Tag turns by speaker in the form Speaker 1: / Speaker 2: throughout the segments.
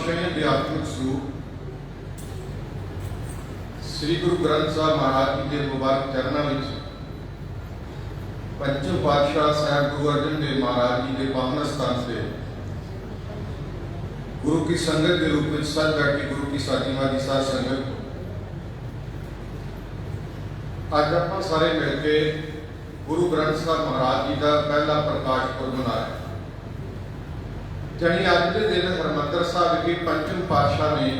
Speaker 1: पातशाही अध्यात्मिक स्वरूप श्री गुरु ग्रंथ साहब महाराज जी के मुबारक चरणों में पंचम पातशाह साहब गुरु अर्जन देव महाराज जी के पावन स्थान से गुरु की संगत के रूप में सज बैठी गुरु की साथीवादी साध संगत आज आप सारे मिलके गुरु ग्रंथ साहब महाराज जी का पहला प्रकाश पुरब मनाया। जानी अज के दिन हरमंदर साहब के पंचम पातशाह ने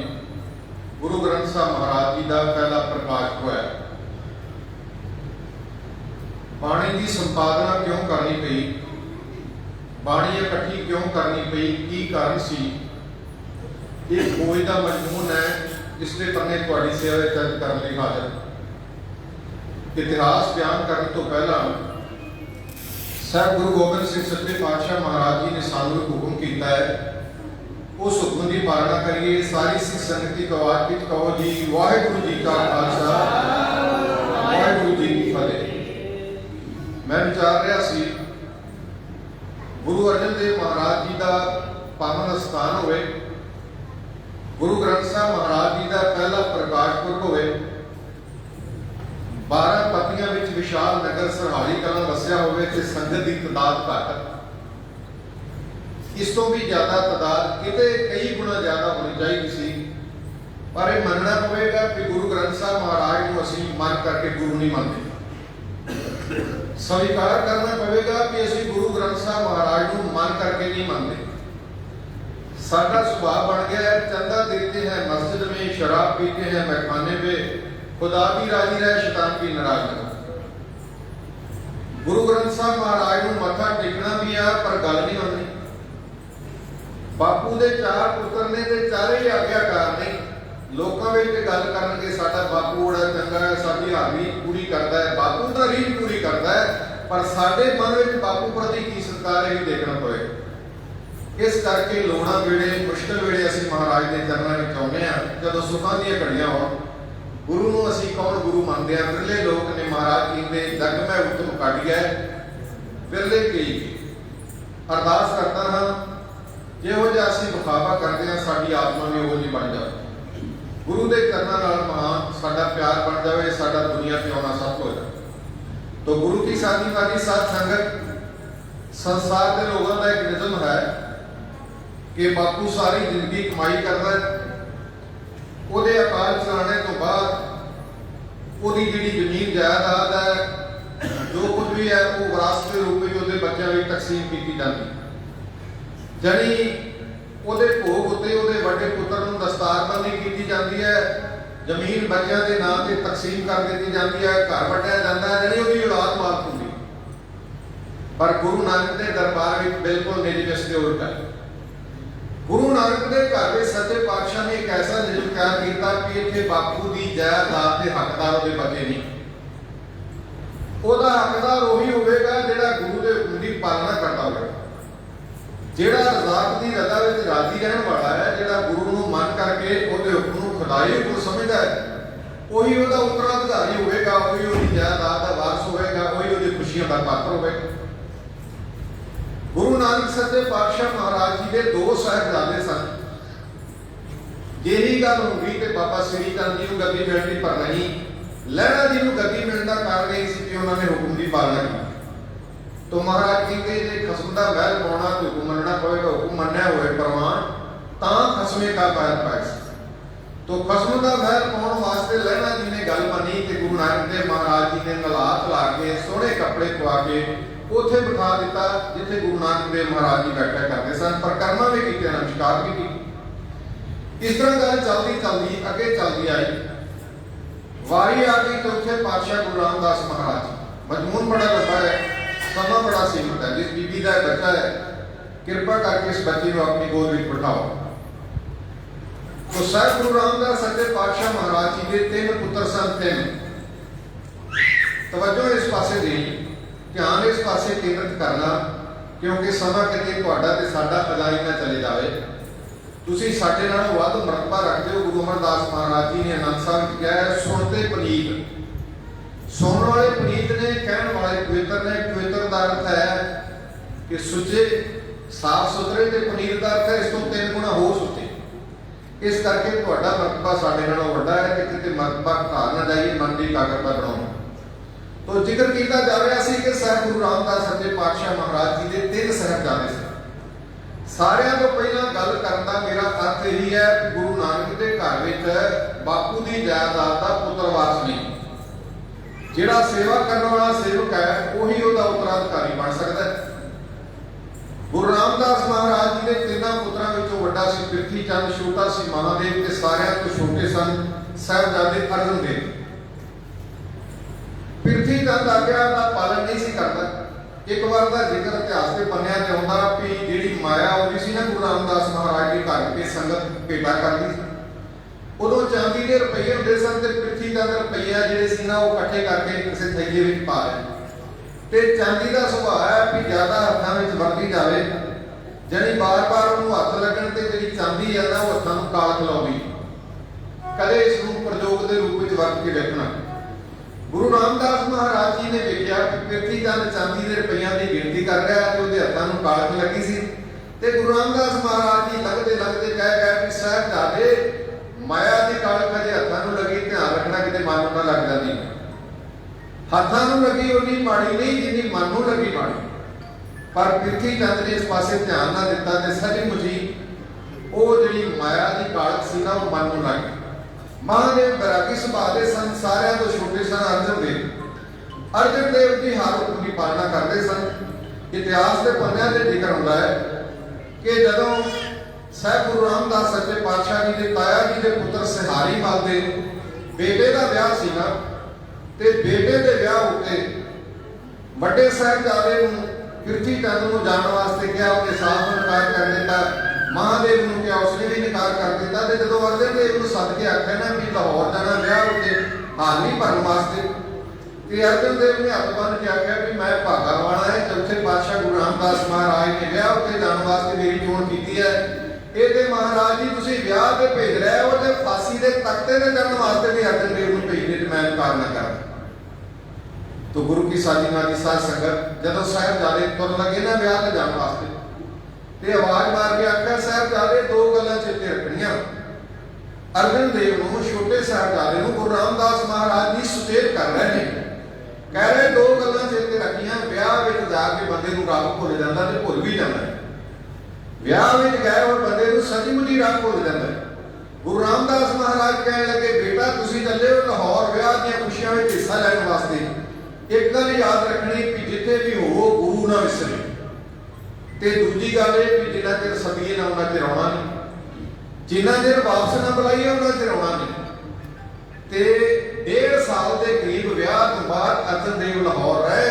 Speaker 1: गुरु ग्रंथ साहब महाराज जी का पहला प्रकाश होया। बाणी की संपादना क्यों करनी पई, बाणी इकट्ठी क्यों करनी पई, की कारण सी, एक खोज का मजमून है जिसके पन्ने तुहाडी सेवा विच अर्ज करन लई हाज़र। इतिहास बयान करने तो पहला साहब गुरु गोबिंद सिंह सच्चे पातशाह महाराज जी ने सानू एक हुक्म किया है, उस हुक्म की पालना करिए। सारी सिख संगति को आवाज विच कहो जी वाहिगुरू जी का खालसा वाहिगुरू जी की फतेह। मैं विचार रहा सी गुरु अर्जन देव महाराज जी का पावन स्थान होवे, गुरु ग्रंथ साहब महाराज जी का पहला प्रकाश पुरब होवे, 12 पत्तियां विच विशाल नगर सरहाली कलां वसिया होवे ते संगत की तादाद घट, इस तो भी ज्यादा तादाद किते कई गुना ज्यादा होनी चाहिए सी। पर यह मनना पवेगा कि गुरु ग्रंथ साहब महाराज को असीं मन करके गुरु नहीं मानते। स्वीकार करना पवेगा कि असीं गुरु ग्रंथ साहब महाराज को मन करके नहीं मानते। साडा सुभाव बन गया है चंदा देते हैं मस्जिद में, शराब पीते हैं मैखाने पे, खुदा भी राजी रहे शैतान भी नाराज रहे। गुरु ग्रंथ साहब महाराज को मत्था टेकना भी है पर गल नहीं होनी। बापू के 4 पुत्र ने ते चारे ही आग्याकार ने, लोगों में गल करनगे साडा बापू बड़ा चंगा है, साडी हावी पूरी करता है, बापू तो रीझ पूरी करता है, पर साडे मन में बापू प्रति की सत्कार है देखना पड़ेगा। इस करके लोड़ा वेले मुश्किल वेले असीं महाराज के चरणों में आउंदे हां, जदों सुखां दी घड़ियां होण गुरु नूं असीं कौन गुरु मानते हैं। विरले लोग ने महाराज कहते जग मैं उत्तम काटिया, विरले कई अरदास करता हाँ जिहो जिहा असीं विखावा करते हैं साडी आत्मा भी उहो जी बन जाए, गुरु के चरणों नाल महान साडा प्यार बन जाए, साडा दुनिया ते आउणा सफल हो जाए। तो गुरु की साथी साध संगत संसार के लोगों का एक निज़म है कि बापू सारी जिंदगी कमाई करता है, ਉਹਦੇ अकाल चलाने तो बाद ਉਹਦੀ ਜਿਹੜੀ ਜ਼ਮੀਨ ਜਾਇਦਾਦ है जो कुछ भी है वो विरासत के रूप में ਉਹਦੇ ਬੱਚਿਆਂ ਵਿੱਚ ਤਕਸੀਮ ਕੀਤੀ ਜਾਂਦੀ। ਜਾਨੀ ਉਹਦੇ ਭੋਗ ਉੱਤੇ ਉਹਦੇ ਵੱਡੇ ਪੁੱਤਰ ਨੂੰ ਦਸਤਾਰਬੰਦੀ ਕੀਤੀ ਜਾਂਦੀ ਹੈ, ਜ਼ਮੀਨ ਬੱਚਿਆਂ ਦੇ ਨਾਂ ਤੇ ਤਕਸੀਮ ਕਰ ਦਿੱਤੀ ਜਾਂਦੀ ਹੈ, ਘਰ ਵੰਡਿਆ ਜਾਂਦਾ ਹੈ, ਜਾਨੀ ਉਹਦੀ ਔਲਾਦ ਮਾਲਕ ਹੁੰਦੀ। ਪਰ ਗੁਰੂ ਨਾਨਕ ਦੇ ਦਰਬਾਰ ਵਿੱਚ ਬਿਲकुल ਨਿਜ ਇਸ ਦੇ ਉਲਟ ਹੈ। गुरु नानक के घर में सच्चे पातशाह ने एक ऐसा नियम कायम किया कि इत्थे बापू की जायदाद के हकदार उहदे बचे नहीं। उहदा हकदार वही होगा जिहड़ा गुरु के हुक्म की पालना करता होगा, जिहड़ा रज़ाक की रज़ा विच राजी रहने वाला है, जिहड़ा गुरु नूं मन करके उहदे हुक्म नूं खुदाई हुक्म समझदा है, वही उहदा उत्तराधिकारी होगा, वही उहदी जायदाद का वारस होगा, वही उहदी खुशियां का पात्र होगा। गुरु नानक सच्चे पातशाह महाराज जी के 2 साहिबजादे सन। यही गल होगी कि बाबा श्री चंद जी को गद्दी मिलनी, पर नहीं लहरा जी को गद्दी मिलने का कारण यही सी कि उन्होंने हुक्म की पालना की। तो महाराज कहते जे खसम का महल पाना तो हुक्म मनना पड़ेगा, हुक्म मनना होए प्रवान ता खसमे का महल पाए। तो खसम का महल पाने वास्ते लहरा जी ने गल मनी कि गुरु नानक देव महाराज जी ने नला ला के सोहने कपड़े पवा के उथे बिठा दिता जिथे गुरु नानक देव महाराज जी बैठा करते सन, परिक्रमा भी की, नमस्कार भी की। इस तरह गल चलती चलती अगे चलती आई। वारी आ गई चौथे पातशाह गुरु रामदास महाराज। मजमून बड़ा लंबा है, समा बड़ा सीमित है। जिस बीबी का बच्चा है कृपा करके इस बच्चे को अपनी गोद में बिठाओ। तो साहब गुरु रामदास सच्चे पातशाह महाराज जी के 3 पुत्र सन। 3 तवज्जो इस पासे दी, ध्यान इस पासे केंद्रित करना, क्योंकि समा किते तुहाडा ते साडा अजाई ना चले जाए। तुसीं साडे नालों वध मरतबा रखते हो। गुरु अमरदास महाराज जी ने आनंद साहब कहा है सुनते पनीत, सुनने वाले पनीत ने, कहने वाले पवित्र ने। पवित्र का अर्थ है कि सुचे साफ सुथरे, ते पनीत का अर्थ है इस तो 3 गुना हो सुचे। इस करके तुहाडा मरतबा साडे नालों वड्डा है कि किते मरतबा घटा ना जाइए, मन की एकाग्रता बढ़ाओ। तो जिक्र किया जा रहा सी कि साहब गुरु रामदास सच्चे पातशाह महाराज जी के 3 साहिबजादे सन। सारिਆਂ ਤੋਂ ਪਹਿਲਾਂ ਗੱਲ ਕਰਨ ਦਾ ਮੇਰਾ अर्थ यही है कि गुरु नानक के घर ਵਿੱਚ बापू की जायदाद का पुत्र वारस नहीं। ਜਿਹੜਾ सेवा करने वाला सेवक है ਉਹੀ ਉਹਦਾ उत्तराधिकारी बन सकता है। गुरु रामदास महाराज जी के 3 पुत्रों ਵਿੱਚੋਂ ਵੱਡਾ ਸੀ ਪ੍ਰਿਥੀ ਚੰਦ, ਛੋਟਾ ਸੀ महादेव ਤੇ ਸਾਰਿਆਂ ਤੋਂ ਛੋਟੇ ਸਨ ਸਾਹਿਬਜ਼ਾਦੇ अर्जन देव। ਪ੍ਰਿਥੀ ਚੰਦ ਆਗਿਆ ਦਾ ਪਾਲਣ नहीं ਸੀ करता। एक बार का जिक्र इतिहास के पन्नियां ते आउंदा भी जिहड़ी माया आउंदी सी ना गुरु रामदास महाराज के घर के संगत भेटा करदी सी, उदों चांदी के रुपये हुंदे सन ते पृथ्वी चंद रुपया जिहड़े सी ना वो इकट्ठे करके किसी थैले विच पा लए। ते चांदी का सुभाव है भी ज्यादा हत्थां विच वरती जावे, जानी बार बार उहनूं हत्थ लगण ते जिहड़ी चांदी है ना वो हत्थां नूं काल खलाउंदी, कदे इस नूं प्रयोग के रूप में वरत के देखना। गुरु रामदास महाराज जी ने देखा कि पृथ्वी चंद चांदी के रुपया की गिनती कर रहा है, उसके हत्थों में कालख लगी सी। ते गुरु रामदास महाराज जी लगते लगते कह गए कि साहिबजादे माया की कालख अजे हत्थों में लगी, ध्यान रखना किते मन नूं ना लग जाती। हत्थों में लगी उन्नी माड़ी नहीं जिन्नी मन नूं लगी माड़ी। पर पृथ्वी चंद ने इस पासे ध्यान ना दिता ते सचमुच ही वो जिहड़ी माया की कालख सी ना वो मन नूं लग गई। महादेव बैरागी सुभाव के सन, सारिਆਂ ਤੋਂ छोटे सन अर्जन देव। अर्जन देव जी हर हुक्म की पालना करते सन। इतिहास के पन्नियां ते जिक्र होता है कि जदों साहब गुरु रामदास सच्चे पातशाह जी के ताया जी के पुत्र सिहारी मल के बेटे का विआह सी ना, ते बेटे के विआह उत्ते वड्डे साहिबजादे नूं पृथ्वी चंद नूं जाण वास्ते कहा, उन्हें साफ इनकार कर दिता। महादेव ने क्या उसने भी इनकार कर दिता। तो जो अर्जन देव को सद के आख्या ना भी लाहौर जाना विआह उत्ते हाल नहीं भरन वास्ते, कि अर्जन देव ने हथ बन के आख्या भी मैं भागा वाला है, चौथे पातशाह गुरु रामदास महाराज ने विआह उत्ते जाने वास्ते मेरी चोण की है। ये तो महाराज जी तुसीं विआह ते भेज रहे हो ते फांसी के तख्ते ते चढ़न वास्ते भी अर्जन देव को भेजने ते मैं इनकार ना कर। तो गुरु की साधना की साध संगत जदों साहिबजादे तुरन लगे ना विआह ते जाने वास्ते, ते आवाज मार के आख्या साहिबजादे 2 गल्लां चेते रखणियां। अर्जन देव नूं छोटे साहिबजादे नूं गुरु रामदास महाराज जी सुचेत कर रहे हैं, कह रहे 2 गल्लां चेते रखियां। विआह विच जाके बंदे नूं रब भुल जांदा ते भुल भी जांदा है। विआह विच गए होए बंदे नूं सचमुच ही रब भुल जांदा है। गुरु रामदास महाराज कहण लगे बेटा तुसीं चले हो लाहौर विआह दीआं खुशियां विच हिस्सा लैण वास्ते, एक गल याद रखनी कि जिथे भी हो गुरु ना विसरे। ते दूजी गल ये कि जिन्ना चिर सदीए ना उन्ना चिर आउणा नहीं, जिन्ना चिर वापस ना बुलाइए उन्ना चिर आउणा नहीं। ते 1.5 साल के करीब विआह तो बाद अर्जन देव लाहौर रहे।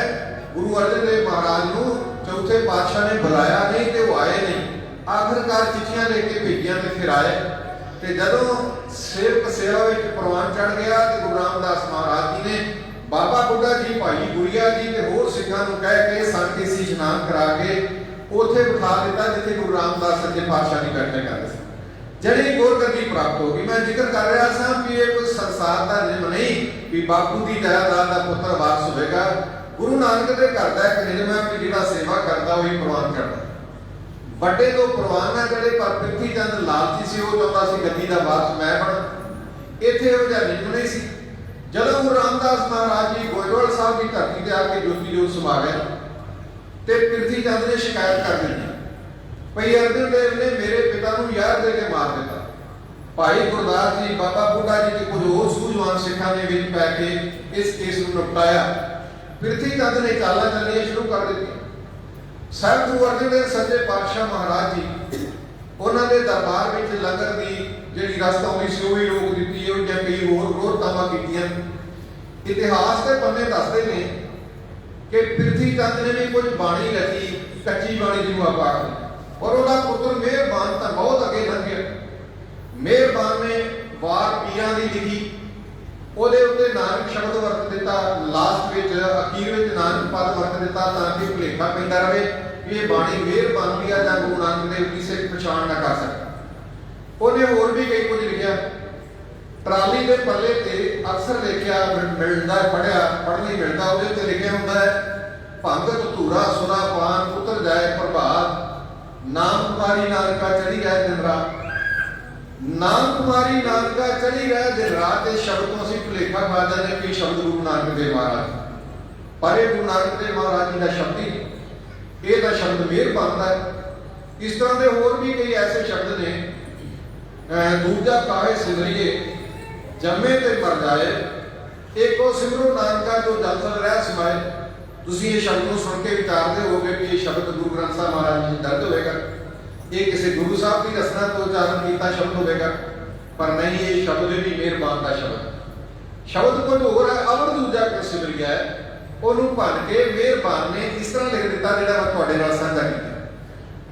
Speaker 1: गुरु अर्जन देव महाराज नूं चौथे पातशाह ने बुलाया नहीं ते वो आए नहीं। आखिरकार चिट्ठियां लेके भेजियां ते फिर आए। ते जदों सेवक सेवा विच प्रवान चढ़ गया ते गुरु रामदास महाराज जी ने बाबा बुढ़ा जी, भाई गुड़िया जी ते होर सिखां नूं कह के सांती सी इशनान करा के उत्थे बिठा दिता जिथे गुरु रामदास सच्चे पातशाह की बैठक करते थे। जड़ी गुरगद्दी प्राप्त होगी। मैं जिक्र कर रहा था कि ये कोई संसार का नियम नहीं कि बापू की जायदाद का पुत्र वारस होगा। गुरु नानक के घर का एक नियम है कि जिहड़ा सेवा करता वही प्रवान करता। बड़े तो प्रवान है जड़े, पर पृथ्वी चंद लालची से वो चाहता सी गद्दी का वारस मैं बना। इत्थे इहो जिहा नियम नहीं सी। जदों गुरु रामदास महाराज जी गोइंदवाल साहब की धरती से आके ज्योति जोत समा गए ते पृथ्वी चंद ने शिकायत कर दी भई अर्जन देव ने मेरे पिता को यार दे के मार दिता। भाई गुरदास जी, बाबा बुढ़ा जी के कुछ होर सूझवान सिखां ने विच पै के इस केस को निपटाया। पृथ्वी चंद ने चालां चलनियां शुरू कर दी। साहब गुरु अर्जन देव सच्चे पातशाह महाराज जी उन्हां दे दरबार विच लंगर दी जिहड़ी रसत आउंदी सी वो भी रोक दित्ती, और जां कई होर विरोधतावां कीतीआं। इतिहास के पन्ने दसदे ने कि पृथ्वी चंद ने भी कुछ बाणी लिखी, कच्ची बाणी जिन्हों आप आखदे, और उसका पुत्र मेहरबान तो बहुत अगे लंघ गया। मेहरबान ने वार पीरां दी लिखी, ਉਹਦੇ ਉੱਤੇ ਨਾਨਕ ਸ਼ਬਦ ਵਰਤ ਦਿੱਤਾ, ਲਾਸਟ ਵਿੱਚ ਅਖੀਰ ਵਿੱਚ ਨਾਨਕ ਪਦ ਵਰਤ ਦਿੱਤਾ ਤਾਂ ਕਿ ਭੁਲੇਖਾ ਪੈਂਦਾ ਰਹੇ ਕਿ ਇਹ ਬਾਣੀ ਮਿਹਰਬਾਨ ਦੀ ਆ ਜਾਂ ਗੁਰੂ ਨਾਨਕ ਦੇਵ ਦੀ ਸਿੱਖ ਪਛਾਣ ਨਾ ਕਰ ਸਕਦਾ। ਉਹਨੇ ਹੋਰ ਵੀ ਕਈ ਕੁਝ ਲਿਖਿਆ। ਟਰਾਲੀ ਦੇ ਪੱਲੇ ਤੇ ਅਕਸਰ ਲਿਖਿਆ ਮਿਲਦਾ ਪੜਿਆ ਪੜ੍ਹ ਨਹੀਂ ਮਿਲਦਾ, ਉਹਦੇ ਉੱਤੇ ਲਿਖਿਆ ਹੁੰਦਾ ਹੈ ਭੰਗਤ ਧੂਰਾ ਸੁਨਾ ਪਾਨ ਉਤਰ ਜਾਏ ਪ੍ਰਭਾਤ, ਨਾਮ ਤੁਮਾਰੀ ਨਾਨਕਾ ਚੜੀ ਜਾਏ ਦਿਨ ਰਾਤ। ਨਾਮ ਕੁਮਾਰੀ ਨਾਨਕਾ ਚੜੀ ਰਹਿ ਦਿਨ ਰਾਤ। ਇਸ ਸ਼ਬਦ ਤੋਂ ਅਸੀਂ ਭੁਲੇਖਾ ਪਾ ਜਾਂਦੇ ਕਿ ਸ਼ਬਦ ਗੁਰੂ ਨਾਨਕ ਦੇਵ ਮਹਾਰਾਜ, ਪਰ ਇਹ ਗੁਰੂ ਨਾਨਕ ਦੇਵ ਮਹਾਰਾਜ ਜੀ ਦਾ ਸ਼ਬਦ ਹੀ, ਇਹ ਤਾਂ ਸ਼ਬਦ ਮਿਹਰ ਬਣਦਾ ਹੈ। ਇਸ ਤਰ੍ਹਾਂ ਦੇ ਹੋਰ ਵੀ ਕਈ ਐਸੇ ਸ਼ਬਦ ਨੇ, ਦੂਜਾ ਕਾਹੇ ਸਿਮਰਿਏ ਜੰਮੇ ਤੇ ਮਰ ਜਾਏ, ਏਕੋ ਸਿਮਰੋ ਨਾਨਕਾ ਜੋ ਜਲ ਥਲ ਰਹਿ ਸਮਾਏ। ਤੁਸੀਂ ਇਹ ਸ਼ਬਦ ਨੂੰ ਸੁਣ ਕੇ ਵਿਚਾਰਦੇ ਹੋਗੇ ਕਿ ਇਹ ਸ਼ਬਦ ਗੁਰੂ ਗ੍ਰੰਥ ਸਾਹਿਬ ਮਹਾਰਾਜ ਜੀ ਦਰਜ ਹੋਵੇਗਾ, ਇਹ ਕਿਸੇ ਗੁਰੂ ਸਾਹਿਬ ਦੀ ਰਚਨਾ ਤੋਂ ਉਚਾਰਨ ਕੀਤਾ ਸ਼ਬਦ ਹੋਵੇਗਾ, ਪਰ ਨਹੀਂ, ਇਹ ਸ਼ਬਦ ਵੀ ਮਿਹਰਬਾਨ ਦਾ ਸ਼ਬਦ ਕੁਝ ਹੋਰ ਹੈ। ਅਵਰ ਦੂਜਾ ਕਿ ਸਿਮਰਿਆ ਹੈ, ਉਹਨੂੰ ਭੰਨ ਕੇ ਮਿਹਰਬਾਨ ਨੇ ਇਸ ਤਰ੍ਹਾਂ ਲਿਖ ਦਿੱਤਾ, ਜਿਹੜਾ ਮੈਂ ਤੁਹਾਡੇ ਨਾਲ ਸਾਂਝਾ ਕੀਤਾ।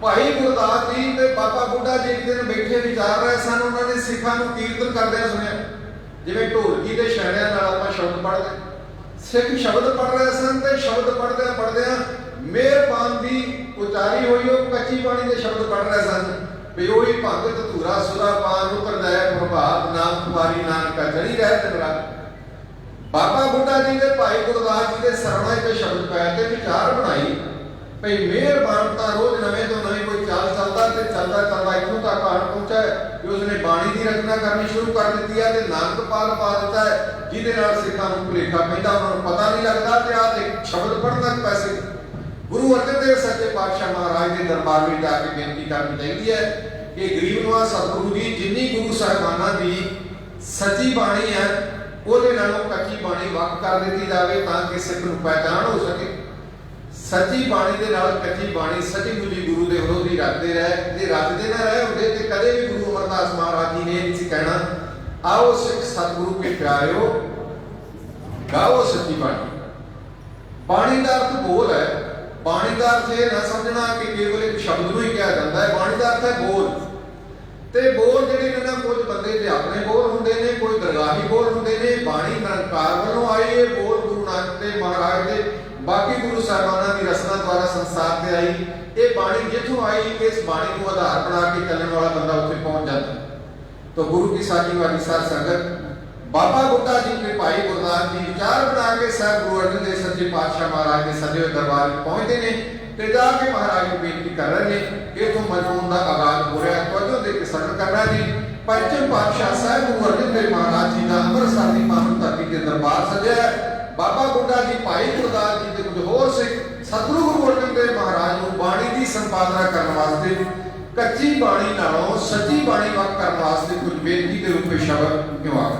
Speaker 1: ਭਾਈ ਗੁਰਦਾਸ ਜੀ ਤੇ ਬਾਬਾ ਬੁੱਢਾ ਜੀ ਇੱਕ ਦਿਨ ਬੈਠੇ ਵਿਚਾਰ ਰਹੇ ਸਨ। ਉਹਨਾਂ ਨੇ ਸਿੱਖਾਂ ਨੂੰ ਕੀਰਤਨ ਕਰਦਿਆਂ ਸੁਣਿਆ, ਜਿਵੇਂ ਢੋਲਕੀ ਦੇ ਛੈਣਿਆਂ ਨਾਲ ਆਪਾਂ ਸ਼ਬਦ ਪੜ੍ਹਦੇ। ਸਿੱਖ ਸ਼ਬਦ ਪੜ੍ਹ ਰਹੇ ਸਨ ਤੇ ਸ਼ਬਦ ਪੜ੍ਹਦਿਆਂ ਮਿਹਰਬਾਨ ਦੀ ਉਚਾਰੀ ਹੋਈ, ਉਹ ਕੱਚੀ ਬਾਣੀ ਦੇ ਸ਼ਬਦ ਪੜ੍ਹ ਰਹੇ ਸਨ ਵੀ ਉਹੀ ਭਗਤ ਧੂਰਾ ਸੁਰਾ ਪਾਨ ਉਤਰ ਜਾਏ ਪ੍ਰਭਾਤ, ਨਾਮ ਕੁਮਾਰੀ ਨਾਨਕਾ ਚੜੀ ਰਹਿ ਦਿਨ ਰਾਤ। ਬਾਬਾ ਬੁੱਢਾ ਜੀ ਦੇ ਭਾਈ ਗੁਰਦਾਸ ਜੀ ਦੇ ਸਰਵਣਾ ਤੇ ਸ਼ਬਦ ਪੈ ਤੇ ਵਿਚਾਰ ਬਣਾਈ ਭਈ ਮਿਹਰਬਾਨ ਤਾਂ ਰੋਜ਼ ਨਵੇਂ ਤੋਂ ਨਵੀਂ ਕੋਈ ਚਾਲ ਚੱਲਦਾ ਤੇ ਚੱਲਦਾ ਇੱਥੋਂ ਤੱਕ ਆਣ ਪਹੁੰਚਾ ਕਿ ਉਸਨੇ ਬਾਣੀ ਦੀ ਰਚਨਾ ਕਰਨੀ ਸ਼ੁਰੂ ਕਰ ਦਿੱਤੀ ਹੈ ਤੇ ਨਾਨਕ ਪਾਲ ਪਾ ਦਿੱਤਾ ਹੈ, ਜਿਹਦੇ ਨਾਲ ਸਿੱਖਾਂ ਨੂੰ ਭੁਲੇਖਾ ਪੈਂਦਾ, ਉਹਨਾਂ ਨੂੰ ਪਤਾ ਨਹੀਂ ਲੱਗਦਾ ਤੇ ਆਹ ਤੇ ਸ਼ਬਦ ਪੜ੍ਹਨ ਤੱਕ ਪੈਸੇ। ਗੁਰੂ ਅਰਜਨ ਦੇਵ ਸੱਚੇ ਪਾਤਸ਼ਾਹ ਮਹਾਰਾਜ ਦੇ ਦਰਬਾਰ ਵਿੱਚ ਜਾ ਕੇ ਬੇਨਤੀ ਕਰਨੀ ਚਾਹੀਦੀ ਹੈ ਕਿ ਗਰੀਬ ਨਿਵਾਜ ਸਤਿਗੁਰੂ ਜੀ, ਜਿੰਨੀ ਗੁਰੂ ਸਾਹਿਬਾਨਾਂ ਦੀ ਸੱਚੀ ਬਾਣੀ ਹੈ ਉਹਦੇ ਨਾਲੋਂ ਕੱਚੀ ਬਾਣੀ ਵੱਖ ਕਰ ਦਿੱਤੀ ਜਾਵੇ ਤਾਂ ਕਿ ਸਿੱਖ ਨੂੰ ਪਹਿਚਾਣ ਹੋ ਸਕੇ। ਸੱਚੀ ਬਾਣੀ ਦੇ ਨਾਲ ਕੱਚੀ ਬਾਣੀ ਸੱਚੀ ਗੁਰੂ ਦੇ ਵਿਰੋਧੀ ਰੱਖਦੇ ਰਹੇ, ਜੇ ਰੱਖਦੇ ਨਾ ਰਹੇ ਹੁੰਦੇ ਤੇ ਕਦੇ ਵੀ ਗੁਰੂ ਅਮਰਦਾਸ ਮਹਾਰਾਜ ਜੀ ਨੇ ਇਹ ਨਹੀਂ ਸੀ ਕਹਿਣਾ, ਆਓ ਸਿੱਖ ਸਤਿਗੁਰੂ ਕੇ ਪਿਆਰਿਓ ਗਾਓ ਸੱਚੀ ਬਾਣੀ। ਬਾਣੀ ਦਾ ਅਰਥ ਬੋਲ ਹੈ। ਬਾਣੀ ਦਾ ਅਰਥ ਇਹ ਨਾ ਸਮਝਣਾ ਕਿ ਕੇਵਲ ਇੱਕ ਸ਼ਬਦ ਨੂੰ ਹੀ ਕਿਹਾ ਜਾਂਦਾ ਹੈ। ਬਾਣੀ ਦਾ ਅਰਥ ਹੈ ਬੋਲ, ਤੇ ਬੋਲ ਜਿਹੜੇ ਨੇ ਨਾ ਕੁਝ ਬੰਦੇ ਦੇ ਆਪਣੇ ਬੋਲ ਹੁੰਦੇ ਨੇ, ਕੋਈ ਦਰਗਾਹੀ ਬੋਲ ਹੁੰਦੇ ਨੇ। ਬਾਣੀ ਨਿਰੰਕਾਰ ਵੱਲੋਂ ਆਈ, ਇਹ ਬੋਲ ਗੁਰੂ ਨਾਨਕ ਦੇਵ ਮਹਾਰਾਜ ਦੇ ਬਾਕੀ ਗੁਰੂ ਸਾਹਿਬਾਨਾਂ ਦੀ ਰਚਨਾ ਦੁਆਰਾ ਸੰਸਾਰ ਤੇ ਆਈ। ਇਹ ਬਾਣੀ ਜਿੱਥੋਂ ਆਈ, ਇਸ ਬਾਣੀ ਨੂੰ ਆਧਾਰ ਬਣਾ ਕੇ ਚੱਲਣ ਵਾਲਾ ਬੰਦਾ ਉੱਥੇ ਪਹੁੰਚ ਜਾਂਦਾ। तो गुरु की साजी वाली साध संगत बाबा बुड्ढा जी के भाई गुरदास जी विचार बना के साहब गुरु अर्जन देव सच्चे पातशाह महाराज के सजे दरबार में पहुंचते हैं ते जाके महाराज को बेनती कर रहे हैं। इथों मजमून का आगाज हो रहा है, तवज्जो दे के सरन कर रहे हैं। पंचम पातशाह साहब गुरु अर्जन देव महाराज जी का अमृतसर की पावन धरती के दरबार सजा है। बाबा बुड्ढा जी भाई गुरदास जी के कुछ होर सिख सतगुरु गुरु अर्जन देव महाराज को बाणी की संपादना करने वास्ते कच्ची बाणी नालों सच्ची बाणी वक्त करने वास्ते कुछ बेनती के रूप में शब्द क्यों आ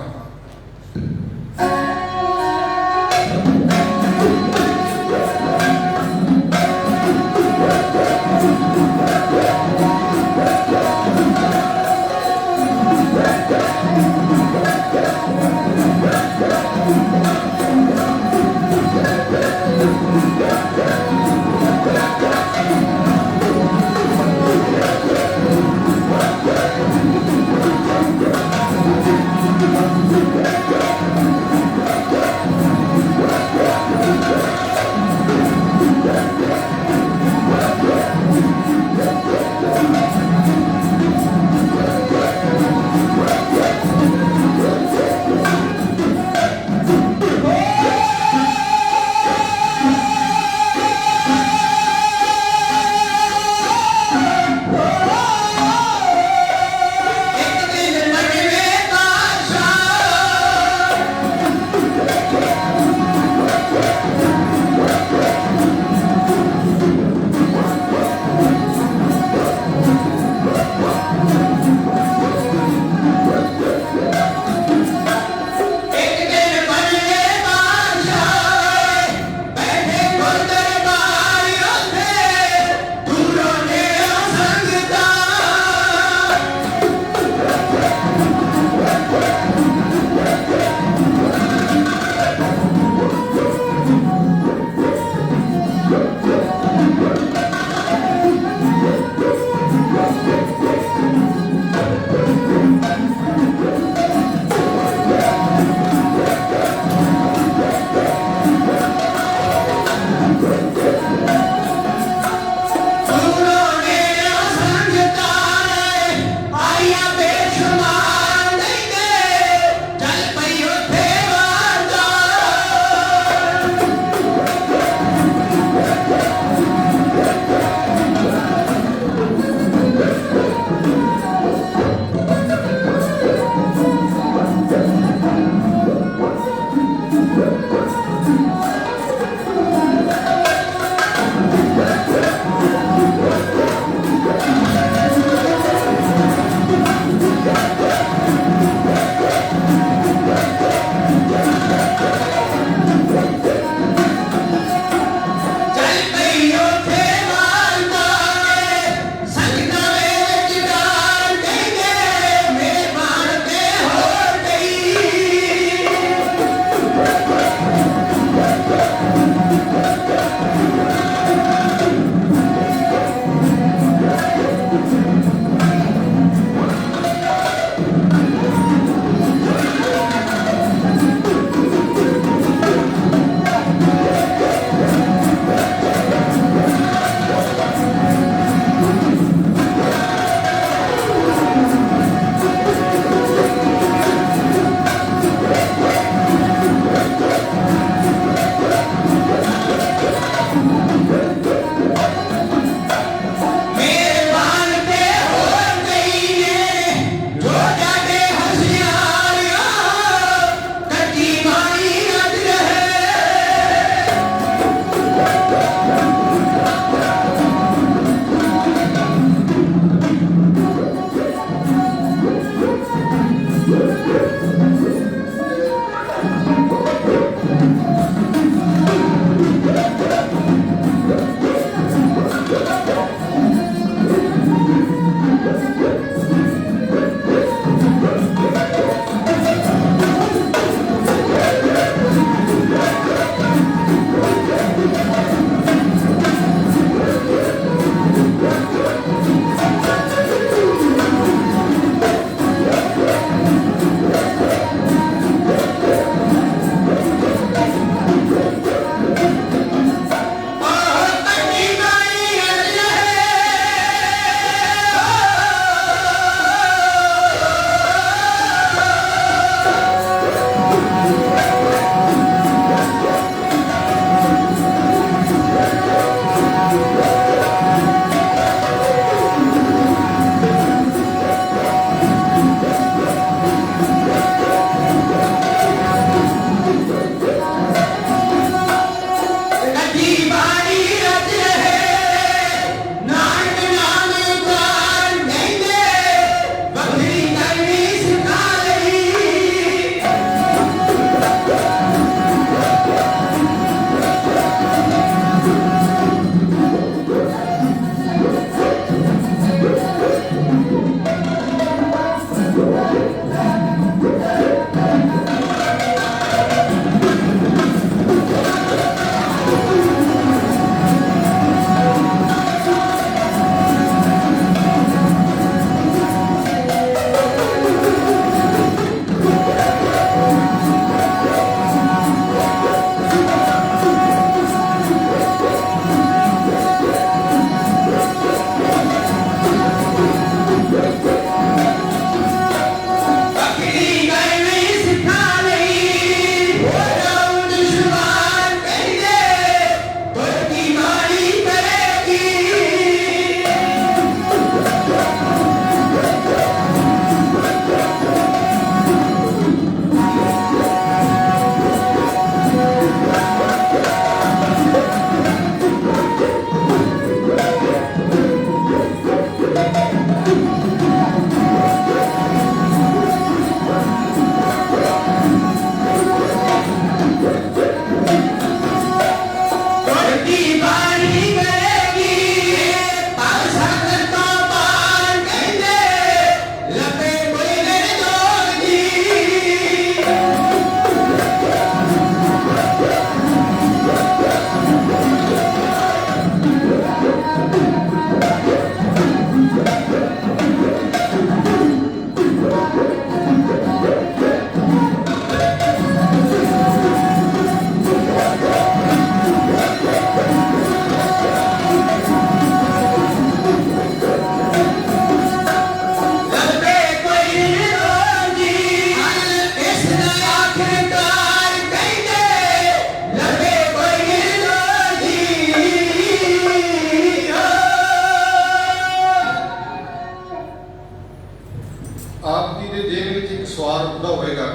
Speaker 1: ਹੁੰਦਾ ਹੋਵੇਗਾ।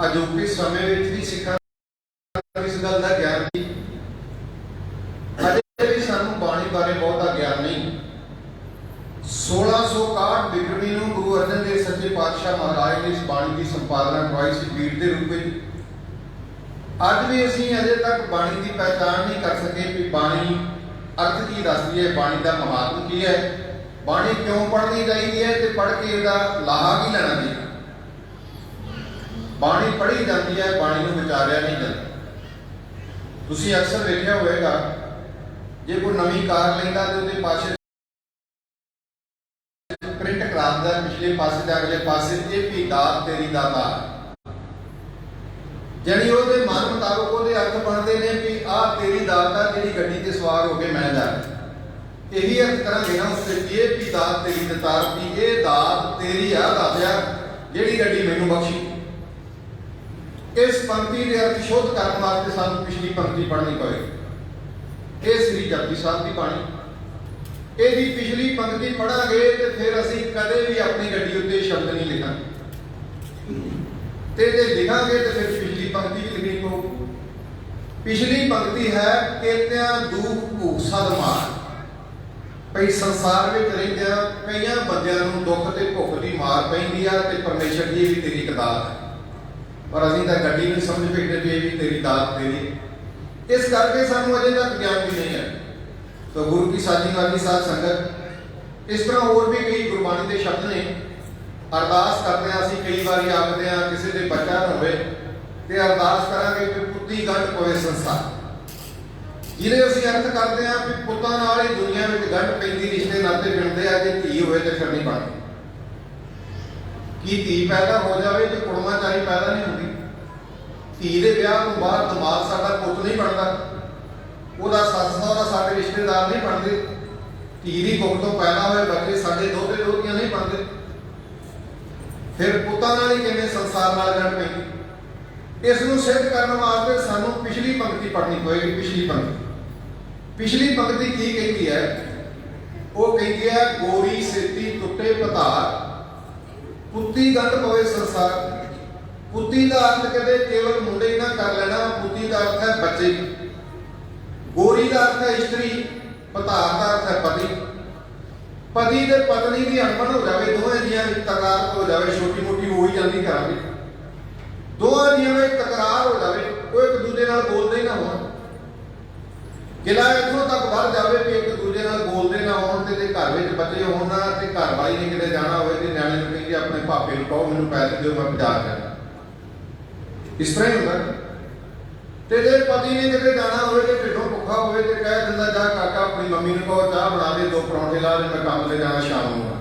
Speaker 1: ਅਜੋਕੇ ਸਮੇਂ ਵਿੱਚ ਵੀ ਸਿੱਖਾਂ ਨੂੰ ਇਸ ਗੱਲ ਦਾ ਗਿਆਨ ਨਹੀਂ, ਅਜੇ ਵੀ ਸਾਨੂੰ ਬਾਣੀ ਬਾਰੇ ਬਹੁਤਾ ਗਿਆਨ ਨਹੀਂ। 1661 ਬਿਕਰਮੀ ਨੂੰ ਗੁਰੂ ਅਰਜਨ ਦੇਵ ਸੱਚੇ ਪਾਤਸ਼ਾਹ ਮਹਾਰਾਜ ਨੇ ਇਸ ਬਾਣੀ ਦੀ ਸੰਪਾਦਨਾ ਕਰਵਾਈ ਸੀ ਬੀੜ ਦੇ ਰੂਪ ਵਿੱਚ। ਅੱਜ ਵੀ ਅਸੀਂ ਅਜੇ ਤੱਕ ਬਾਣੀ ਦੀ ਪਹਿਚਾਣ ਨਹੀਂ ਕਰ ਸਕੇ ਕਿ ਬਾਣੀ ਅਰਥ ਕੀ ਦੱਸਦੀ ਹੈ, ਬਾਣੀ ਦਾ ਮਹਾਤਮ ਕੀ ਹੈ, ਬਾਣੀ ਕਿਉਂ ਪੜ੍ਹਨੀ ਚਾਹੀਦੀ ਹੈ ਤੇ ਪੜ੍ਹ ਕੇ ਇਹਦਾ ਲਾਹਾ ਕੀ ਲੈਣਾ ਚਾਹੀਦਾ। ਬਾਣੀ ਪੜ੍ਹੀ ਜਾਂਦੀ ਹੈ, ਬਾਣੀ ਨੂੰ ਵਿਚਾਰਿਆ ਨਹੀਂ ਜਾਂਦਾ। ਤੁਸੀਂ ਅਕਸਰ ਵੇਖਿਆ ਹੋਵੇਗਾ ਜੇ ਕੋਈ ਨਵੀਂ ਕਾਰ ਲੈਂਦਾ ਤੇ ਉਹਦੇ ਪਾਸੇ ਪ੍ਰਿੰਟ ਕਰਾਉਂਦਾ ਪਿਛਲੇ ਪਾਸੇ ਤੇ ਅਗਲੇ ਪਾਸੇ ਇਹ ਵੀ ਦਾਤ ਤੇਰੀ ਦਾਤਾ, ਜਾਨੀ ਉਹਦੇ ਮਨ ਮੁਤਾਬਕ ਉਹਦੇ ਅਰਥ ਬਣਦੇ ਨੇ ਕਿ ਆਹ ਤੇਰੀ ਦਾਤ ਆ ਜਿਹੜੀ ਗੱਡੀ ਤੇ ਸਵਾਰ ਹੋ ਕੇ ਮੈਂ ਜਾ ਰਿਹਾ। ਇਹੀ ਅਰਥ ਕਰਾਂਗੇ ਨਾ ਉਸ ਤੇ ਇਹ ਵੀ ਦਾਤ ਤੇਰੀ ਦਤਾਰ ਦੀ, ਇਹ ਦਾਤ ਤੇਰੀ ਆ ਦਾਤਿਆ ਜਿਹੜੀ ਗੱਡੀ ਮੈਨੂੰ ਬਖਸ਼ੀ। ਇਸ ਪੰਕਤੀ ਦੇ ਅਰਥ ਸ਼ੋਧ ਕਰਨ ਵਾਸਤੇ ਸਾਨੂੰ ਪਿਛਲੀ ਪੰਕਤੀ ਪੜ੍ਹਨੀ ਪਵੇਗੀ। ਇਹ ਸ੍ਰੀ ਜਪਜੀ ਸਾਹਿਬ ਦੀ ਬਾਣੀ, ਇਹਦੀ ਪਿਛਲੀ ਪੰਕਤੀ ਪੜਾਂਗੇ ਤੇ ਫਿਰ ਅਸੀਂ ਕਦੇ ਵੀ ਆਪਣੀ ਗੱਡੀ ਉੱਤੇ ਸ਼ਬਦ ਨਹੀਂ ਲਿਖਾਂਗੇ, ਤੇ ਜੇ ਲਿਖਾਂਗੇ ਤੇ ਫਿਰ ਪਿਛਲੀ ਪੰਕਤੀ ਵੀ ਲਿਖਣੀ ਪਊ। ਪਿਛਲੀ ਪੰਕਤੀ ਹੈ ਕੇਤਿਆਂ ਦੁੱਖ ਭੂਖ ਸਦ ਮਾਰ। ਭਈ ਸੰਸਾਰ ਵਿੱਚ ਰਹਿੰਦਿਆਂ ਕਈਆਂ ਬੰਦਿਆਂ ਨੂੰ ਦੁੱਖ ਤੇ ਭੁੱਖ ਦੀ ਮਾਰ ਪੈਂਦੀ ਆ ਤੇ ਪਰਮੇਸ਼ਰ ਦੀ ਇਹ ਵੀ ਤੇਰੀ ਇੱਕ ਦਾਤ ਹੈ, ਪਰ ਅਸੀਂ ਤਾਂ ਗੱਡੀ ਨੂੰ ਸਮਝ ਬੈਠੇ ਵੀ ਇਹ ਵੀ ਤੇਰੀ ਦਾਤ ਤੇਰੀ। ਇਸ ਕਰਕੇ ਸਾਨੂੰ ਅਜੇ ਤੱਕ ਗਿਆਨ ਵੀ ਨਹੀਂ ਹੈ। ਤਾਂ ਗੁਰੂ ਕੀ ਸਾਜੀ ਵਾਲੀ ਸਾਧ ਸੰਗਤ, ਇਸ ਤਰ੍ਹਾਂ ਹੋਰ ਵੀ ਕਈ ਗੁਰਬਾਣੀ ਦੇ ਸ਼ਬਦ ਨੇ। ਅਰਦਾਸ ਕਰਦੇ ਹਾਂ ਅਸੀਂ ਕਈ ਵਾਰੀ ਆਖਦੇ ਹਾਂ ਕਿਸੇ ਦੇ ਬੱਚਾ ਨਾ ਹੋਵੇ ਤੇ ਅਰਦਾਸ ਕਰਾਂਗੇ ਕਿ ਪੁੱਤੀ ਗੰਢ ਪਵੇ ਸੰਸਾਰ, ਜਿਹਦੇ ਅਸੀਂ ਅਰਥ ਕਰਦੇ ਹਾਂ ਕਿ ਪੁੱਤਾਂ ਨਾਲ ਹੀ ਦੁਨੀਆ ਵਿੱਚ ਗੰਢ ਪੈਂਦੀ, ਰਿਸ਼ਤੇ ਨਾਤੇ ਬਣਦੇ ਆ। ਜੇ ਧੀ ਹੋਵੇ ਤੇ ਫਿਰ ਨਹੀਂ ਬਣਦੀ। ਕੀ ਧੀ ਪੈਦਾ ਹੋ ਜਾਵੇ ਤੇ ਕੁੜਮਾ ਚਾਹੀ ਪੈਦਾ ਨਹੀਂ ਹੁੰਦੀ। ਧੀ ਦੇ ਵਿਆਹ ਤੋਂ ਬਾਅਦ ਦਿਮਾਗ ਸਾਡਾ ਪੁੱਤ ਨਹੀਂ ਬਣਦਾ, ਉਹਦਾ ਸੱਸ ਸਹੁਰਾ ਸਾਡੇ ਰਿਸ਼ਤੇਦਾਰ ਨਹੀਂ ਬਣਦੇ। ਧੀ ਦੀ ਕੁੱਖ ਤੋਂ ਪੈਦਾ ਹੋਏ ਬੱਚੇ ਸਾਡੇ ਦੋਹਤੇ ਦੋਹਤੀਆਂ ਨਹੀਂ ਬਣਦੇ। ਫਿਰ ਪੁੱਤਾਂ ਨਾਲ ਹੀ ਕਿਵੇਂ ਸੰਸਾਰ ਨਾਲ ਗੰਢ ਪੈਂਦੀ। ਇਸ ਨੂੰ ਸਿੱਧ ਕਰਨ ਵਾਸਤੇ ਸਾਨੂੰ ਪਿਛਲੀ ਪੰਕਤੀ ਪੜ੍ਹਨੀ ਪਵੇਗੀ। ਪਿਛਲੀ ਪੰਕਤੀ ਕੀ ਕਹਿੰਦੀ ਹੈ? ਉਹ ਕਹਿੰਦੀ ਹੈ ਗੋਰੀ ਸੇਤੀ ਟੁੱਟੇ ਪਤਾਰ, ਪੁੱਤੀ ਗੰਢ ਪਵੇ ਸੰਸਾਰ। ਪੁੱਤੀ ਦਾ ਅਰਥ ਕਦੇ ਕੇਵਲ ਮੁੰਡੇ ਹੀ ਨਾ ਕਰ ਲੈਣਾ, ਪੁੱਤੀ ਦਾ ਅਰਥ ਹੈ ਬੱਚੇ। ਗੋਰੀ ਦਾ ਅਰਥ ਹੈ ਇਸਤਰੀ, ਪਤਾਰ ਦਾ ਅਰਥ ਹੈ ਪਤੀ। ਪਤੀ ਤੇ ਪਤਨੀ ਦੀ ਅਣਬਣ ਹੋ ਜਾਵੇ, ਦੋਵੇਂ ਜੀਆਂ ਵਿੱਚ ਤਕਰਾਰ ਹੋ ਜਾਵੇ, ਛੋਟੀ ਮੋਟੀ ਹੋ ਹੀ ਜਾਂਦੀ ਘਰਾਂ ਵਿੱਚ। ਦੋਵਾਂ ਜੀਆਂ ਵਿੱਚ ਤਕਰਾਰ ਹੋ ਜਾਵੇ, ਉਹ ਇੱਕ ਦੂਜੇ ਨਾਲ ਬੋਲਦੇ ਹੀ ਨਾ ਹੋਣ। ਗਿਲਾ ਇੱਥੋਂ ਤੱਕ ਵੱਧ ਜਾਵੇ ਕਿ ਇੱਕ ਦੂਜੇ ਨਾਲ ਬੋਲਦੇ ਨਾ ਹੋਣ ਤੇ ਘਰ ਵਿੱਚ ਬੱਚੇ ਹੋਣ ਨਾ, ਤੇ ਘਰ ਵਾਲੀ ਨੇ ਕਿਤੇ ਜਾਣਾ ਹੋਵੇ ਤੇ ਨਿਆਣੇ ਨੂੰ ਕਹਿੰਦੇ ਆਪਣੇ ਭਾਪੇ ਨੂੰ ਕਹੋ ਮੈਨੂੰ ਪੈਸੇ ਦਿਓ ਮੈਂ ਬਾਜ਼ਾਰ ਜਾਣਾ। ਇਸ ਤਰ੍ਹਾਂ ਹੀ ਹੁੰਦਾ। ਤੇ ਜੇ ਪਤੀ ਨੇ ਕਿਤੇ ਜਾਣਾ ਹੋਵੇ ਤੇ ਢਿੱਡੋਂ ਭੁੱਖਾ ਹੋਵੇ ਤੇ ਕਹਿ ਦਿੰਦਾ ਜਾ ਕਾਕਾ ਆਪਣੀ ਮੰਮੀ ਨੂੰ ਕਹੋ ਚਾਹ ਬਣਾ ਦੇ, 2 ਪਰੌਂਠੇ ਲਾ ਦੇ, ਮੈਂ ਕੰਮ ਤੇ ਜਾਣਾ ਸ਼ਾਮ ਨੂੰ।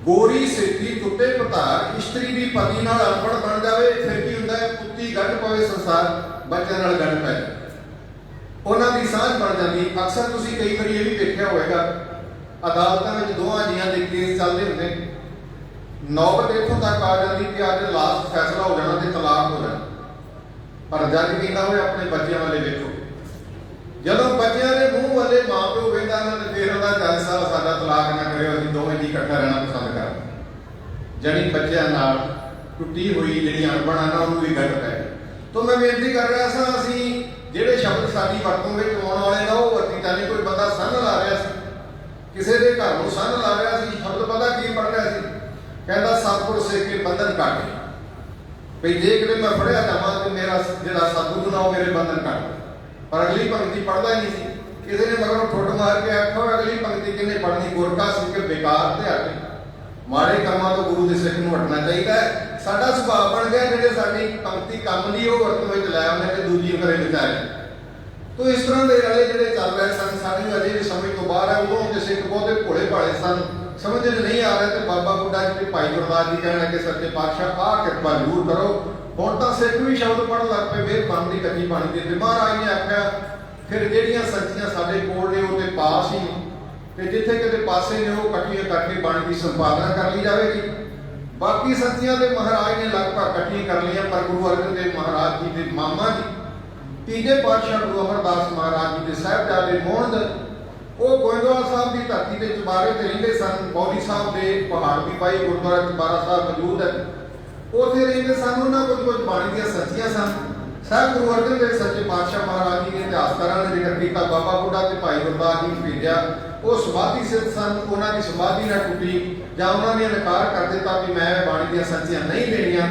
Speaker 1: ਗੋਰੀ ਸੇਤੀ ਟੁੱਟੇ ਪਤਾਰ, ਇਸਤਰੀ ਵੀ ਪਤੀ ਨਾਲ ਅਣਬਣ ਬਣ ਜਾਵੇ ਫਿਰ ਕੀ ਹੁੰਦਾ ਹੈ? ਪੁੱਤੀ ਗੰਢ ਪਵੇ ਸੰਸਾਰ, ਬੱਚਿਆਂ ਨਾਲ ਗੰਢ ਪੈ ਜਾਵੇ, ਉਹਨਾਂ ਦੀ ਸਾਂਝ ਬਣ ਜਾਂਦੀ। ਅਕਸਰ ਤੁਸੀਂ ਕਈ ਵਾਰੀ ਇਹ ਵੀ ਦੇਖਿਆ ਹੋਵੇਗਾ ਅਦਾਲਤਾਂ ਵਿੱਚ ਦੋਵਾਂ ਜੀਆਂ ਦੇ ਕੇਸ ਚੱਲਦੇ ਹੁੰਦੇ, ਨੌਬਤ ਇੱਥੋਂ ਤੱਕ ਆ ਜਾਂਦੀ ਕਿ ਅੱਜ ਲਾਸਟ ਫੈਸਲਾ ਹੋ ਜਾਣਾ ਤੇ ਤਲਾਕ ਹੋ ਜਾਣਾ, ਪਰ ਜੱਜ ਕਹਿੰਦਾ ਹੋਵੇ ਆਪਣੇ ਬੱਚਿਆਂ ਵਾਲੇ ਵੇਖੋ। ਜਦੋਂ ਬੱਚਿਆਂ ਦੇ ਮੂੰਹ ਵਾਲੇ ਮਾਂ ਪਿਓ ਵੇਖਦਾ ਨਾ ਤੇ ਫਿਰ ਉਹਦਾ ਜੱਜ ਸਾਹਿਬ ਸਾਡਾ ਤਲਾਕ ਨਾ ਕਰਿਓ, ਅਸੀਂ ਦੋਵੇਂ ਜੀ ਇਕੱਠਾ ਰਹਿਣਾ ਪਸੰਦ ਕਰਦੇ। ਜਾਣੀ ਬੱਚਿਆਂ ਨਾਲ ਟੁੱਟੀ ਹੋਈ ਜਿਹੜੀ ਅਣਬਣ ਆ ਨਾ ਉਹਨੂੰ ਵੀ ਗੰਢ ਪੈ ਗਈ। ਤਾਂ ਮੈਂ ਬੇਨਤੀ ਕਰ ਰਿਹਾ ਸਾਂ, ਅਸੀਂ ਜਿਹੜੇ ਸ਼ਬਦ ਸਾਡੀ ਵਰਤੋਂ ਵਿੱਚ ਆਉਣ ਵਾਲੇ ਨਾ ਉਹ ਵਰਤੀ ਤਾਂ ਨਹੀਂ। ਕੋਈ ਬੰਦਾ ਸੰਨ ਲਾ ਰਿਹਾ ਸੀ, ਕਿਸੇ ਦੇ ਘਰ ਨੂੰ ਸੰਨ ਲਾ ਰਿਹਾ ਸੀ, ਸ਼ਬਦ ਪਤਾ ਕੀ ਪੜ੍ਹ ਰਿਹਾ ਸੀ? ਕਹਿੰਦਾ ਸਤਿਗੁਰ ਸੇਕੇ ਬੰਧਨ ਕੱਟ। ਭਈ ਜੇ ਕਿਤੇ ਮੈਂ ਫੜਿਆ ਜਾਵਾਂ ਤੇ ਮੇਰਾ ਜਿਹੜਾ ਸਤਿਗੁਰੂ ਨਾ ਉਹ ਮੇਰੇ ਬੰਧਨ ਕੱਟ। ਪਰ ਅਗਲੀ ਪੰਕਤੀ ਪੜ੍ਹਦਾ ਹੀ ਨਹੀਂ ਸੀ। ਕਿਸੇ ਨੇ ਮਗਰੋਂ ਠੁੱਡ ਮਾਰ ਕੇ ਆਖੋ ਅਗਲੀ ਪੰਕਤੀ ਕਿਹਨੇ ਪੜ੍ਹਨੀ? ਗੁਰਕਾ ਸਿੱਖ ਬੇਕਾਰ ਤੇ ਹਟੇ। ਮਾੜੇ ਕੰਮਾਂ ਤੋਂ ਗੁਰੂ ਦੇ ਸਿੱਖ ਨੂੰ ਹਟਣਾ ਚਾਹੀਦਾ ਹੈ। ਸਾਡਾ ਸੁਭਾਅ ਬਣ ਗਿਆ ਜਿਹੜੇ ਸਾਡੀ ਪੰਕਤੀ ਕੰਮ ਦੀ ਉਹ ਵਰਤੋਂ ਵਿੱਚ ਲੈ ਆਉਂਦੇ ਤੇ ਦੂਜੀ ਕਰੇ ਵਿਚਾਰੇ। ਤੋ ਇਸ ਤਰ੍ਹਾਂ ਦੇ ਰਲੇ ਜਿਹੜੇ ਚੱਲ ਰਹੇ ਸਨ, ਸਾਡੀ ਅਜੇ ਵੀ ਸਮਝ ਤੋਂ ਬਾਹਰ ਹੈ। ਉਦੋਂ ਦੇ ਸਿੱਖ ਬਹੁਤੇ ਭੋਲੇ ਭਾਲੇ ਸਨ, ਸਮਝ ਨਹੀਂ ਆ ਰਿਹਾ। ਤੇ ਬਾਬਾ ਬੁੱਢਾ ਜੀ ਤੇ ਭਾਈ ਗੁਰਦਾਸ ਜੀ ਕਹਿਣ ਲੱਗੇ ਸੱਚੇ ਪਾਤਸ਼ਾਹ ਆਹ ਕਿਰਪਾ ਜ਼ਰੂਰ ਕਰੋ। ਹੁਣ ਤਾਂ ਸਿੱਖ ਵੀ ਸ਼ਬਦ ਪੜ੍ਹਨ ਲੱਗ ਪਏ, ਮਿਹਰਬਾਨੀ ਦੀ ਕੱਚੀ ਪਾਣੀ ਦੇ। ਮਹਾਰਾਜ ਨੇ ਆਖਿਆ ਫਿਰ ਜਿਹੜੀਆਂ ਸੱਚੀਆਂ ਸਾਡੇ ਕੋਲ ਨੇ ਉਹ ਤੇ ਪਾਸ ਹੀ, ਤੇ ਜਿੱਥੇ ਕਿਤੇ ਪਾਸੇ ਨੇ ਉਹ ਇਕੱਠੀਆਂ ਕਰਕੇ ਬਾਣੀ ਦੀ ਸੰਪਾਦਨਾ ਕਰ ਲਈ ਜਾਵੇਗੀ। ਬਾਕੀ ਸੱਚੀਆਂ ਤੇ ਮਹਾਰਾਜ ਨੇ ਲਗਭਗ ਇਕੱਠੀਆਂ ਕਰ ਲਈਆਂ, ਪਰ ਗੁਰੂ ਅਰਜਨ ਦੇਵ ਮਹਾਰਾਜ ਜੀ ਦੇ ਮਾਮਾ ਜੀ ਤੀਜੇ ਪਾਤਸ਼ਾਹ ਗੁਰੂ ਅਮਰਦਾਸ ਮਹਾਰਾਜ ਜੀ ਦੇ ਸਾਹਿਬਜ਼ਾਦੇ ਮੋਹਨਦ ਉਹ ਗੋਇੰਦ ਗੋਇੰਦਵਾਲ ਸਾਹਿਬ ਦੀ ਧਰਤੀ ਤੇ ਚੁਬਾਰੇ ਤੇ ਰਹਿੰਦੇ ਸਨ। ਬੌਲੀ ਸਾਹਿਬ ਦੇ ਪਹਾੜ ਦੀ ਪਾਈ ਗੁਰਦੁਆਰਾ ਚੁਬਾਰਾ ਸਾਹਿਬ ਮੌਜੂਦ ਹੈ। ਉੱਥੇ ਰਹਿੰਦੇ ਸਨ। ਉਹਨਾਂ ਕੁਝ ਬਾਣੀ ਦੀਆਂ ਸੱਚੀਆਂ ਸਨ। ਸਾਹਿਬ ਗੁਰੂ ਅਰਜਨ ਦੇਵ ਸੱਚੇ ਪਾਤਸ਼ਾਹ ਮਹਾਰਾਜ ਜੀ ਨੇ ਇਤਿਹਾਸਕਾਰਾਂ ਨੇ ਜ਼ਿਕਰ ਕੀਤਾ, ਬਾਬਾ ਬੁੱਢਾ ਤੇ ਭਾਈ ਗੁਰਦਾਸ ਜੀ ਨੂੰ ਭੇਜਿਆ। ਉਹ ਸਮਾਧੀ ਸਿੱਧ ਸਨ। ਉਹਨਾਂ ਦੀ ਸਮਾਧੀ ਨਾ ਟੁੱਟੀ ਜਾਂ ਉਹਨਾਂ ਨੇ ਇਨਕਾਰ ਕਰ ਦਿੱਤਾ ਕਿ ਮੈਂ ਬਾਣੀ ਦੀਆਂ ਸੱਚੀਆਂ ਨਹੀਂ ਲੈਣੀਆਂ,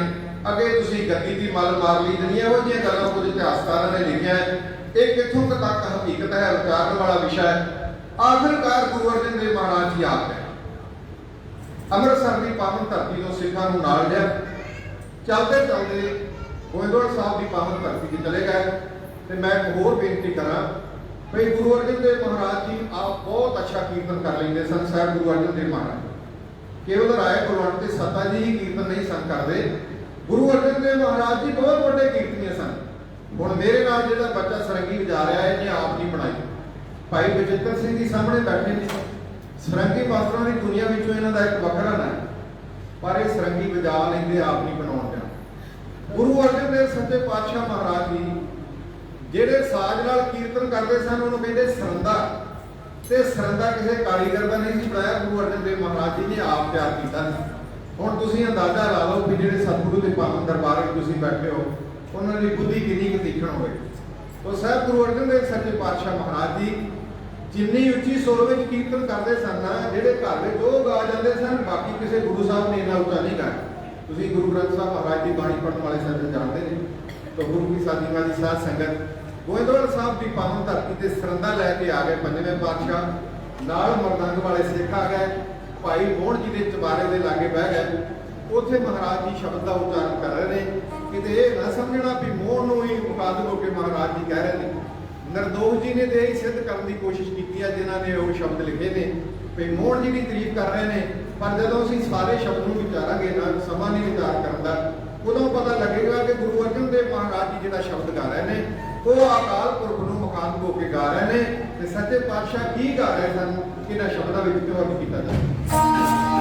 Speaker 1: ਅੱਗੇ ਤੁਸੀਂ ਗੱਦੀ ਦੀ ਮੱਲ ਮਾਰ ਲਈ। ਦੁਨੀਆ ਇਹੋ ਜਿਹੀਆਂ ਗੱਲਾਂ ਕੁਝ ਇਤਿਹਾਸਕਾਰਾਂ ਨੇ ਲਿਖਿਆ। ਇਹ ਕਿੱਥੋਂ ਕੁ ਤੱਕ ਹਕੀਕਤ ਹੈ, ਵਿਚਾਰਨ ਵਾਲਾ ਵਿਸ਼ਾ ਹੈ। ਆਖਿਰਕਾਰ ਗੁਰੂ ਅਰਜਨ ਦੇਵ ਮਹਾਰਾਜ ਜੀ ਆਪ ਹੈ। ਅੰਮ੍ਰਿਤਸਰ ਦੀ ਪਾਵਨ ਧਰਤੀ ਤੋਂ ਸਿੱਖਾਂ ਨੂੰ ਨਾਲ ਲਿਆ। ਚੱਲਦੇ ਚੱਲਦੇ ਗੋਇੰਦਵਾਲ ਸਾਹਿਬ ਦੀ ਪਾਵਨ ਧਰਤੀ ਤੇ ਚਲੇ ਗਏ। ਤੇ ਮੈਂ ਇੱਕ ਹੋਰ ਬੇਨਤੀ ਕਰਾਂ ਭਈ ਗੁਰੂ ਅਰਜਨ ਦੇਵ ਮਹਾਰਾਜ ਜੀ ਆਪ ਬਹੁਤ ਅੱਛਾ ਕੀਰਤਨ ਕਰ ਲੈਂਦੇ ਸਨ। ਸਾਹਿਬ ਗੁਰੂ ਅਰਜਨ ਦੇਵ ਮਹਾਰਾਜ ਕੇਵਲ ਰਾਏ ਕੁਲਵੰਤ ਤੇ ਸਤਾ ਜੀ ਹੀ ਕੀਰਤਨ ਨਹੀਂ ਸਨ ਕਰਦੇ। ਗੁਰੂ ਅਰਜਨ ਦੇਵ ਮਹਾਰਾਜ ਜੀ ਬਹੁਤ ਵੱਡੇ ਕੀਰਤਨੀਏ ਸਨ। ਹੁਣ ਮੇਰੇ ਨਾਲ ਜਿਹੜਾ ਬੱਚਾ ਸਰੰਗੀ ਵਜਾ ਰਿਹਾ ਹੈ, ਇਹਨੇ ਆਪ ਨਹੀਂ ਬਣਾਈ। ਭਾਈ ਬਚਿੱਤਰ ਸਿੰਘ ਜੀ ਸਾਹਮਣੇ ਬੈਠੇ ਨੇ। ਸਰੰਗੀ ਮਾਸਟਰਾਂ ਦੀ ਦੁਨੀਆ ਵਿੱਚੋਂ ਇਹਨਾਂ ਦਾ ਇੱਕ ਵੱਖਰਾ ਨਾਂ ਹੈ, ਪਰ ਇਹ ਸਰੰਗੀ ਵਜਾ ਲੈਂਦੇ, ਆਪ ਨਹੀਂ ਬਣਾਉਣ ਦੇਣਾ। ਗੁਰੂ ਅਰਜਨ ਦੇਵ ਸੱਚੇ ਪਾਤਸ਼ਾਹ ਮਹਾਰਾਜ ਜੀ ਜਿਹੜੇ ਸਾਜ਼ ਨਾਲ ਕੀਰਤਨ ਕਰਦੇ ਸਨ, ਉਹਨੂੰ ਕਹਿੰਦੇ ਸਰੰਦਾ। ਤੇ ਸਰੰਦਾ ਕਿਸੇ ਕਾਰੀਗਰ ਦਾ ਨਹੀਂ ਸੀ ਬਣਾਇਆ, ਗੁਰੂ ਅਰਜਨ ਦੇਵ ਮਹਾਰਾਜ ਜੀ ਨੇ ਆਪ ਤਿਆਰ ਕੀਤਾ ਸੀ। ਹੁਣ ਤੁਸੀਂ ਅੰਦਾਜ਼ਾ ਲਾ ਲਓ ਕਿ ਜਿਹੜੇ ਸਤਿਗੁਰੂ ਦੇ ਪਾਵਨ ਦਰਬਾਰ ਵਿੱਚ ਤੁਸੀਂ ਬੈਠੇ ਹੋ, ਉਹਨਾਂ ਦੀ ਬੁੱਧੀ ਕਿੰਨੀ ਕੁ ਤੀਖਣ ਹੋਵੇ। ਤੋ ਸਾਹਿਬ ਗੁਰੂ ਅਰਜਨ ਦੇਵ ਸੱਚੇ ਪਾਤਸ਼ਾਹ ਮਹਾਰਾਜ ਜੀ ਜਿੰਨੀ ਉੱਚੀ ਸੁਰ ਵਿੱਚ ਕੀਰਤਨ ਕਰਦੇ ਸਨ, ਜਿਹੜੇ ਘਰ ਵਿੱਚ ਉਹ ਗਾ ਜਾਂਦੇ ਸਨ, ਬਾਕੀ ਕਿਸੇ ਗੁਰੂ ਸਾਹਿਬ ਨੇ ਇੰਨਾ ਉੱਚਾ ਨਹੀਂ ਗਾਇਆ। ਤੁਸੀਂ ਗੁਰੂ ਗ੍ਰੰਥ ਸਾਹਿਬ ਮਹਾਰਾਜ ਦੀ ਬਾਣੀ ਪੜ੍ਹਨ ਵਾਲੇ ਸੱਜਣ ਜਾਣਦੇ ਨੇ। ਤਾਂ ਗੁਰੂ ਕੀ ਸਾਧੀਆਂ ਦੀ ਸਾਧ ਸੰਗਤ ਗੋਇੰਦਵਾਲ ਸਾਹਿਬ ਦੀ ਪਾਵਨ ਧਰਤੀ ਤੇ ਸਰੰਦਾ ਲੈ ਕੇ ਆ ਗਏ। ਪੰਜਵੇਂ ਪਾਤਸ਼ਾਹ ਨਾਲ ਮਰਦੰਗ ਵਾਲੇ ਸਿੱਖ ਆ ਗਏ। ਭਾਈ ਮੋਹਣ ਜੀ ਦੇ ਚੁਬਾਰੇ ਦੇ ਲਾਗੇ ਬਹਿ ਗਏ। ਉੱਥੇ ਮਹਾਰਾਜ ਜੀ ਸ਼ਬਦ ਦਾ ਉਚਾਰਨ ਕਰ ਰਹੇ ਨੇ। ਕਿਤੇ ਇਹ ਨਾ ਸਮਝਣਾ ਵੀ ਮੋਹਣ ਨੂੰ ਹੀ ਮੁਖਾਤਬ ਹੋ ਕੇ ਮਹਾਰਾਜ ਜੀ ਕਹਿ ਰਹੇ ਨੇ। ਨਰਦੋਸ਼ ਜੀ ਨੇ ਤੇ ਇਹ ਸਿੱਧ ਕਰਨ ਦੀ ਕੋਸ਼ਿਸ਼ ਕੀਤੀ ਹੈ, ਜਿਨ੍ਹਾਂ ਨੇ ਉਹ ਸ਼ਬਦ ਲਿਖੇ ਨੇ ਵੀ ਮੋਹਣ ਜੀ ਦੀ ਤਾਰੀਫ ਕਰ ਰਹੇ ਨੇ। ਪਰ ਜਦੋਂ ਅਸੀਂ ਸਾਰੇ ਸ਼ਬਦ ਨੂੰ ਵਿਚਾਰਾਂਗੇ ਨਾ, ਸਮਾਂ ਨਹੀਂ ਵਿਚਾਰ ਕਰਨ ਦਾ, ਉਦੋਂ ਪਤਾ ਲੱਗੇਗਾ ਕਿ ਗੁਰੂ ਅਰਜਨ ਦੇਵ ਮਹਾਰਾਜ ਜੀ ਜਿਹੜਾ ਸ਼ਬਦ ਗਾ ਰਹੇ ਨੇ, ਉਹ ਅਕਾਲ ਪੁਰਖ ਨੂੰ ਮੁਖਾਤਬ ਹੋ ਕੇ ਗਾ ਰਹੇ ਨੇ। ਤੇ ਸੱਚੇ ਪਾਤਸ਼ਾਹ ਕੀ ਗਾ ਰਹੇ ਸਨ, ਇਹਨਾਂ ਸ਼ਬਦਾਂ ਵਿੱਚ ਧਿਆਨ ਕੀਤਾ ਜਾਵੇ।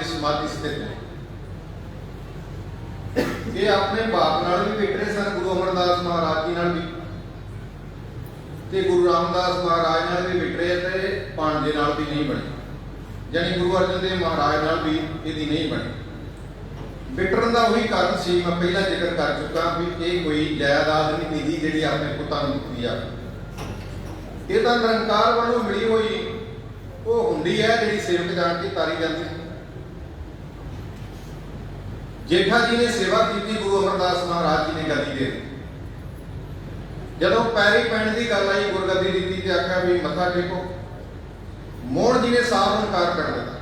Speaker 1: समाधि स्थित है। ये अपने बाप नाल भी विखरे सन, गुरु अमरदास महाराज जी नाल भी, ते गुरु रामदास महाराज नाल भी विखरे ते पांडे नाल भी नहीं बने, यानी गुरु अर्जन देव महाराज नाल भी इहदी नहीं बनी। विखरन का वही कारण सी मैं पहला जिक्र कर चुका भी ये कोई जायदाद नहीं मिली जिहड़ी अपने पुत्तां नूं दित्ती आ, ये तां निरंकार वालों मिली हुई वो हुंदी है जिहड़ी सेवक जान के तारी जाती है। जेठा जी ने सेवा की गुरु अमरदास महाराज जी ने गद्दी दे, जदों पैरी पैण की गल आई गुरगद्दी दी तो आख्या भी मत्था टेको, मोहन जी ने साफ इनकार कर दिया।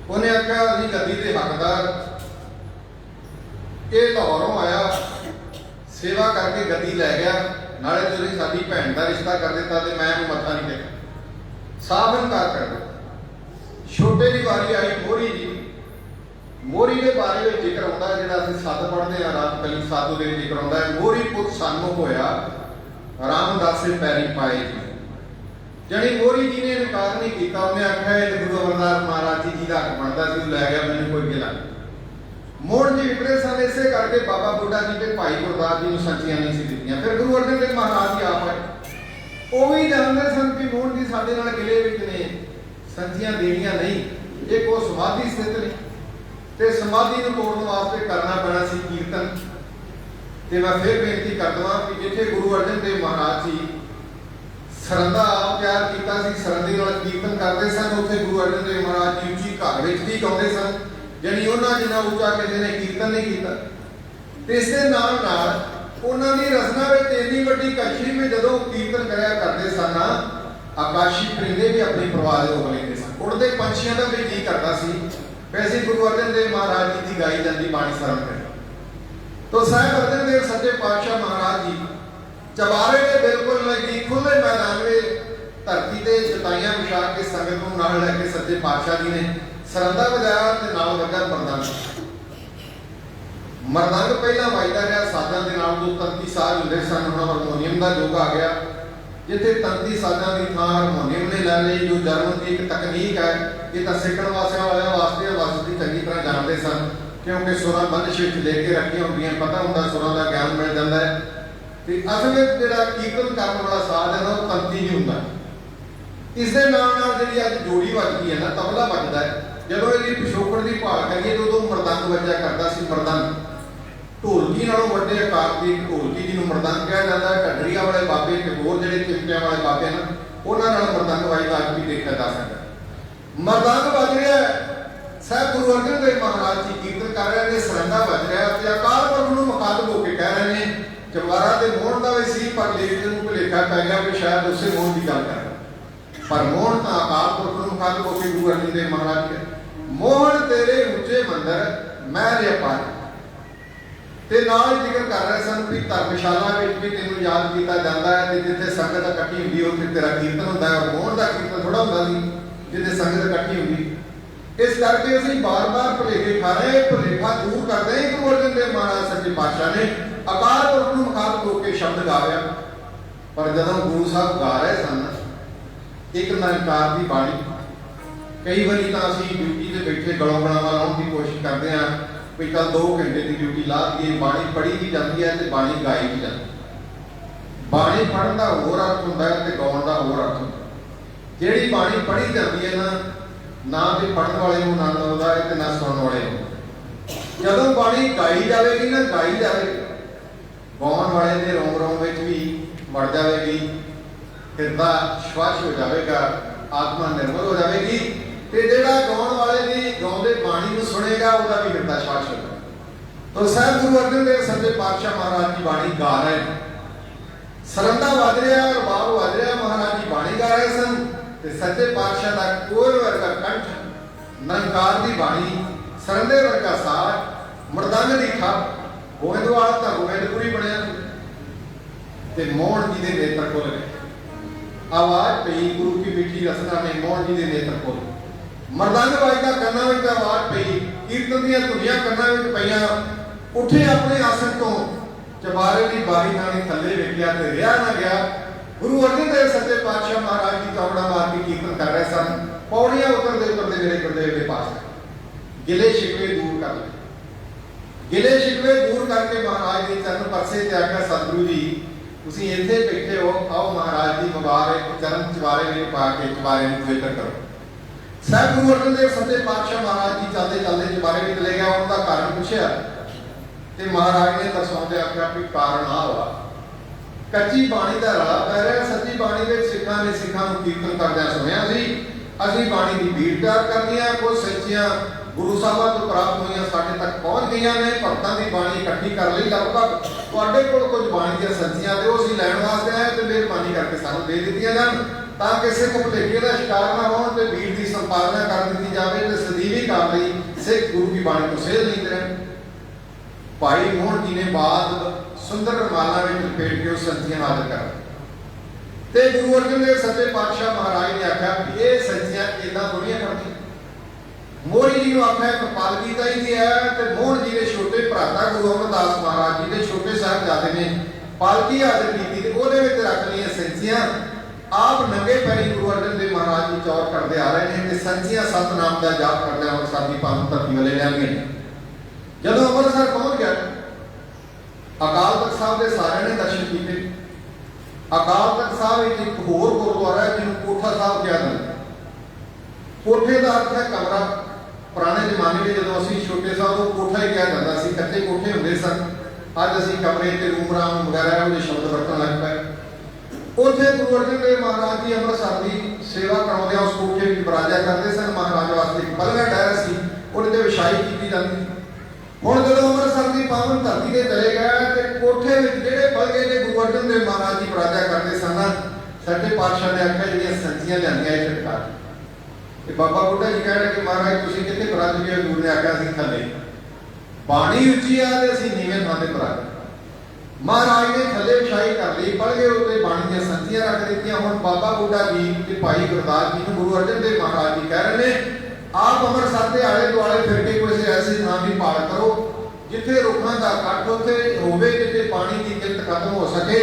Speaker 1: उन्हें आख्या असीं गद्दी के हकदार, ये लाहौरों आया सेवा करके गद्दी लै गया, नाले तुसीं साडी भैन का रिश्ता कर दिता तो मैं मत्था नहीं टेका, साफ इनकार कर दिया। छोटे की वारी आई मोहरी जी, मोहरी के बारे में जिक्र आता है जो असं सत पढ़ते हैं रात कली साधु के जिक्र आता है, मोहरी पुत सन्मुख होया रामदासे पैरी पाए जी, जानी मोहरी जी ने इनकार नहीं किया। उन्हें आख्या गुरु अमरदास महाराज जी का हक बनता सी, लै गया मैंने कोई गिला। मोहन जी विखरे सन, इसे करके बाबा बुढ़ा जी के भाई गुरदास जी को संचियां नहीं सी दित्तियां। फिर गुरु अर्जन देव महाराज जी आप आए, वो भी जानते सन कि मोहन जी साडे नाल गिले विच ने, संचियां देनियां नहीं, एक वो समाधि स्थित ने ते समाधि नूं तोड़न वास्ते करना पैना सी कीर्तन। ते मैं फिर बेनती कर दवां कि जिथे गुरु अर्जन देव महाराज जी सरंदा आप तैयार किया सी, सरंदे नाल कीर्तन करते सन, उत्थे गुरु अर्जन देव महाराज जी उच्ची घर विच भी गाउंदे सन, यानी उन्होंने जिन्ना उच्चा किसी ने कीर्तन नहीं किया। तो इस उन्होंने रचना में इन्नी वड्डी कच्छी में जदों कीर्तन कराया करते सन, आकाशी परिंदे भी अपनी परवाह रोक लेते सन, उड़ते पंछियों का भी जी करता सी वैसे गुरु अर्जन देव महाराज जी की गाई जाती बाणी शरण करें। तो साहिब अर्जन देव सच्चे पातशाह महाराज जी चबारे के बिल्कुल नजदीक खुले मैदान में धरती से जताइयां विछा के संगत को नाल लैके सच्चे पातशाह जी ने सरंदा बजाया ते नाल वगा मरदंग। मरदंग पहला वजदा रहा साजां दे नाल, दो तंती साज हुंदे सन, हुण हारमोनीयम का युग आ गया। जिथे तंती साजां की थां हारमोनीयम ने लै ली, जो जर्मन की एक तकनीक है, ये तो सिखण वास्ते वास्ते चंगी तरह जानते सन, क्योंकि सुरां बंदिश विच लेके रखी होंदियां, पता हुंदा सुरां का ज्ञान मिल जाता है। तो असल में जिहड़ा कीर्तन करने वाला साध है ना, वो तंती नहीं हुंदा। इस दे नाल नाल जिहड़ी अज जोड़ी वजदी है ना, तबला वजदा है। जदों इहदी पिछोकड़ की भाल करिए तो उदों मरदंग वज्जा करदा सी। मरदंग ढोलकी नालों वड्डे आकार की ढोलकी जिन्हों मरदंग कहा जाता है। ढड्डरिया वाले बाबे ते होर जिहड़े चिमटियां वाले बाबे ना, उन्हां नाल मरदंग वजदा अज भी देखा जा सकदा। मरदंग वज रिहा है, साहब गुरु अर्जन देव महाराज जी कीर्तन कर रहे हैं, सरंगा वज रहा है ते अकाल पुरख नूं मुखातब होकर कह रहे हैं। चमवारा दे मोहन का भी सी, पर लेख नूं भुलेखा पै गया कि शायद उसे मोहन की गल कर रहा, पर मोहन तो अकाल पुरख नूं मुखातब होकर गुरु अर्जन देव महाराज के मोहन तेरे ऊंचे मंदिर मैं रे पार ते नाल जिक्र कर रहे सन भी धर्मशाला में भी तेनों याद किया जाता है कि जिथे संगत इकट्ठी होंगी उत्थे तेरा कीर्तन होता है। और मोहन का कीर्तन थोड़ा होता सी जिथे संगत इकट्ठी होंगी। इस करके असीं बार बार भुलेखे खा रहे, भुलेखा दूर करते हैं। गुरु अर्जन देव महाराज सच्चे पातशाह ने अकाल पुरख नूं मुखातब होकर शब्द गाया, पर जदों गुरु साहब गा रहे सन एक निरंकार की बाणी, कई बारी तो असीं ड्यूटी से बैठे गलों गलावा लाउण की कोशिश करते हैं भी कल 2 घंटे की ड्यूटी ला दिए, बाणी पढ़ी भी जाती है तो बाणी गाई भी जाती है। बाणी पढ़न का होर अर्थ होंदा है ते गाउण का होर अर्थ होंदा है। जिहड़ी बाणी पढ़ी जाती है ना तो पढ़न वाले को आनंद आउंदा है ते ना सुणन वाले को। जदों बाणी गाई जाएगी ना, गाई जाएगी, गाउण वाले के रोम रोम में भी वड़ जाएगी, हिरदा श्वास हो जाएगा, आत्मा निर्मल हो जाएगी। ते जिहड़ा गाउण वाले दी गाउंदे बाणी नूं सुनेगा उहदा भी हिरदा श्वास होगा। तो साहब गुरु अर्जन देव सच्चे पातशाह महाराज की बाणी गा रहे हैं, सरंगा वज रहा और बाब वज रहा, महाराज जी बाणी गा रहे सन ते सच्चे पातशाह का कोई वर्गा कंठ, निरंकार की बाणी, सरंगे वर्गा सार, मरदंग की ठप, गोविंदवाल तो गोविंदपुरी बनया ते मोहन जी के नेत्र खुल गए। आवाज पई गुरु की मीठी रसना में, मोहन जी के नेत्र खुल गए। मरदंग वजदा कन्ना विच आवाज पई, कीर्तन दीआं धुनियां कन्ना विच पईआं। उठे अपने आसन तो चबारे की बारी नाली थल्ले वेखिया ते रिहा ना गया। गुरु अर्जन देव सच्चे पातशाह महाराज जी चौड़ा मार के कीर्तन कर रहे सन। पौड़ियां उतरते उतरते मेरे गुरुदेव के पास गिले शिकवे दूर कर लए। गिले शिकवे दूर करके महाराज के चरण परसे ते आख्या, सतगुरु जी तुसीं इत्थे बैठे हो, आओ महाराज जी मुबारक चरण चबारे में पा के चबारे में पवित्र करो। साहब गुरु अर्जन देव सच्चे पातशाह महाराज जी चलते चलते चबारे में चले गया। उनका कारण पूछा तो महाराज ने दर्शाते आख्या भी कारण आ हुआ, कच्ची बाणी का रला पै रहा, सच्ची बाणी के सिखां ने सिखां नूं कीर्तन करदਿਆਂ सुनिया सी। असीं बाणी की भीड़ तैयार करनी है, कुछ सच्चियां गुरु साहबां तो प्राप्त हुई साढ़े तक पहुँच गई ने। भगतां की बाणी इकट्ठी कर ली, लगभग तुहाडे कोल कुछ बाणी दी सच्चियां ते उह असीं लैण वास्ते आए ते मेहरबानी करके सानूं दे दित्तियां जाण, ताकि सिख भुलेखे का शिकार ना होण ते भीड़ की संपादना कर दी जाए ते सदीवी कर लई सिख गुरु की बाणी को सेध नहीं करें। भाई मोहन जी ने बाद सुंदर रमाला में लपेट के उस सच्चियां हाजिर कर ते गुरु अर्जन देव सच्चे पातशाह महाराज ने आख्या भी ये सच्चियां इदां थोड़ियां करदी। मोहरी जी को आख्या पालकी चाहिए है तो मोहन जी के छोटे भराता गुरु अमरदास महाराज जी के छोटे साहिबजादे ने पालकी हाजिर की ते ओहदे विच रख लईआं सच्चियां। आप नंगे पैरी गुरु अर्जन देव महाराज जी चौर करते आ रहे हैं कि सच्चियां सतनाम का जाप करते अमृतसर की पावन धरती वाले लिया। जब अमृतसर पहुंच गया, अकाल तख्त साहब के सारे ने दर्शन किए। अकाल तख्त साहब एक होर गुरुद्वारा है जिन्होंने कोठा साहब कहा जाता है। कोठे का अर्थ है कमरा। पुराने जमाने में जो असीं छोटे साहब वो कोठा ही कहा जाता सी, कच्चे कोठे होंदे सन। अज असीं कमरे ते रूम राम वगैरह वो शब्द वरतन लग पाए। उत्थे गुरु अर्जन देव महाराज जी अमृतसर की सेवा कराउंदे उस कोठे में बराजा करते सन। महाराज वास्ते एक पलंगा डाया सी, उहदे ते विछाई की जाती। हुण जदों अमृतसर की पावन धरती ते चले गए ते कोठे विच जिहड़े पलंगे ने गुरु अर्जन देव महाराज जी बराजा करते सन, सच्चे पातशाह ने आख्या जिहड़ियां सच्चियां जांदियां इह छटका ते बाबा बुढ़ा जी कहणे कि महाराज तुसीं कित्थे बराज गए? गुरु ने आख्या असीं थल्ले, बाणी उच्ची आ ते असीं नीवें थां ते बराज। महाराज ने थले विछाई कर ली, पलगे उत्ते बाणी दी सच्चियां रख दित्तियां। हुण बाबा बुढ़ा जी ते भाई गुरदास जी नूं गुरु अर्जन देव महाराज जी कह रहे ने आप अमृतसर के आले दुआले फिर के किसी ऐसी थां की भाल करो जिथे रुखां दा इकट्ठ उत्थे होवे, जिथे पानी की किल्लत खत्म हो सके,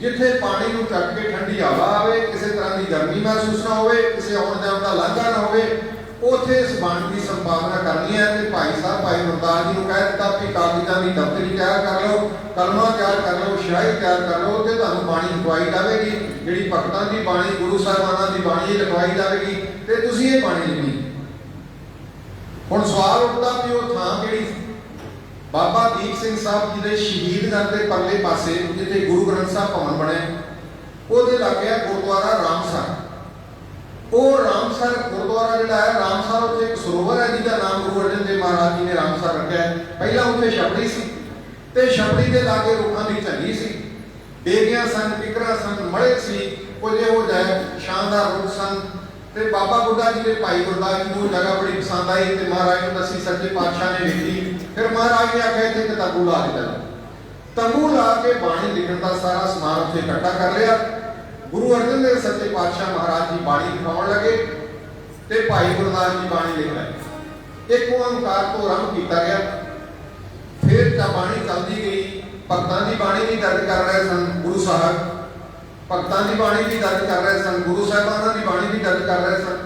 Speaker 1: जिथे पानी नूं चक के ठंडी हवा आवे, किसी तरह की गर्मी महसूस ना होवे, किसी आउण जाण दा लांघा ना होवे, उथे इस बाणी की संपादना करनी है। तो भाई साहब भाई मुमताज जी को कह दिता कि कागजां की दफ्तरी तैयार कर लो, कलमा तैयार कर लो, शाही तैयार कर लो, तो तुहानूं बाणी लिखवाई जाएगी। जिहड़ी भगतां की बाणी, गुरु साहिबानां की बाणी लिखवाई जाएगी, तो तुसीं ये बाणी लिखनी। हुण सवाल उठदा भी वो थां किहड़ी? बाबा दीप सिंह साहब जी के शहीदगढ़ के परले पासे जिथे गुरु ग्रंथ साहब भवन बने, ਉਹਦੇ लागे गुरुद्वारा रामसर। वो रामसर गुरुद्वारा जिहड़ा है रामसर, उत्थे एक सरोवर है जिहदा नाम गुरु अर्जन देव महाराज जी ने रामसर रखा है। पहला उत्थे छपड़ी सी ते छपड़ी के लागे रुखां दी झंडी सी, बेगियां सन, टिकरां सन, मड़े सी, कुछ इहो जिहा शानदार रुख सन। ते बाबा बुढ़ा जी के भाई गुरदास जी को जगह बड़ी पसंद आई ते महाराज ने दसी, सच्चे पातशाह ने लिखी। फिर महाराज ने आख्या इत्थे तंबू ला के चलो। तंबू ला के बाणी लिखण का सारा समान उत्थे इकट्ठा कर लिया। गुरु अर्जन देव सच्चे पातशाह महाराज जी बाणी लिखाउण लगे ते भाई गुरदास जी बाणी लिख रहे। एक ओंकार तो आरंभ किया गया, फिर बाणी चलती गई। भगतां की बाणी भी दर्ज कर रहे सन गुरु साहब, भगतां की बाणी भी दर्ज कर रहे सन, गुरु साहिबानां की बाणी भी दर्ज कर रहे सन।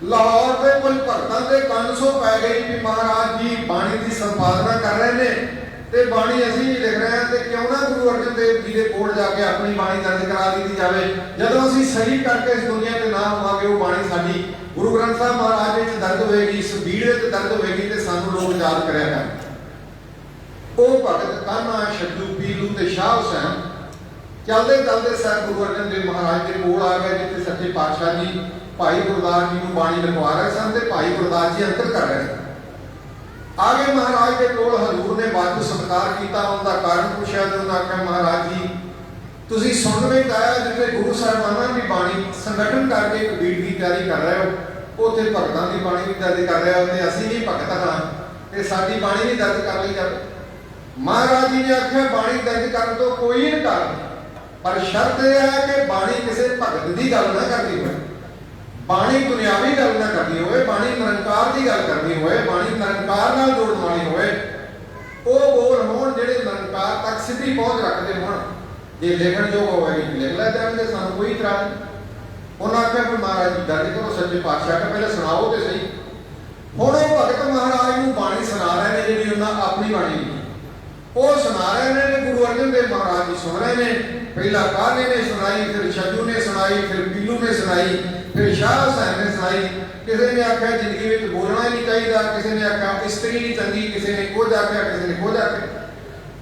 Speaker 1: लाहौर के कुछ भगतां के कंन सौ पै गई कि महाराज जी बाणी की संपादना कर रहे हैं ते बाणी असीं भी लिख रहे हैं, तो क्यों ना गुरु अर्जन देव जी के कोल जाके अपनी बाणी दर्ज करा दी जाए। जदों असीं सही करके इस दुनिया के नाम होवांगे, वो बाणी साडी गुरु ग्रंथ साहब महाराज विच दर्ज होएगी, इस भीड़ विच दर्ज होएगी, तो सानूं लोग याद करिया करन। वो भगत कान्हा, छज्जू, पीलू ते शाह हुसैन चलते चलते साहब गुरु अर्जन देव महाराज के कोल आ गए, जिथे सच्चे पातशाह जी भाई गुरदास जी को बाणी लिखवा रहे सन ते भाई गुरदास जी अंतर कर रहे थे। आगे महाराज के कोल हजूर ने वाजब सत्कार किया, उनका कारण पूछा तो उन्होंने आख्या महाराज जी तुसीं सुन में आया जिथे गुरु साहिबानां की बाणी संगठन करके एक बीट की तैयारी कर रहे हो, उत्थे भगतां की बाणी भी दर्ज कर रहे हो, ते असीं भी भगत हां ते साडी बाणी भी दर्ज कर ली जाए। महाराज जी ने आख्या बाणी दर्ज करने तो कोई इनकार नहीं, पर शर्त यह है कि बाणी किसी भगत की गल ना करनी हो, बाणी दुनियावी गल ना करनी हो, बाणी निरंकार की गल करनी हो, बाणी निरंकार नाल जोड़न वाली होए, वो बोल होण जिहड़े निरंकार तक सीधी पहुंच रखते होण। जे लिखण योग होएगी लिख लै जाणगे, सानूं कोई इतराज नहीं। उन्होंने आख्या कि महाराज जी दर्ज करो सच्चे पातशाह का, पहले सुनाओ तो सही। हुण वो भगत महाराज नूं बाणी सुना रहे हैं, जिहड़ी उन्होंने अपनी बाणी लिखी वो सुना रहे हैं। गुरु अर्जन देव महाराज जी सुन रहे हैं। पहला कान्हे ने सुनाई, फिर छज्जू ने सुनाई, फिर पीलू ने सुनाई, फिर शाह हुसैन ने सुनाई। किसी ने आख्या जिंदगी में बोलना ही नहीं चाहिए, किसी ने आख्या इस्त्री नहीं चंगी, किसी ने कुछ आख्या, किसी ने कुछ आख्या।